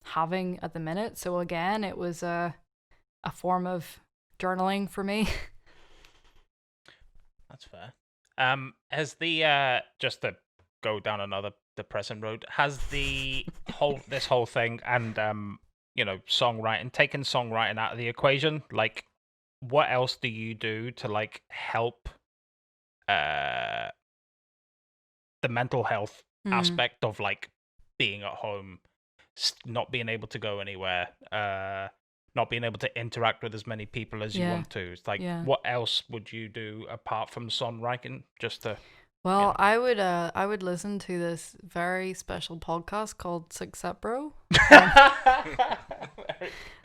having at the minute. So again, it was a form of journaling for me. That's fair. Has the just to go down another depressing road, has this whole thing and you know, taken songwriting out of the equation? Like, what else do you do to like help the mental health aspect of like being at home, not being able to go anywhere, not being able to interact with as many people as you want to? It's like, what else would you do apart from songwriting, just to... Well, I would listen to this very special podcast called Success Bro.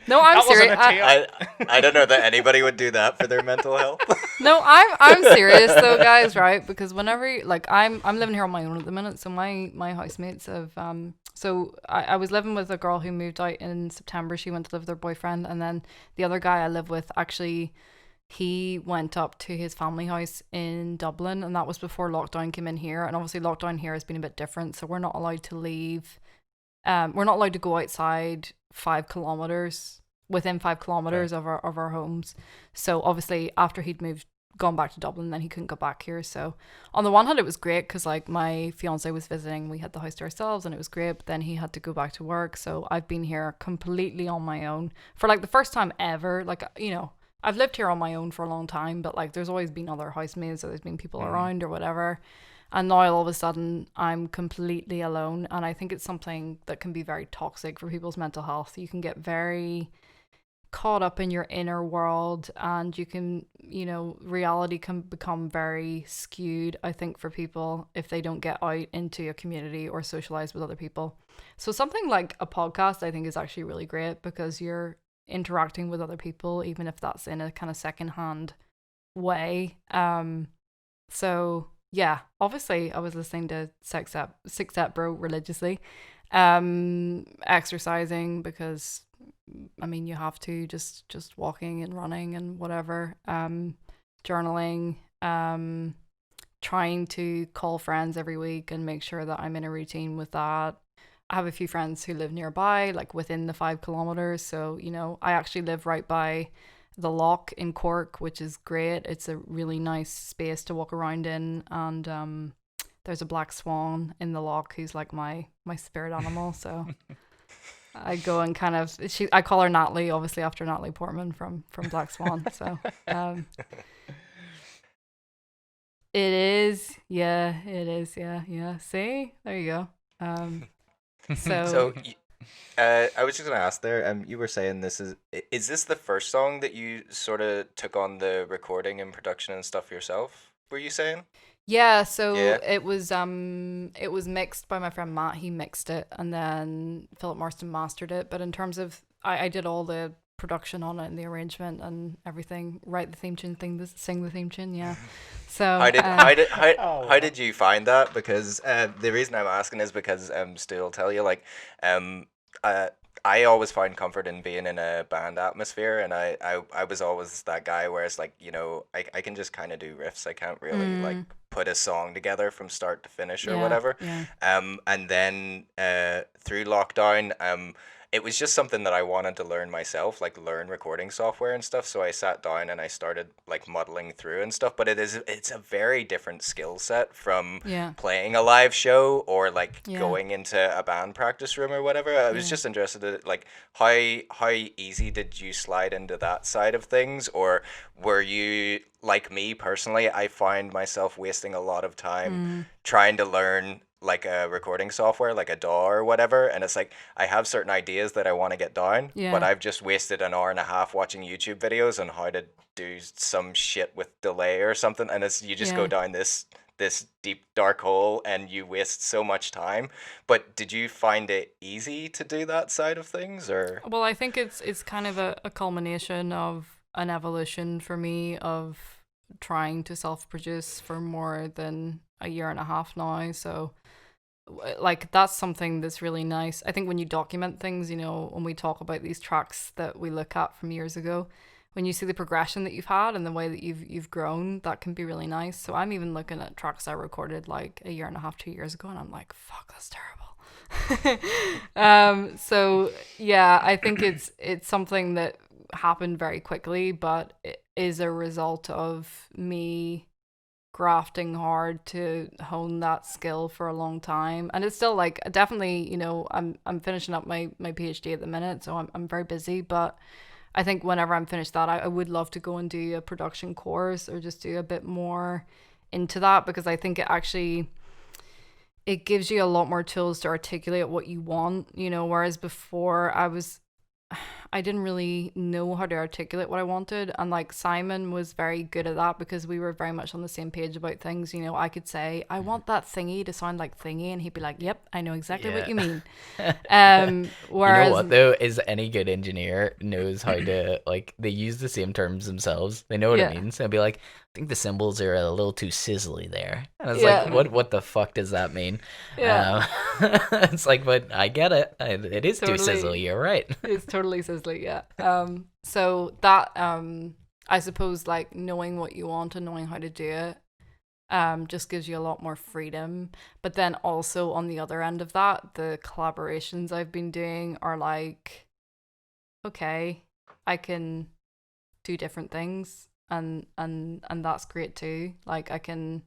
No, I'm serious. I don't know that anybody would do that for their mental health. No, I'm serious though, guys, right? Because whenever, like, I'm living here on my own at the minute, so my housemates have so I was living with a girl who moved out in September. She went to live with her boyfriend, and then the other guy I live with, actually, he went up to his family house in Dublin, and that was before lockdown came in here. And obviously lockdown here has been a bit different, so we're not allowed to leave. We're not allowed to go outside 5 kilometers, within 5 kilometers of our homes. So obviously after he'd gone back to Dublin, then he couldn't go back here. So on the one hand, it was great because like my fiance was visiting, we had the house to ourselves, and it was great. But then he had to go back to work, so I've been here completely on my own for like the first time ever. Like, you know, I've lived here on my own for a long time, but like there's always been other housemates, or there's been people around or whatever. And now all of a sudden I'm completely alone. And I think it's something that can be very toxic for people's mental health. You can get very caught up in your inner world, and you can, you know, reality can become very skewed, I think, for people if they don't get out into a community or socialize with other people. So something like a podcast, I think, is actually really great because you're interacting with other people, even if that's in a kind of secondhand way. So yeah, obviously I was listening to Six Up Bro religiously, exercising because I mean you have to, just walking and running and whatever, journaling, trying to call friends every week and make sure that I'm in a routine with that. I have a few friends who live nearby, like within the 5 kilometers. So, you know, I actually live right by the lock in Cork, which is great. It's a really nice space to walk around in. And there's a black swan in the lock who's like my spirit animal. So I go and kind of, I call her Natalie, obviously after Natalie Portman from Black Swan. So it is. Yeah, it is. Yeah. See? There you go. So I was just gonna ask there. You were saying is this the first song that you sort of took on the recording and production and stuff yourself? Were you saying? yeah, so Yeah. it was mixed by my friend Matt. He mixed it, and then Philip Marston mastered it. But in terms of, I did all the production on it and the arrangement and everything. Write the theme tune, sing the theme tune. Yeah. So How did you find that? Because the reason I'm asking is because Stu will tell you, like, I always find comfort in being in a band atmosphere, and I was always that guy where it's like, you know, I can just kind of do riffs. I can't really like put a song together from start to finish or whatever. Yeah. And then through lockdown, it was just something that I wanted to learn myself, like learn recording software and stuff. So I sat down and I started like muddling through and stuff. But it's a very different skill set from playing a live show or like going into a band practice room or whatever. I was just interested in like how easy did you slide into that side of things, or were you like me personally? I find myself wasting a lot of time trying to learn like a recording software like a DAW or whatever, and it's like I have certain ideas that I want to get down, but I've just wasted an hour and a half watching YouTube videos on how to do some shit with delay or something, and it's you just go down this deep dark hole and you waste so much time. But did you find it easy to do that side of things, or? Well, I think it's kind of a culmination of an evolution for me of trying to self-produce for more than a year and a half now. So like that's something that's really nice. I think when you document things, you know, when we talk about these tracks that we look at from years ago, when you see the progression that you've had and the way that you've grown, that can be really nice. So I'm even looking at tracks I recorded like a year and a half, 2 years ago, and I'm like, fuck, that's terrible. So yeah, I think it's something that happened very quickly, but it is a result of me grafting hard to hone that skill for a long time. And it's still like definitely, you know, I'm finishing up my PhD at the minute, so I'm very busy, but I think whenever I'm finished that, I would love to go and do a production course or just do a bit more into that, because I think it gives you a lot more tools to articulate what you want, you know, whereas before I didn't really know how to articulate what I wanted, and like Simon was very good at that because we were very much on the same page about things. You know, I could say I want that thingy to sound like thingy, and he'd be like, "Yep, I know exactly what you mean." Whereas you know what though, is any good engineer knows how to like they use the same terms themselves. They know what it means. And be like, I think the symbols are a little too sizzly there. And it's like, what the fuck does that mean? It's like, but I get it. It is totally, too sizzly. You're right. It's totally sizzly, yeah. So that, I suppose, like knowing what you want and knowing how to do it, just gives you a lot more freedom. But then also on the other end of that, the collaborations I've been doing are like, okay, I can do different things. And that's great too. Like I can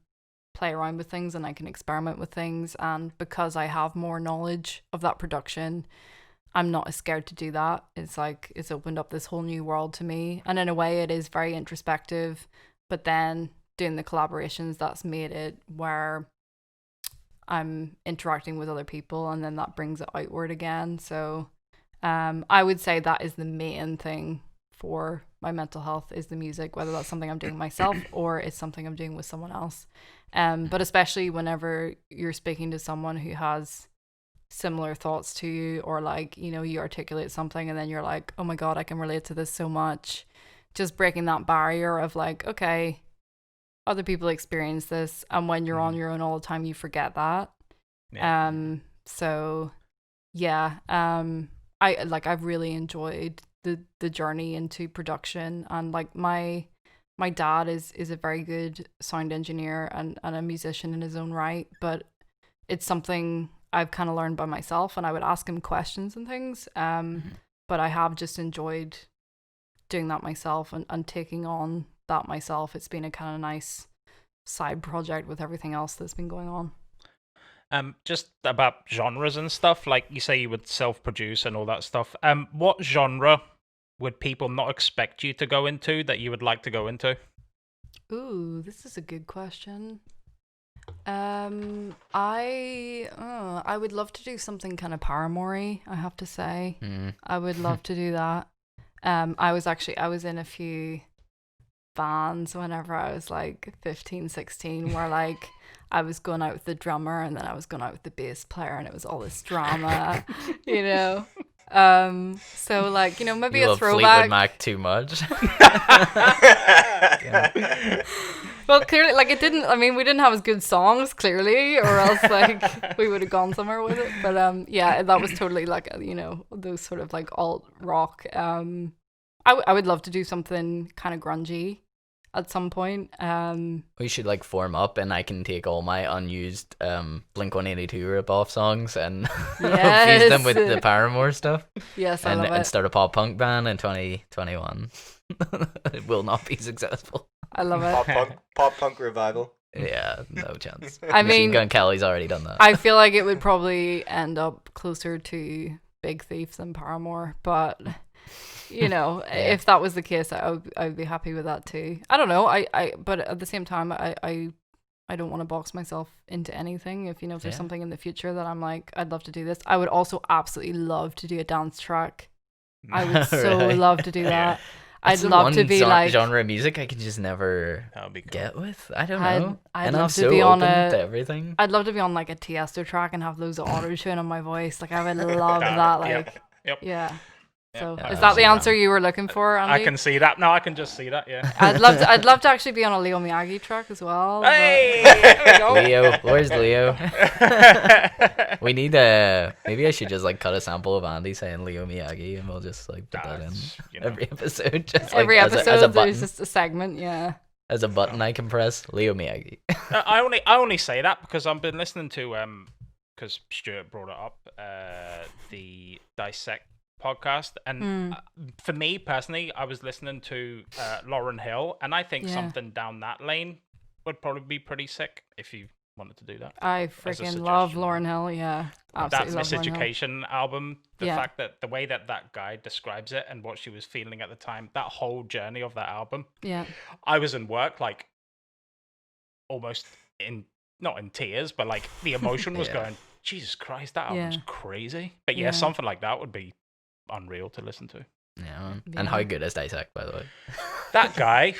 play around with things and I can experiment with things, and because I have more knowledge of that production, I'm not as scared to do that. It's like it's opened up this whole new world to me, and in a way it is very introspective, but then doing the collaborations, that's made it where I'm interacting with other people, and then that brings it outward again. So I would say that is the main thing for my mental health, is the music, whether that's something I'm doing myself or it's something I'm doing with someone else. But especially whenever you're speaking to someone who has similar thoughts to you, or like, you know, you articulate something and then you're like, oh my God, I can relate to this so much. Just breaking that barrier of like, okay, other people experience this, and when you're on your own all the time, you forget that. So yeah, I've really enjoyed the journey into production, and like my my dad is a very good sound engineer and a musician in his own right, but it's something I've kind of learned by myself, and I would ask him questions and things. But I have just enjoyed doing that myself and taking on that myself. It's been a kind of nice side project with everything else that's been going on. Just about genres and stuff, like you say you would self-produce and all that stuff. What genre would people not expect you to go into that you would like to go into? Ooh, this is a good question. I would love to do something kind of Paramore-y, I have to say. I would love to do that. I was in a few bands whenever I was like 15, 16, where like I was going out with the drummer and then I was going out with the bass player, and it was all this drama, you know. So like, you know, maybe you a love throwback. Fleetwood Mac too much. Well, clearly, like we didn't have as good songs, clearly, or else like we would have gone somewhere with it. But yeah, that was totally like, you know, those sort of like alt rock. I would love to do something kind of grungy at some point. We should like form up, and I can take all my unused Blink-182 rip-off songs and fuse them with the Paramore stuff. Yes, I and love it. And start a pop punk band in 2021. It will not be successful. I love it. Pop punk revival. Yeah, no chance. I mean, Machine Gun Kelly's already done that. I feel like it would probably end up closer to Big Thief than Paramore, but you know, if that was the case, I would be happy with that too. I don't know. But at the same time, I don't want to box myself into anything. If there's something in the future that I'm like, I'd love to do this. I would also absolutely love to do a dance track. I would so love to do that. I'd love to be like genre of music I could just never get with. I don't know. I'd and love I'm to so be on open to everything. I'd love to be on like a Tiesto track and have loads of auto-tune on my voice. Like I would love that. Like yeah. So is that the answer you were looking for, Andy? I can see that. No, I can just see that. Yeah. I'd love to actually be on a Leo Miyagi track as well. Hey, there we go. Leo, where's Leo? We need maybe I should just like cut a sample of Andy saying Leo Miyagi, and we'll just like put that in every episode. Just like, every episode, as a there's just a segment. Yeah. As a button I can press, Leo Miyagi. I only say that because I've been listening to because Stuart brought it up, the Dissect podcast, and for me personally, I was listening to Lauryn Hill, and I think something down that lane would probably be pretty sick if you wanted to do that. I freaking love Lauryn Hill. Yeah, absolutely. That Miseducation album, the fact that the way that guy describes it and what she was feeling at the time, that whole journey of that album. Yeah, I was in work like almost not in tears, but like the emotion was going, Jesus Christ, that album's crazy. But something like that would be unreal to listen to. Yeah. And how good is Dissect, by the way? That guy,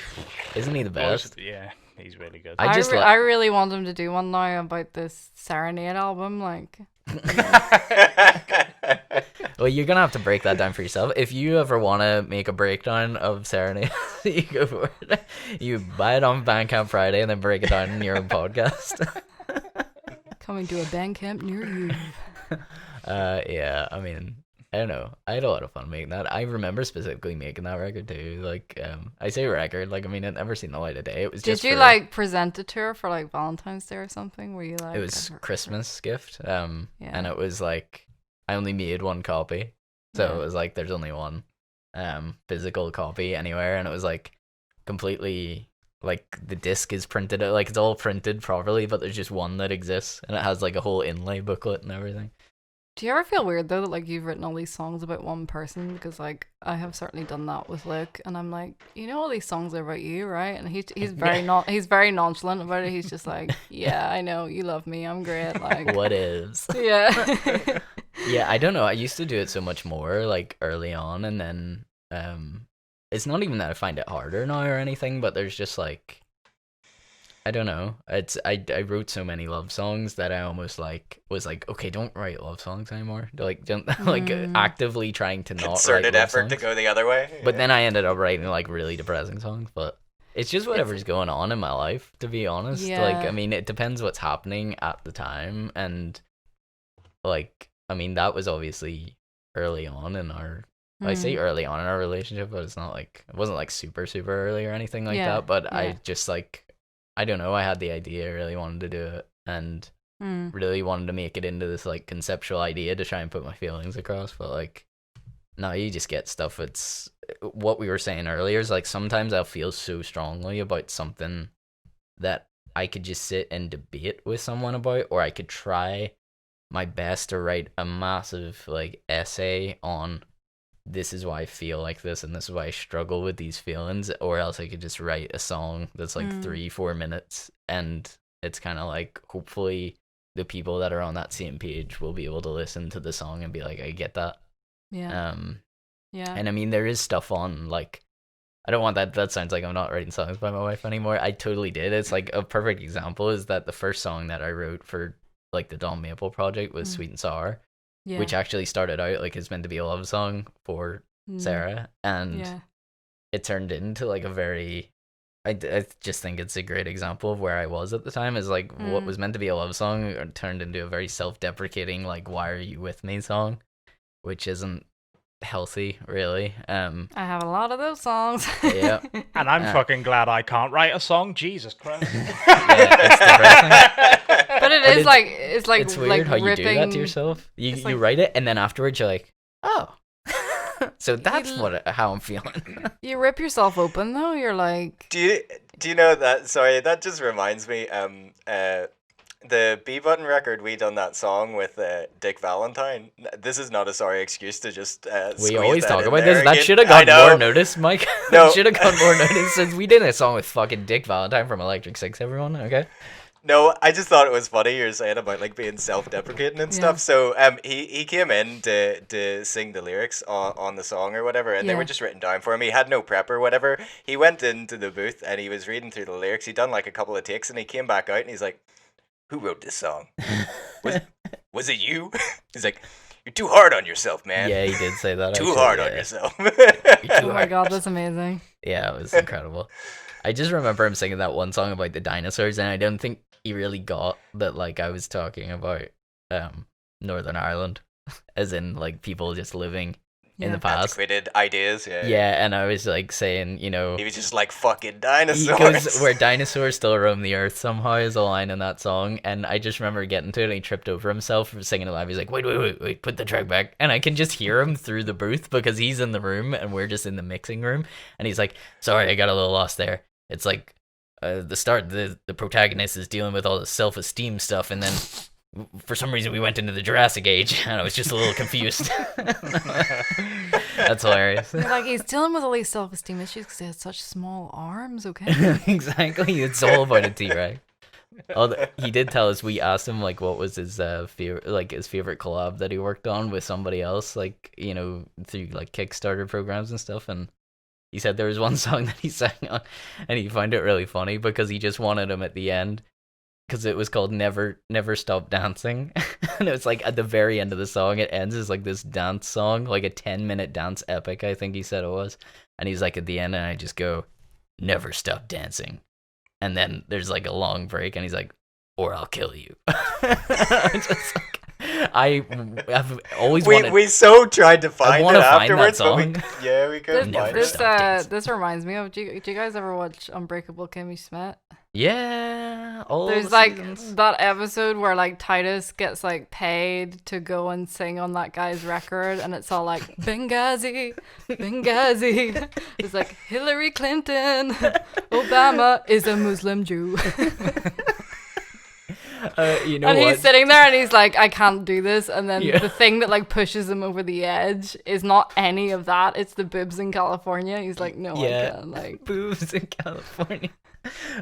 isn't he the best? Yeah, he's really good. I really want him to do one now about this Serenade album. Like, well, you're gonna have to break that down for yourself. If you ever want to make a breakdown of Serenade, you go for it. You buy it on Bandcamp Friday and then break it down in your own podcast. Coming to a Bandcamp near you. Yeah, I mean, I don't know. I had a lot of fun making that. I remember specifically making that record too. Like, I say record, like, I mean, it never seen the light of day. It was just. Did you like present it to her for like Valentine's Day or something? Were you like? It was Christmas gift. And it was like I only made one copy, so it was like there's only one, physical copy anywhere, and it was like completely like the disc is printed, like it's all printed properly, but there's just one that exists, and it has like a whole inlay booklet and everything. Do you ever feel weird though that like you've written all these songs about one person? Because like I have certainly done that with Luke, and I'm like, you know, all these songs are about you, right? And he's very he's very nonchalant about it. He's just like, yeah, I know you love me, I'm great. Like, what is? Yeah. Yeah, I don't know. I used to do it so much more like early on, and then it's not even that I find it harder now or anything, but there's just like, I don't know. I wrote so many love songs that I almost like was like, okay, don't write love songs anymore. Like, don't like actively trying to not concerted write effort songs. to go the other way. But then I ended up writing like really depressing songs. But it's just whatever's going on in my life, to be honest. Yeah. Like, I mean, it depends what's happening at the time, and like, I mean, that was obviously early on in our I say early on in our relationship, but it's not like it wasn't like super early or anything like Yeah, that. But yeah. I just like I don't know. I had the idea, really wanted to do it, and really wanted to make it into this like conceptual idea to try and put my feelings across. But like, no, you just get stuff. It's what we were saying earlier is like sometimes I'll feel so strongly about something that I could just sit and debate with someone about, or I could try my best to write a massive like essay on this is why I feel like this and this is why I struggle with these feelings, or else I could just write a song that's like 3-4 minutes, and it's kind of like hopefully the people that are on that same page will be able to listen to the song and be like, I get that. Yeah. Yeah. And I mean, there is stuff on like, I don't want that sounds like I'm not writing songs by my wife anymore. I totally did. It's like a perfect example is that the first song that I wrote for like the Don Maple project was Sweet and Sour, which actually started out like it's meant to be a love song for Sarah, and it turned into like a very I just think it's a great example of where I was at the time is like what was meant to be a love song turned into a very self-deprecating like why are you with me song, which isn't healthy really. I have a lot of those songs. Yeah. And I'm fucking glad I can't write a song. Jesus Christ. Yeah, it's depressing. But it is like it's like it's weird like how you ripping... do that to yourself. You write it and then afterwards you're like, oh. So that's how I'm feeling. You rip yourself open though. You're like, do you know that? Sorry, that just reminds me. The B Button record, we done that song with Dick Valentine. This is not a sorry excuse to just. We always talk about this. this. That should have gotten more notice, Mike. No. Should have gotten more notice since we did a song with fucking Dick Valentine from Electric Six. Everyone, okay? No, I just thought it was funny you're saying about like being self-deprecating and stuff. So he came in to sing the lyrics on the song or whatever, and they were just written down for him. He had no prep or whatever. He went into the booth and he was reading through the lyrics. He'd done like a couple of takes and he came back out and he's like, "Who wrote this song? Was it you?" He's like, "You're too hard on yourself, man." Yeah, he did say that. Too hard on yourself. oh my god, that's amazing. Yeah, it was incredible. I just remember him singing that one song about the dinosaurs, and I don't think he really got that like I was talking about Northern Ireland, as in like people just living in the past. Antiquated ideas, Yeah, and I was like saying, you know, he was just like fucking dinosaurs. He goes, where dinosaurs still roam the earth somehow is a line in that song, and I just remember getting to it and he tripped over himself from singing it live. He's like, wait, put the track back. And I can just hear him through the booth because he's in the room and we're just in the mixing room, and he's like, sorry, I got a little lost there. It's like the start, the protagonist is dealing with all the self-esteem stuff, and then for some reason we went into the Jurassic Age, and I was just a little confused. That's hilarious. Like, he's dealing with all these self-esteem issues because he has such small arms, okay? Exactly, it's all about a T-Rex. He did tell us, we asked him like what was his his favorite collab that he worked on with somebody else, like, you know, through like Kickstarter programs and stuff, and he said there was one song that he sang on and he found it really funny because he just wanted him at the end because it was called Never Stop Dancing. And it was like at the very end of the song it ends as like this dance song, like a 10-minute dance epic, I think he said it was, and he's like at the end and I just go, "Never stop dancing," and then there's like a long break and he's like, "Or I'll kill you." Just like, I've always wanted. We so tried to find it afterwards, but we couldn't find it. This reminds me of. Do you guys ever watch Unbreakable Kimmy Schmidt? Yeah, there's like that episode where like Titus gets like paid to go and sing on that guy's record, and it's all like Benghazi. It's like Hillary Clinton, Obama is a Muslim Jew. You know and what? He's sitting there and he's like, I can't do this, and then the thing that like pushes him over the edge is not any of that, it's the boobs in California. He's like, no, I can't, like boobs in California.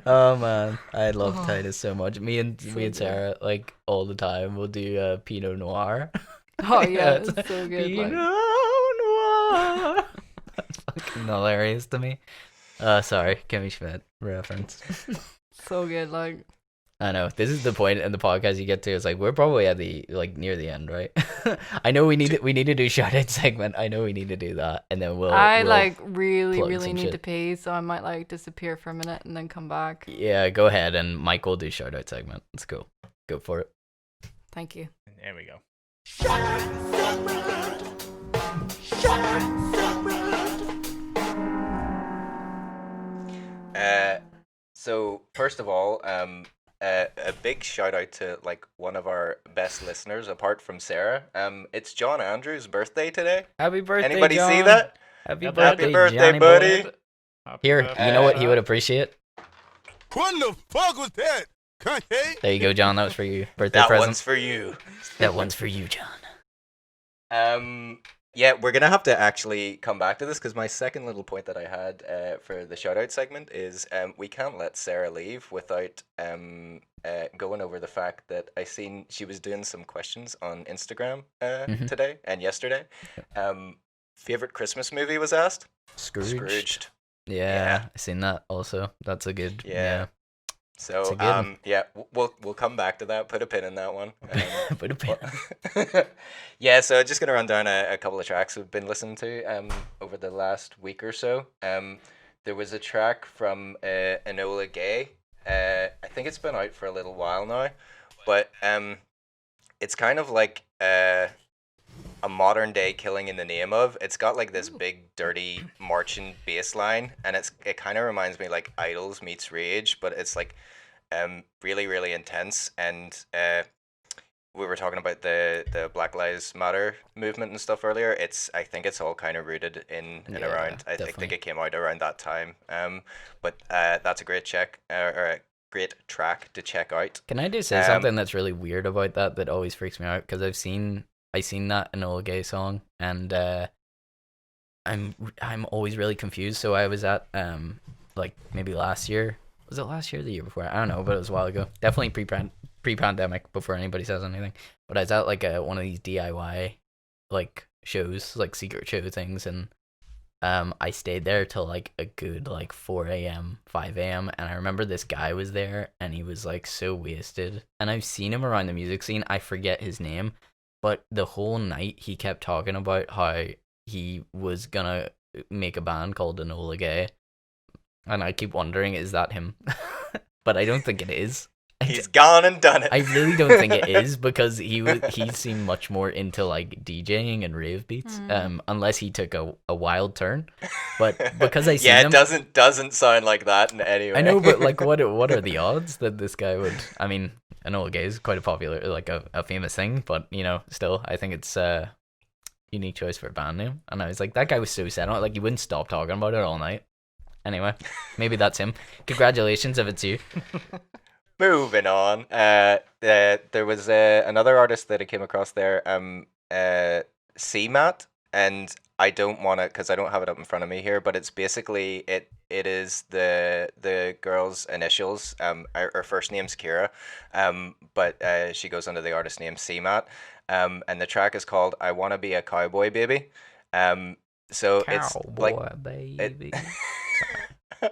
Oh man, I love Titus so much. Me and Sarah like all the time we'll do Pinot Noir. Oh yeah, it's so good. Pinot Noir. That's fucking hilarious to me. Sorry, Kimmy Schmidt reference. So good, like. I know, this is the point in the podcast you get to. It's like we're probably at the like near the end, right? I know we need to do shout out segment. I know we need to do that, and then we'll like really need to pee, so I might like disappear for a minute and then come back. Yeah, go ahead, and Mike will do shout out segment. Let's go for it. Thank you. There we go. So first of all, a big shout out to like one of our best listeners apart from Sarah. It's John Andrews' birthday today. Happy birthday, Anybody John. see that? Happy Happy birthday, birthday, Johnny buddy. boy. Happy Here, birthday, you know what he sir. would appreciate? What the fuck was that? Kanye? There you go, John. That was for you. Birthday That present. one's for you. That one's for you, John. Yeah, we're gonna have to actually come back to this because my second little point that I had for the shout out segment is we can't let Sarah leave without going over the fact that I seen she was doing some questions on Instagram Mhm. today and yesterday. Favorite Christmas movie was asked. Scrooged. Yeah, Yeah. I seen that also. That's a good. Yeah. It's So a good one. yeah, we'll come back to that. Put a pin in that one. Put a pin. Yeah, so just gonna run down a couple of tracks we've been listening to over the last week or so. There was a track from Enola Gay. I think it's been out for a little while now, but it's kind of like a modern day Killing in the Name of. It's got like this big dirty marching bass line, and it kind of reminds me like Idols meets Rage, but it's like really really intense. And we were talking about the Black Lives Matter movement and stuff earlier. I think it's all kind of rooted in and Yeah, around. I think definitely. it came out around that time. But that's a great or a great track to check out. Can I just say something that's really weird about that always freaks me out? Because I seen that Enola Gay song, and I'm always really confused. So I was at like maybe last year. Was it last year or the year before? I don't know, but it was a while ago. Definitely pre-pandemic, before anybody says anything. But I was at like one of these DIY like shows, like secret show things, and I stayed there till like a good like 4 a.m., 5 a.m. And I remember this guy was there, and he was like so wasted. And I've seen him around the music scene. I forget his name, but the whole night he kept talking about how he was gonna make a band called Enola Gay. And I keep wondering, is that him? But I don't think it is. He's gone and done it. I really don't think it is, because he seemed much more into like DJing and rave beats, unless he took a wild turn. But because I seen him, it doesn't sound like that in any way. I know, but like, what are the odds that this guy would? I mean, Enola Gay is quite a popular, like a famous thing, but you know, still, I think it's a unique choice for a band name. And I was like, that guy was so set on it, like he wouldn't stop talking about it all night. Anyway, maybe that's him. Congratulations if it's you. Moving on. There was another artist that I came across there, CMAT, and I don't want to, because I don't have it up in front of me here, but it's basically it is the girl's initials. Her first name's Kira, but she goes under the artist name CMAT, and the track is called "I Wanna Be a Cowboy Baby." So it's like baby.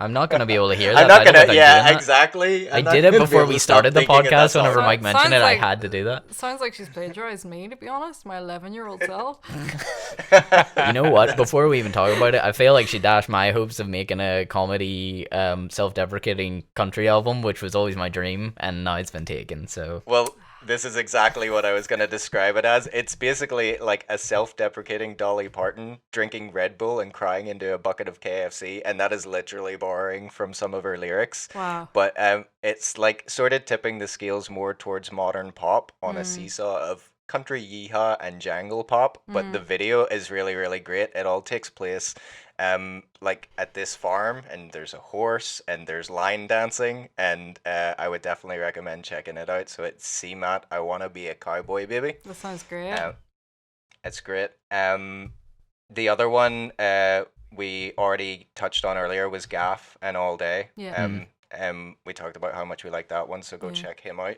I'm not gonna be able to hear that. I'm not title gonna. without Yeah, doing that. exactly. I did it before we started the podcast. Whenever song. Mike mentioned Sounds it, I like- had to do that. Sounds like she's plagiarized me, to be honest, my 11-year-old self. You know what? Before we even talk about it, I feel like she dashed my hopes of making a comedy, self-deprecating country album, which was always my dream, and now it's been taken. So Well, this is exactly what I was going to describe it as. It's basically like a self-deprecating Dolly Parton drinking Red Bull and crying into a bucket of KFC, and that is literally borrowing from some of her lyrics. Wow. But it's like sort of tipping the scales more towards modern pop on a seesaw of country yeehaw and jangle pop. But the video is really, really great. It all takes place like at this farm, and there's a horse and there's line dancing, and I would definitely recommend checking it out. So it's CMAT, I Wanna Be a Cowboy Baby. That sounds great. It's great. The other one we already touched on earlier was Gaff and All Day. Yeah. We talked about how much we like that one, so go Yeah. check him out.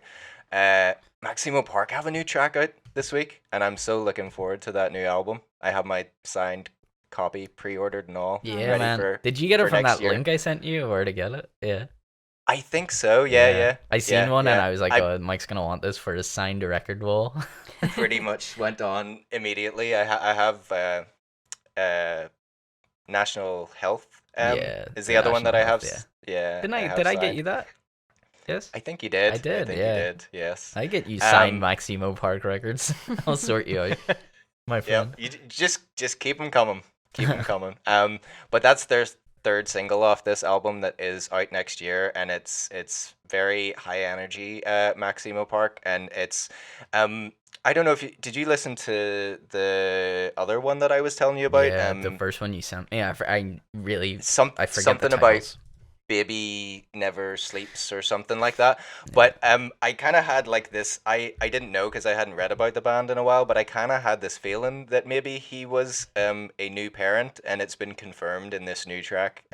Maximo Park have a new track out this week, and I'm so looking forward to that new album. I have my signed copy pre-ordered and all. yeah, ready man. for- Did you get it for from next that year. link I sent you, or to get it? Yeah. I think so. Yeah. I seen Yeah, one, and yeah. I was like, I- oh, Mike's gonna want this for his signed record wall. Pretty much went on immediately. I have National Health. Yeah, Is the other one that National I have. Health, Yeah. Did I have get signed. you that? Yes. I think you did. I did, think yeah. you did. Yes. I get you signed Um, Maximo Park records. I'll sort you out. my friend. You just keep them coming. Keep them coming. But that's their third single off this album that is out next year, and it's very high energy, Maximo Park, and it's I don't know if did you listen to the other one that I was telling you about? Yeah, the first one you sent me. I really I forget something the about titles. Baby Never Sleeps or something like that. But I kind of had like this. I didn't know because I hadn't read about the band in a while, but I kind of had this feeling that maybe he was a new parent, and it's been confirmed in this new track.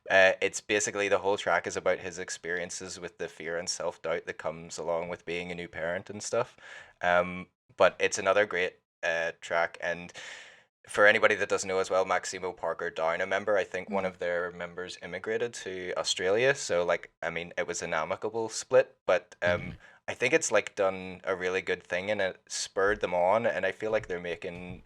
It's basically the whole track is about his experiences with the fear and self-doubt that comes along with being a new parent and stuff. But it's another great track, and for anybody that doesn't know as well, Maximo Parker Down a member. I think one of their members immigrated to Australia, so like I mean it was an amicable split, but I think it's like done a really good thing and it spurred them on, and I feel like they're making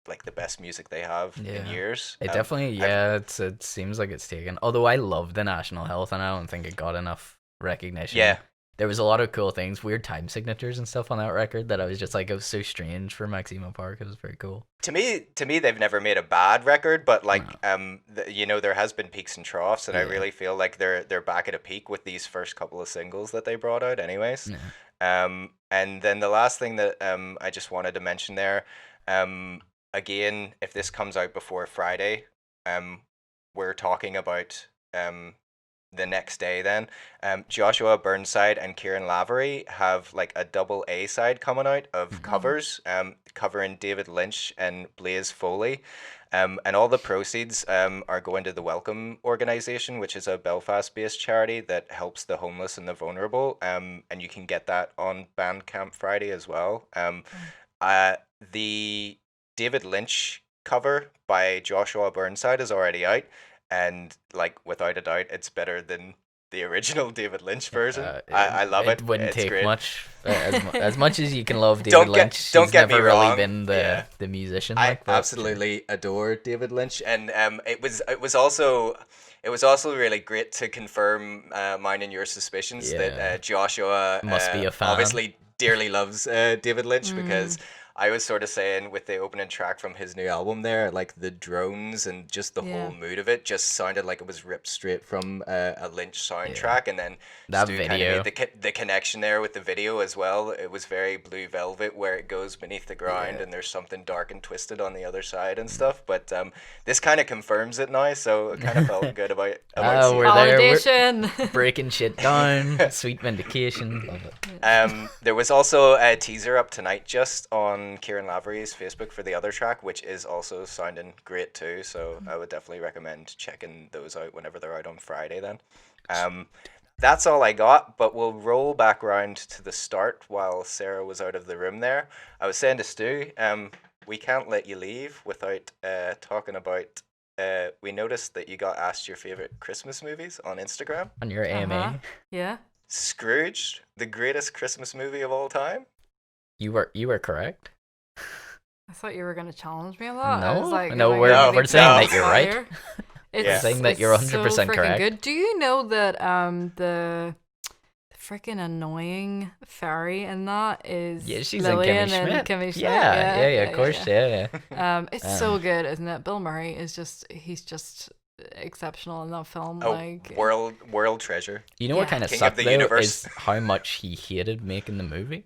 like the best music they have in years. It definitely it seems like it's taken. Although I love the National Health, and I don't think it got enough recognition. Yeah. There was a lot of cool things, weird time signatures and stuff on that record that I was just like, it was so strange for Maximo Park. It was very cool. To me, they've never made a bad record, but like, you know, there has been peaks and troughs, and I really feel like they're back at a peak with these first couple of singles that they brought out, anyways. And then the last thing that I just wanted to mention there, again, if this comes out before Friday, we're talking about the next day then. Joshua Burnside and Kieran Lavery have like a double A side coming out of covers, covering David Lynch and Blaze Foley. And all the proceeds are going to the Welcome organization, which is a Belfast-based charity that helps the homeless and the vulnerable. And you can get that on Bandcamp Friday as well. The David Lynch cover by Joshua Burnside is already out. And like without a doubt, it's better than the original David Lynch version. I love it. It wouldn't it's take great. much. As much as you can love David Lynch, don't he's get never me really wrong. been the musician. I like that. absolutely adore David Lynch, and it was also really great to confirm mine and your suspicions that Joshua must be a fan. Obviously dearly loves David Lynch because I was sort of saying with the opening track from his new album there, like the drones and just the whole mood of it just sounded like it was ripped straight from a Lynch soundtrack. And then that Stu video, kind of made the connection there with the video as well. It was very Blue Velvet, where it goes beneath the ground and there's something dark and twisted on the other side and stuff. But this kind of confirms it now, so it kind of felt good about seeing we're there. Validation. We're breaking shit down. Sweet vindication. Love it. There was also a teaser up tonight just on Kieran Lavery's Facebook for the other track, which is also sounding great too, so I would definitely recommend checking those out whenever they're out on Friday then. That's all I got, but we'll roll back around to the start while Sarah was out of the room there. I was saying to Stu, we can't let you leave without talking about we noticed that you got asked your favorite Christmas movies on Instagram. On your AMA. Yeah. Scrooged, the greatest Christmas movie of all time. You were correct. I thought you were going to challenge me on that. No, I was like, no, am I we're gonna we're be saying on that you're right. fire? We're saying that you're 100% so freaking correct. good. Do you know that the freaking annoying fairy in that is she's Lillian in Kimmy and Schmidt. Kimmy Schmidt? Yeah, of course, yeah. It's so good, isn't it? Bill Murray is he's just exceptional in that film. World treasure. You know what kind of King of sucked the though universe. is how much he hated making the movie.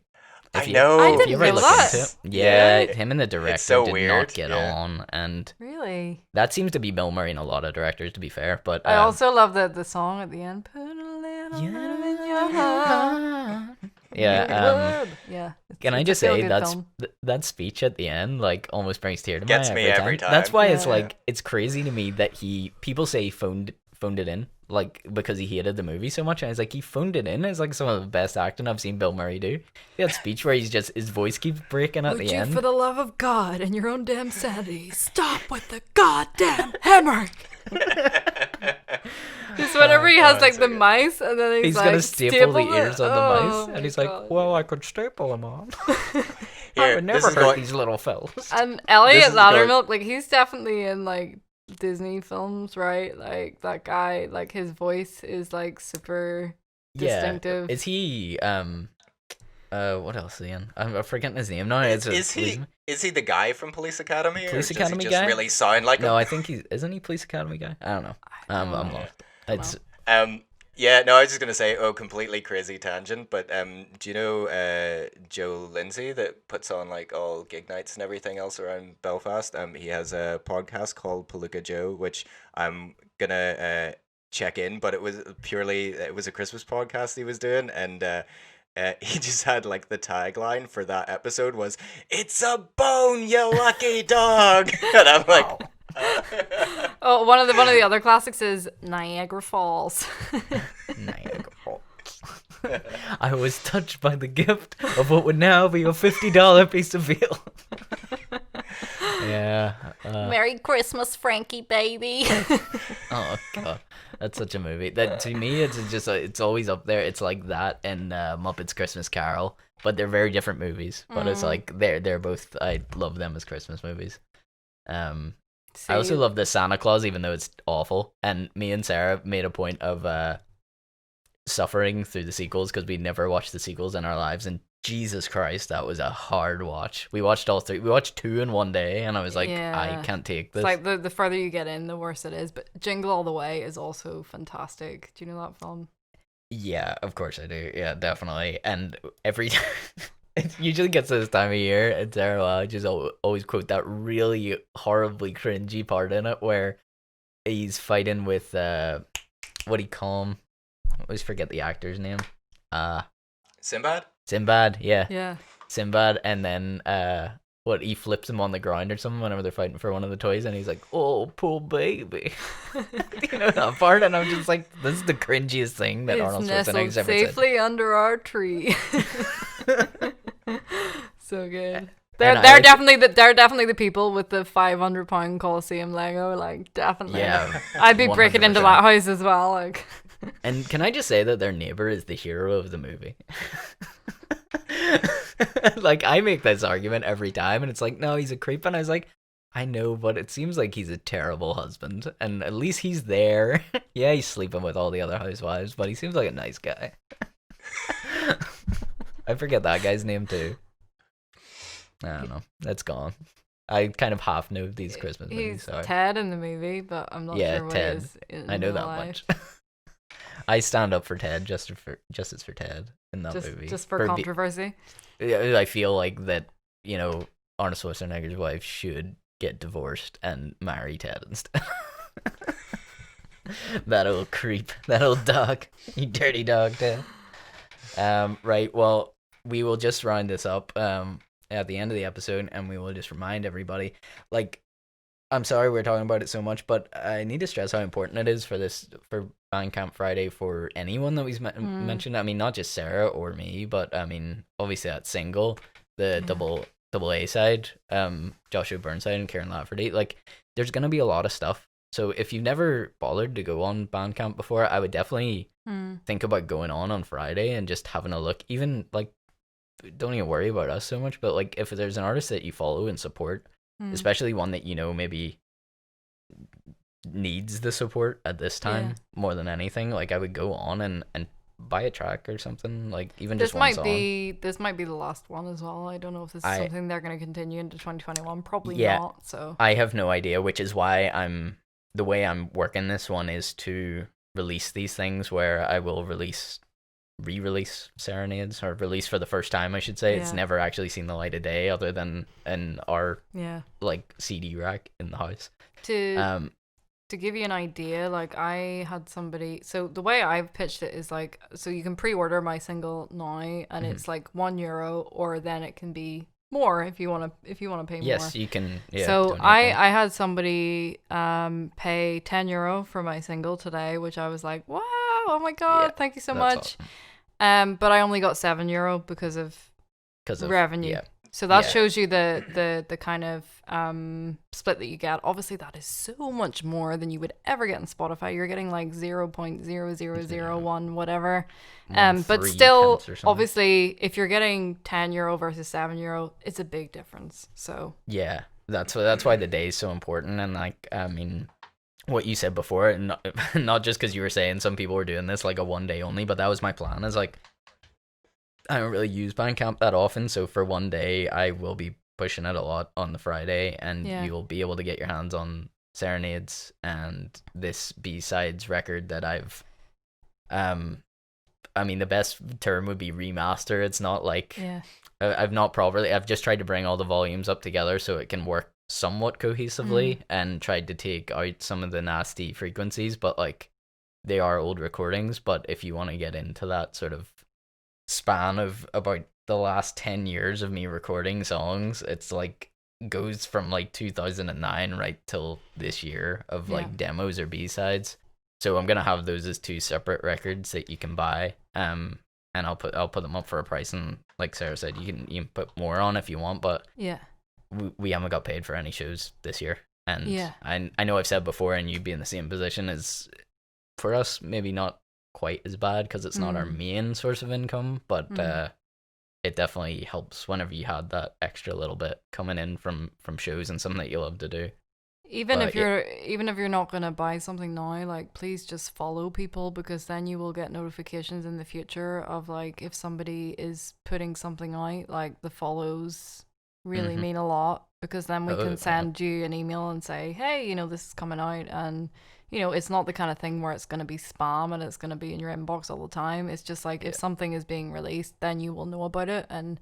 I know. I If didn't you ever know look that. into it, yeah, Yeah, him and the director so did weird, not get yeah. on, and Really? that seems to be Bill Murray and a lot of directors, to be fair. But I also love the song at the end. Put a little love in your heart. yeah. Yeah. Can I it's a just say feel-good that's film. that speech at the end like almost brings tears to Gets my me eye every time. That's why it's Yeah. like it's crazy to me that people say he phoned it in like because he hated the movie so much, and it's like he phoned it in. It's like some of the best acting I've seen Bill Murray do. That speech where his voice keeps breaking at Would the you, end. for the love of God and your own damn sanity, stop with the goddamn hammer? Just whenever he has like so the good. mice, and then He's like gonna staple the it. ears on the Oh mice, my and he's God. like, "Well, I could staple them on. I Here, would this never is hurt going- these little fellas." And Elliot is going- Loudermilk, like he's definitely in like Disney films, right? Like that guy, like his voice is like super distinctive. Is he what else is he in? I'm forgetting his name now. Is he the guy from Police Academy? Police or Academy does he just guy? really sound like him? No, I think isn't he Police Academy guy? I don't know. I'm lost. It's Yeah, no, I was just gonna say, completely crazy tangent, but do you know Joe Lindsay that puts on like all gig nights and everything else around Belfast? He has a podcast called Palooka Joe, which I'm gonna check in, but it was a Christmas podcast he was doing, and he just had like the tagline for that episode was "It's a bone, you lucky dog," and I'm like. Oh, one of the other classics is Niagara Falls. Niagara Falls. I was touched by the gift of what would now be a $50 piece of veal. Yeah. Merry Christmas, Frankie baby. Oh god, that's such a movie. That to me, it's just it's always up there. It's like that and Muppets Christmas Carol, but they're very different movies. But it's like they're both. I love them as Christmas movies. I also love the Santa Claus, even though it's awful. And me and Sarah made a point of suffering through the sequels because we never watched the sequels in our lives. And Jesus Christ, that was a hard watch. We watched all three. We watched 2 in one day, and I was like, I can't take this. It's like the further you get in, the worse it is. But Jingle All the Way is also fantastic. Do you know that film? Yeah, of course I do. Yeah, definitely. And every time. It usually gets to this time of year, and Sarah I just always quote that really horribly cringy part in it where he's fighting with, what do you call him? I always forget the actor's name. Sinbad? Sinbad, yeah. Yeah. Sinbad, and then, he flips him on the ground or something whenever they're fighting for one of the toys, and he's like, "Oh, poor baby." You know that part? And I'm just like, this is the cringiest thing that Arnold Schwarzenegger's ever said. Safely under our tree. So good. And They're definitely the people with the £500 Coliseum Lego. Like, definitely. Yeah. I'd be breaking into 100%. that house as well. Like. And can I just say that their neighbor is the hero of the movie? Like, I make this argument every time, and it's like, no, he's a creep. And I was like, I know, but it seems like he's a terrible husband. And at least he's there. Yeah, he's sleeping with all the other housewives, but he seems like a nice guy. I forget that guy's name, too. I don't know. That's gone. I kind of half know these Christmas movies. He's So Ted in the movie, but I'm not sure what Ted. he is in I know real that life. much. I stand up for Ted, justice for Ted in that movie. Just for controversy. I feel like that, Arnold Schwarzenegger's wife should get divorced and marry Ted instead. That old creep, that old dog, you dirty dog, Ted. Right, well, we will just round this up at the end of the episode, and we will just remind everybody, like, I'm sorry we're talking about it so much, but I need to stress how important it is for Bandcamp Friday for anyone that we've mentioned. I mean, not just Sarah or me, but I mean, obviously that single, the double A side, Joshua Burnside and Karen Lafferty, like, there's gonna be a lot of stuff. So if you've never bothered to go on Bandcamp before, I would definitely think about going on Friday and just having a look. Even, like, don't even worry about us so much, but like, if there's an artist that you follow and support, especially one that maybe needs the support at this time more than anything, like, I would go on and buy a track or something, like, even just one song. This might be the last one as well. I don't know if this is something they're going to continue into 2021. Probably not. So I have no idea, which is why the way I'm working this one is to release these things where I will re-release Serenades, or release for the first time, I should say. It's never actually seen the light of day other than in our like CD rack in the house. To give you an idea, like, I had somebody, so the way I've pitched it is like, so you can pre-order my single now, and it's like €1, or then it can be more if you want to pay more. Yes, you can. Yeah, so I had somebody pay €10 for my single today, which I was like, wow, oh my god, thank you so much. Awesome. But I only got €7 because of revenue. Yeah. So that shows you the kind of split that you get. Obviously, that is so much more than you would ever get in Spotify. You're getting like 0.0001 whatever. But still, obviously, if you're getting €10 versus €7, it's a big difference. So yeah, that's why the day is so important. And like, I mean, what you said before, and not just because you were saying some people were doing this like a one day only, but that was my plan. Is like, I don't really use Bandcamp that often, so for one day I will be pushing it a lot on the Friday, and you'll be able to get your hands on Serenades and this B-sides record that I've I mean, the best term would be remaster. It's not like I've just tried to bring all the volumes up together so it can work somewhat cohesively, and tried to take out some of the nasty frequencies, but like they are old recordings. But if you want to get into that sort of span of about the last 10 years of me recording songs, it's like goes from like 2009 right till this year of like demos or B-sides. So I'm gonna have those as two separate records that you can buy, and I'll put them up for a price, and like Sarah said, you can put more on if you want, but we haven't got paid for any shows this year, and I know I've said before, and you'd be in the same position as for us, maybe not quite as bad because it's not our main source of income, but it definitely helps whenever you had that extra little bit coming in from shows and something that you love to do. Even if you're not gonna buy something now, like please just follow people, because then you will get notifications in the future of like if somebody is putting something out. Like the follows really mean a lot, because then we can send you an email and say, hey, this is coming out, and it's not the kind of thing where it's going to be spam and it's going to be in your inbox all the time. It's just like if something is being released, then you will know about it, and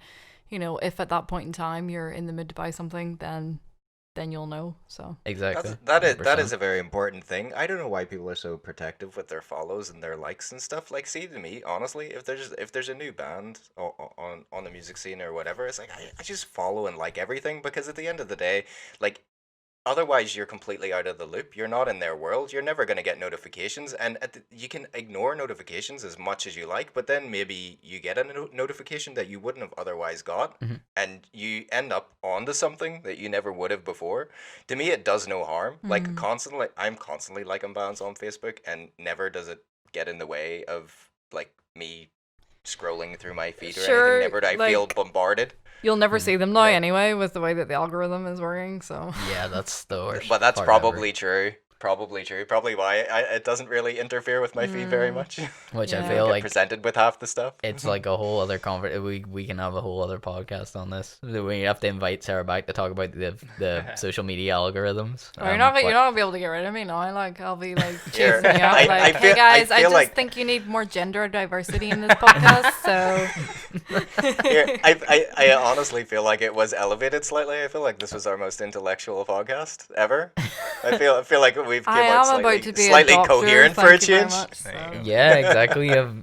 if at that point in time you're in the mood to buy something, then you'll know. So exactly, that is a very important thing. I don't know why people are so protective with their follows and their likes and stuff. Like, see, to me, honestly, if there's a new band on the music scene or whatever, it's like I just follow and like everything, because at the end of the day, like, otherwise you're completely out of the loop. You're not in their world. You're never going to get notifications, and you can ignore notifications as much as you like, but then maybe you get a notification that you wouldn't have otherwise got, and you end up onto something that you never would have before. To me, it does no harm. Like, I'm constantly liking bands on Facebook, and never does it get in the way of like me scrolling through my feed or anything. Never do I feel bombarded. You'll never see them now anyway, with the way that the algorithm is working, so... Yeah, that's the worst. But that's probably true. Probably why it doesn't really interfere with my feed very much. Which I feel like presented with half the stuff. It's like a whole other we can have a whole other podcast on this. We have to invite Sarah back to talk about the social media algorithms. You're not gonna be able to get rid of me now. Like, I'll be like chasing you out. Like, hey guys, I just think you need more gender diversity in this podcast. So I honestly feel like it was elevated slightly. I feel like this was our most intellectual podcast ever. I feel like we've come out slightly coherent for a change. Much, so. Yeah, exactly. You have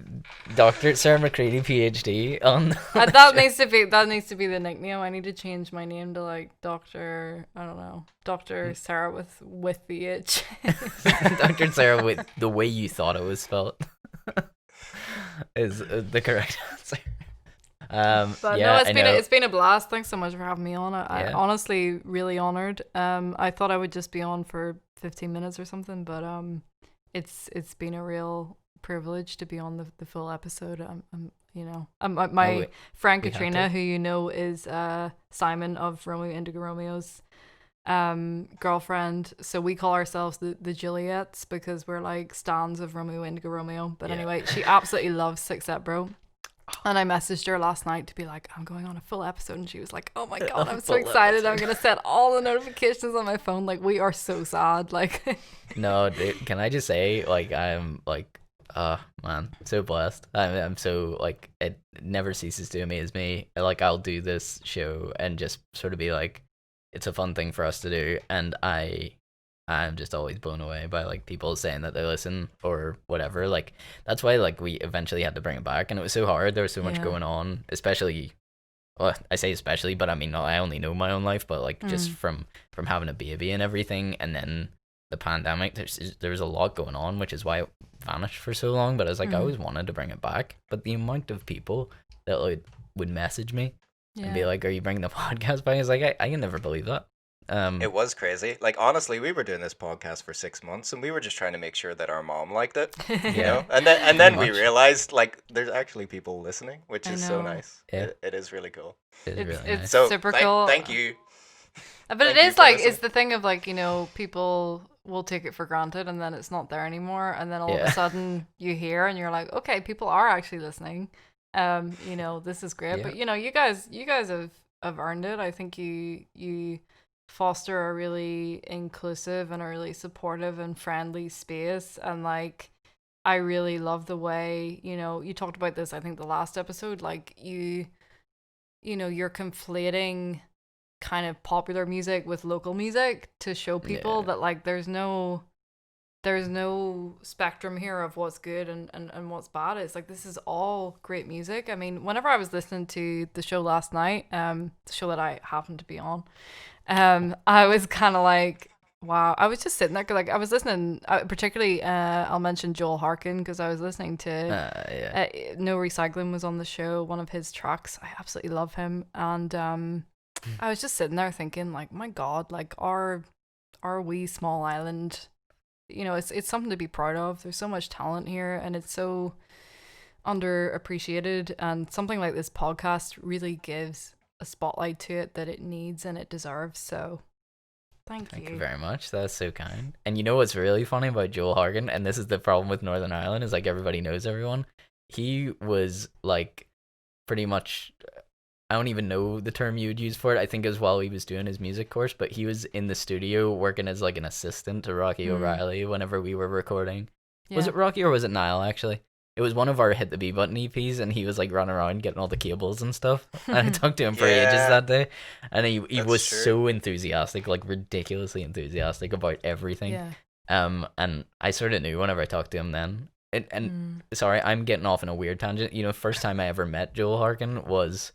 Dr. Sarah McCreedy, PhD on. That needs to be the nickname. I need to change my name to like Dr. Sarah with the H. Dr. Sarah with the way you thought it was spelled is the correct answer. But no, it's been a blast. Thanks so much for having me on. I honestly really honored. I thought I would just be on for 15 minutes or something, but it's been a real privilege to be on the full episode. My friend Katrina, who is Simon of Romeo Indigo Romeo's girlfriend, so we call ourselves the Juliets, because we're like stans of Romeo Indigo Romeo. But anyway, she absolutely loves Six Up Bro. And I messaged her last night to be like, I'm going on a full episode, and she was like, oh my god, I'm so excited. I'm gonna set all the notifications on my phone. Like, we are so sad. Like, no, dude, can I just say, like, I'm like, man, so blessed. I'm so, like, it never ceases to amaze me. Like, I'll do this show and just sort of be like, it's a fun thing for us to do, and I'm just always blown away by like people saying that they listen or whatever. Like, that's why like we eventually had to bring it back, and it was so hard. There was so much going on, especially, well, I say especially, but I mean, I only know my own life, but like just from having a baby and everything, and then the pandemic, there was a lot going on, which is why it vanished for so long. But I was like, I always wanted to bring it back, but the amount of people that would message me and be like, are you bringing the podcast back? I was like, I can never believe that. It was crazy. Like, honestly, we were doing this podcast for 6 months, and we were just trying to make sure that our mom liked it, you know. And then we realized like there's actually people listening, which is so nice. Yeah. It is really cool. It's so super cool. Thank you. But it is like it's the thing of like, people will take it for granted, and then it's not there anymore, and then all of a sudden you hear and you're like, okay, people are actually listening. You know, this is great. Yeah. But you know, you guys have earned it. I think you foster a really inclusive and a really supportive and friendly space, and like I really love the way, you know, you talked about this, I think the last episode, like you know, you're conflating kind of popular music with local music to show people that like there's no spectrum here of what's good and what's bad. It's like this is all great music. I mean, whenever I was listening to the show last night, the show that I happened to be on, I was kind of like, wow. I was just sitting there, 'cause like I was listening, particularly I'll mention Joel Harkin, because I was listening to No Recycling was on the show, one of his tracks. I absolutely love him, and I was just sitting there thinking, like, my God, like our wee small island, you know, it's something to be proud of. There's so much talent here, and it's so underappreciated, and something like this podcast really gives a spotlight to it that it needs and it deserves. So thank you very much. That's so kind. And you know what's really funny about Joel Hargan, and this is the problem with Northern Ireland, is like everybody knows everyone. He was like pretty much, I don't even know the term you'd use for it. I think it was while he was doing his music course, but he was in the studio working as like an assistant to Rocky O'Reilly whenever we were recording. Yeah. Was it Rocky or was it Niall, actually? It was one of our Hit the B Button EPs, and he was like running around getting all the cables and stuff. And I talked to him for ages that day, and he was so enthusiastic, like ridiculously enthusiastic about everything. Yeah. And I sort of knew whenever I talked to him then. Sorry, I'm getting off in a weird tangent. You know, first time I ever met Joel Harkin was,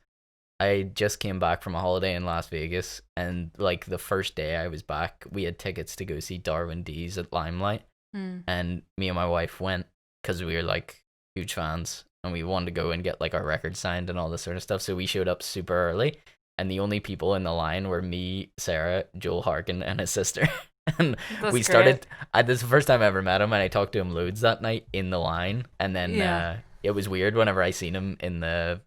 I just came back from a holiday in Las Vegas, and like the first day I was back, we had tickets to go see Darwin Dees at Limelight, and me and my wife went because we were like huge fans, and we wanted to go and get like our record signed and all this sort of stuff. So we showed up super early, and the only people in the line were me, Sarah, Joel Harkin, and his sister. And we started. This is the first time I ever met him, and I talked to him loads that night in the line. And then it was weird whenever I seen him in the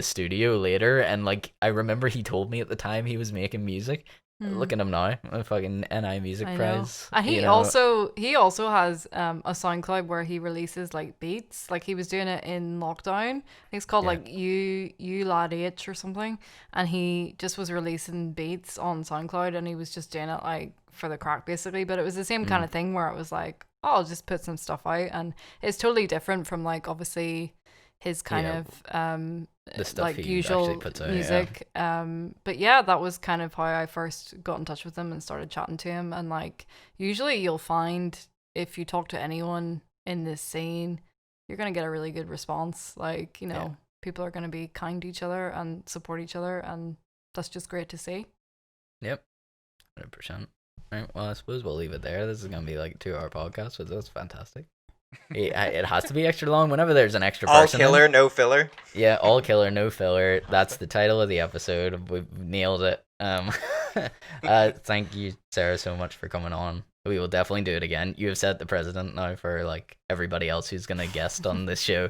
studio later, and like I remember he told me at the time he was making music. Look at him now, a fucking NI Music Prize. And he also has a SoundCloud where he releases like beats. Like he was doing it in lockdown. I think it's called like you Lad H or something. And he just was releasing beats on SoundCloud, and he was just doing it like for the crack basically. But it was the same kind of thing where it was like, oh, I'll just put some stuff out, and it's totally different from like obviously his kind of the stuff like he usual puts out, music. But yeah, that was kind of how I first got in touch with him and started chatting to him. And like usually you'll find if you talk to anyone in this scene, you're gonna get a really good response. Like, you know, people are gonna be kind to each other and support each other, and that's just great to see. Yep, 100%. Right, well, I suppose we'll leave it there. This is gonna be like a 2-hour podcast, so that's fantastic. It has to be extra long whenever there's an extra person. All killer, no filler. Yeah, all killer, no filler. That's the title of the episode. We've nailed it. Thank you, Sarah, so much for coming on. We will definitely do it again. You have set the precedent now for like everybody else who's gonna guest on this show.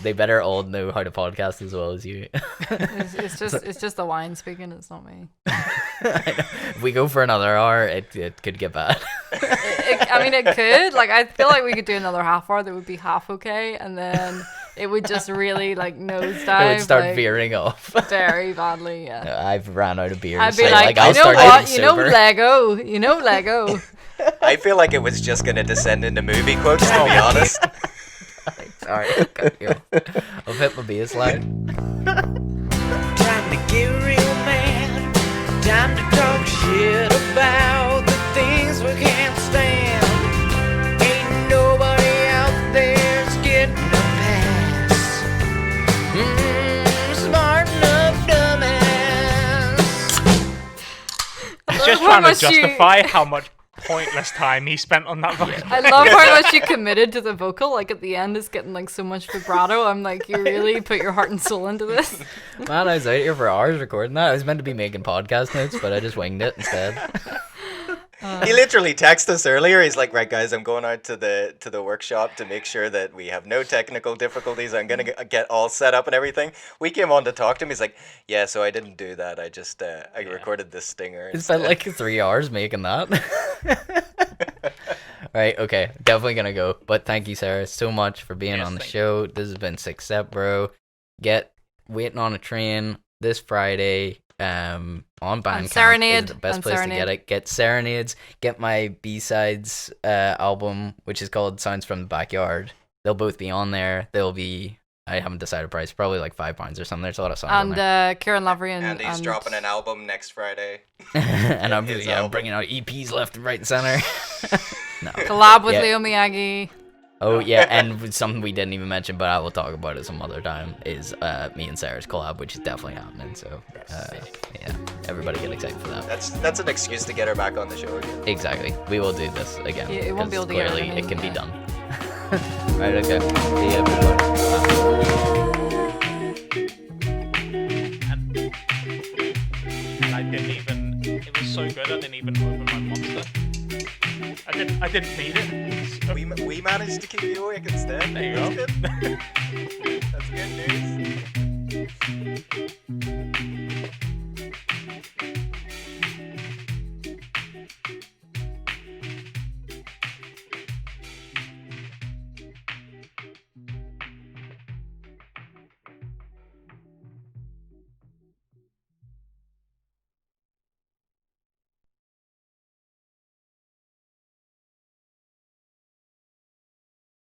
They better all know how to podcast as well as you. It's just the wine speaking. It's not me. If we go for another hour, it could get bad. I mean, it could. Like, I feel like we could do another half hour that would be half okay, and then it would just really like nosedive. It would start like, veering off very badly. Yeah. I've ran out of beer. I'd so be like, I'll you know start what? You sober. know Lego. I feel like it was just gonna descend into movie quotes, to be honest. Sorry, I'll hit my bass line. Time to get real mad. Time to talk shit about the things we can't stand. Ain't nobody out there's getting a pass. Smart enough, dumbass. He's just trying to justify how much pointless time he spent on that vocal. I love how much you committed to the vocal. Like at the end, it's getting like so much vibrato. I'm like, you really put your heart and soul into this. Man, I was out here for hours recording that. I was meant to be making podcast notes, but I just winged it instead. He literally texted us earlier. He's like, right, guys, I'm going out to the workshop to make sure that we have no technical difficulties. I'm going to get all set up and everything. We came on to talk to him. He's like, yeah, so I didn't do that. I just I recorded this stinger. It spent like 3 hours making that. Right, okay. Definitely going to go. But thank you, Sarah, so much for being on the show. This has been Six Step Bro. Waiting on a Train this Friday. On Bandcamp Serenade. is the best And place Serenade. to get it. Get Serenades. Get my B-sides album, which is called Sounds from the Backyard. They'll both be on there. They'll be. I haven't decided price. Probably like £5 or something. There's a lot of songs on And there. Kieran Lavery And he's dropping an album next Friday. And I'm his album. bringing out EPs left and right and center. No. collab with Yeah. Leo Miyagi. Oh yeah, and something we didn't even mention, but I will talk about it some other time, is me and Sarah's collab, which is definitely happening. So yeah, everybody get excited for that. That's an excuse to get her back on the show again. Exactly, we will do this again. Yeah, it won't be 'cause able to get clearly rid of it can me, be yeah. done. Right, okay. See you, everybody. And I didn't even. It was so good. I didn't even open my monster. I didn't need it. So, We managed to keep you awake instead. There you go. That's good. That's good news.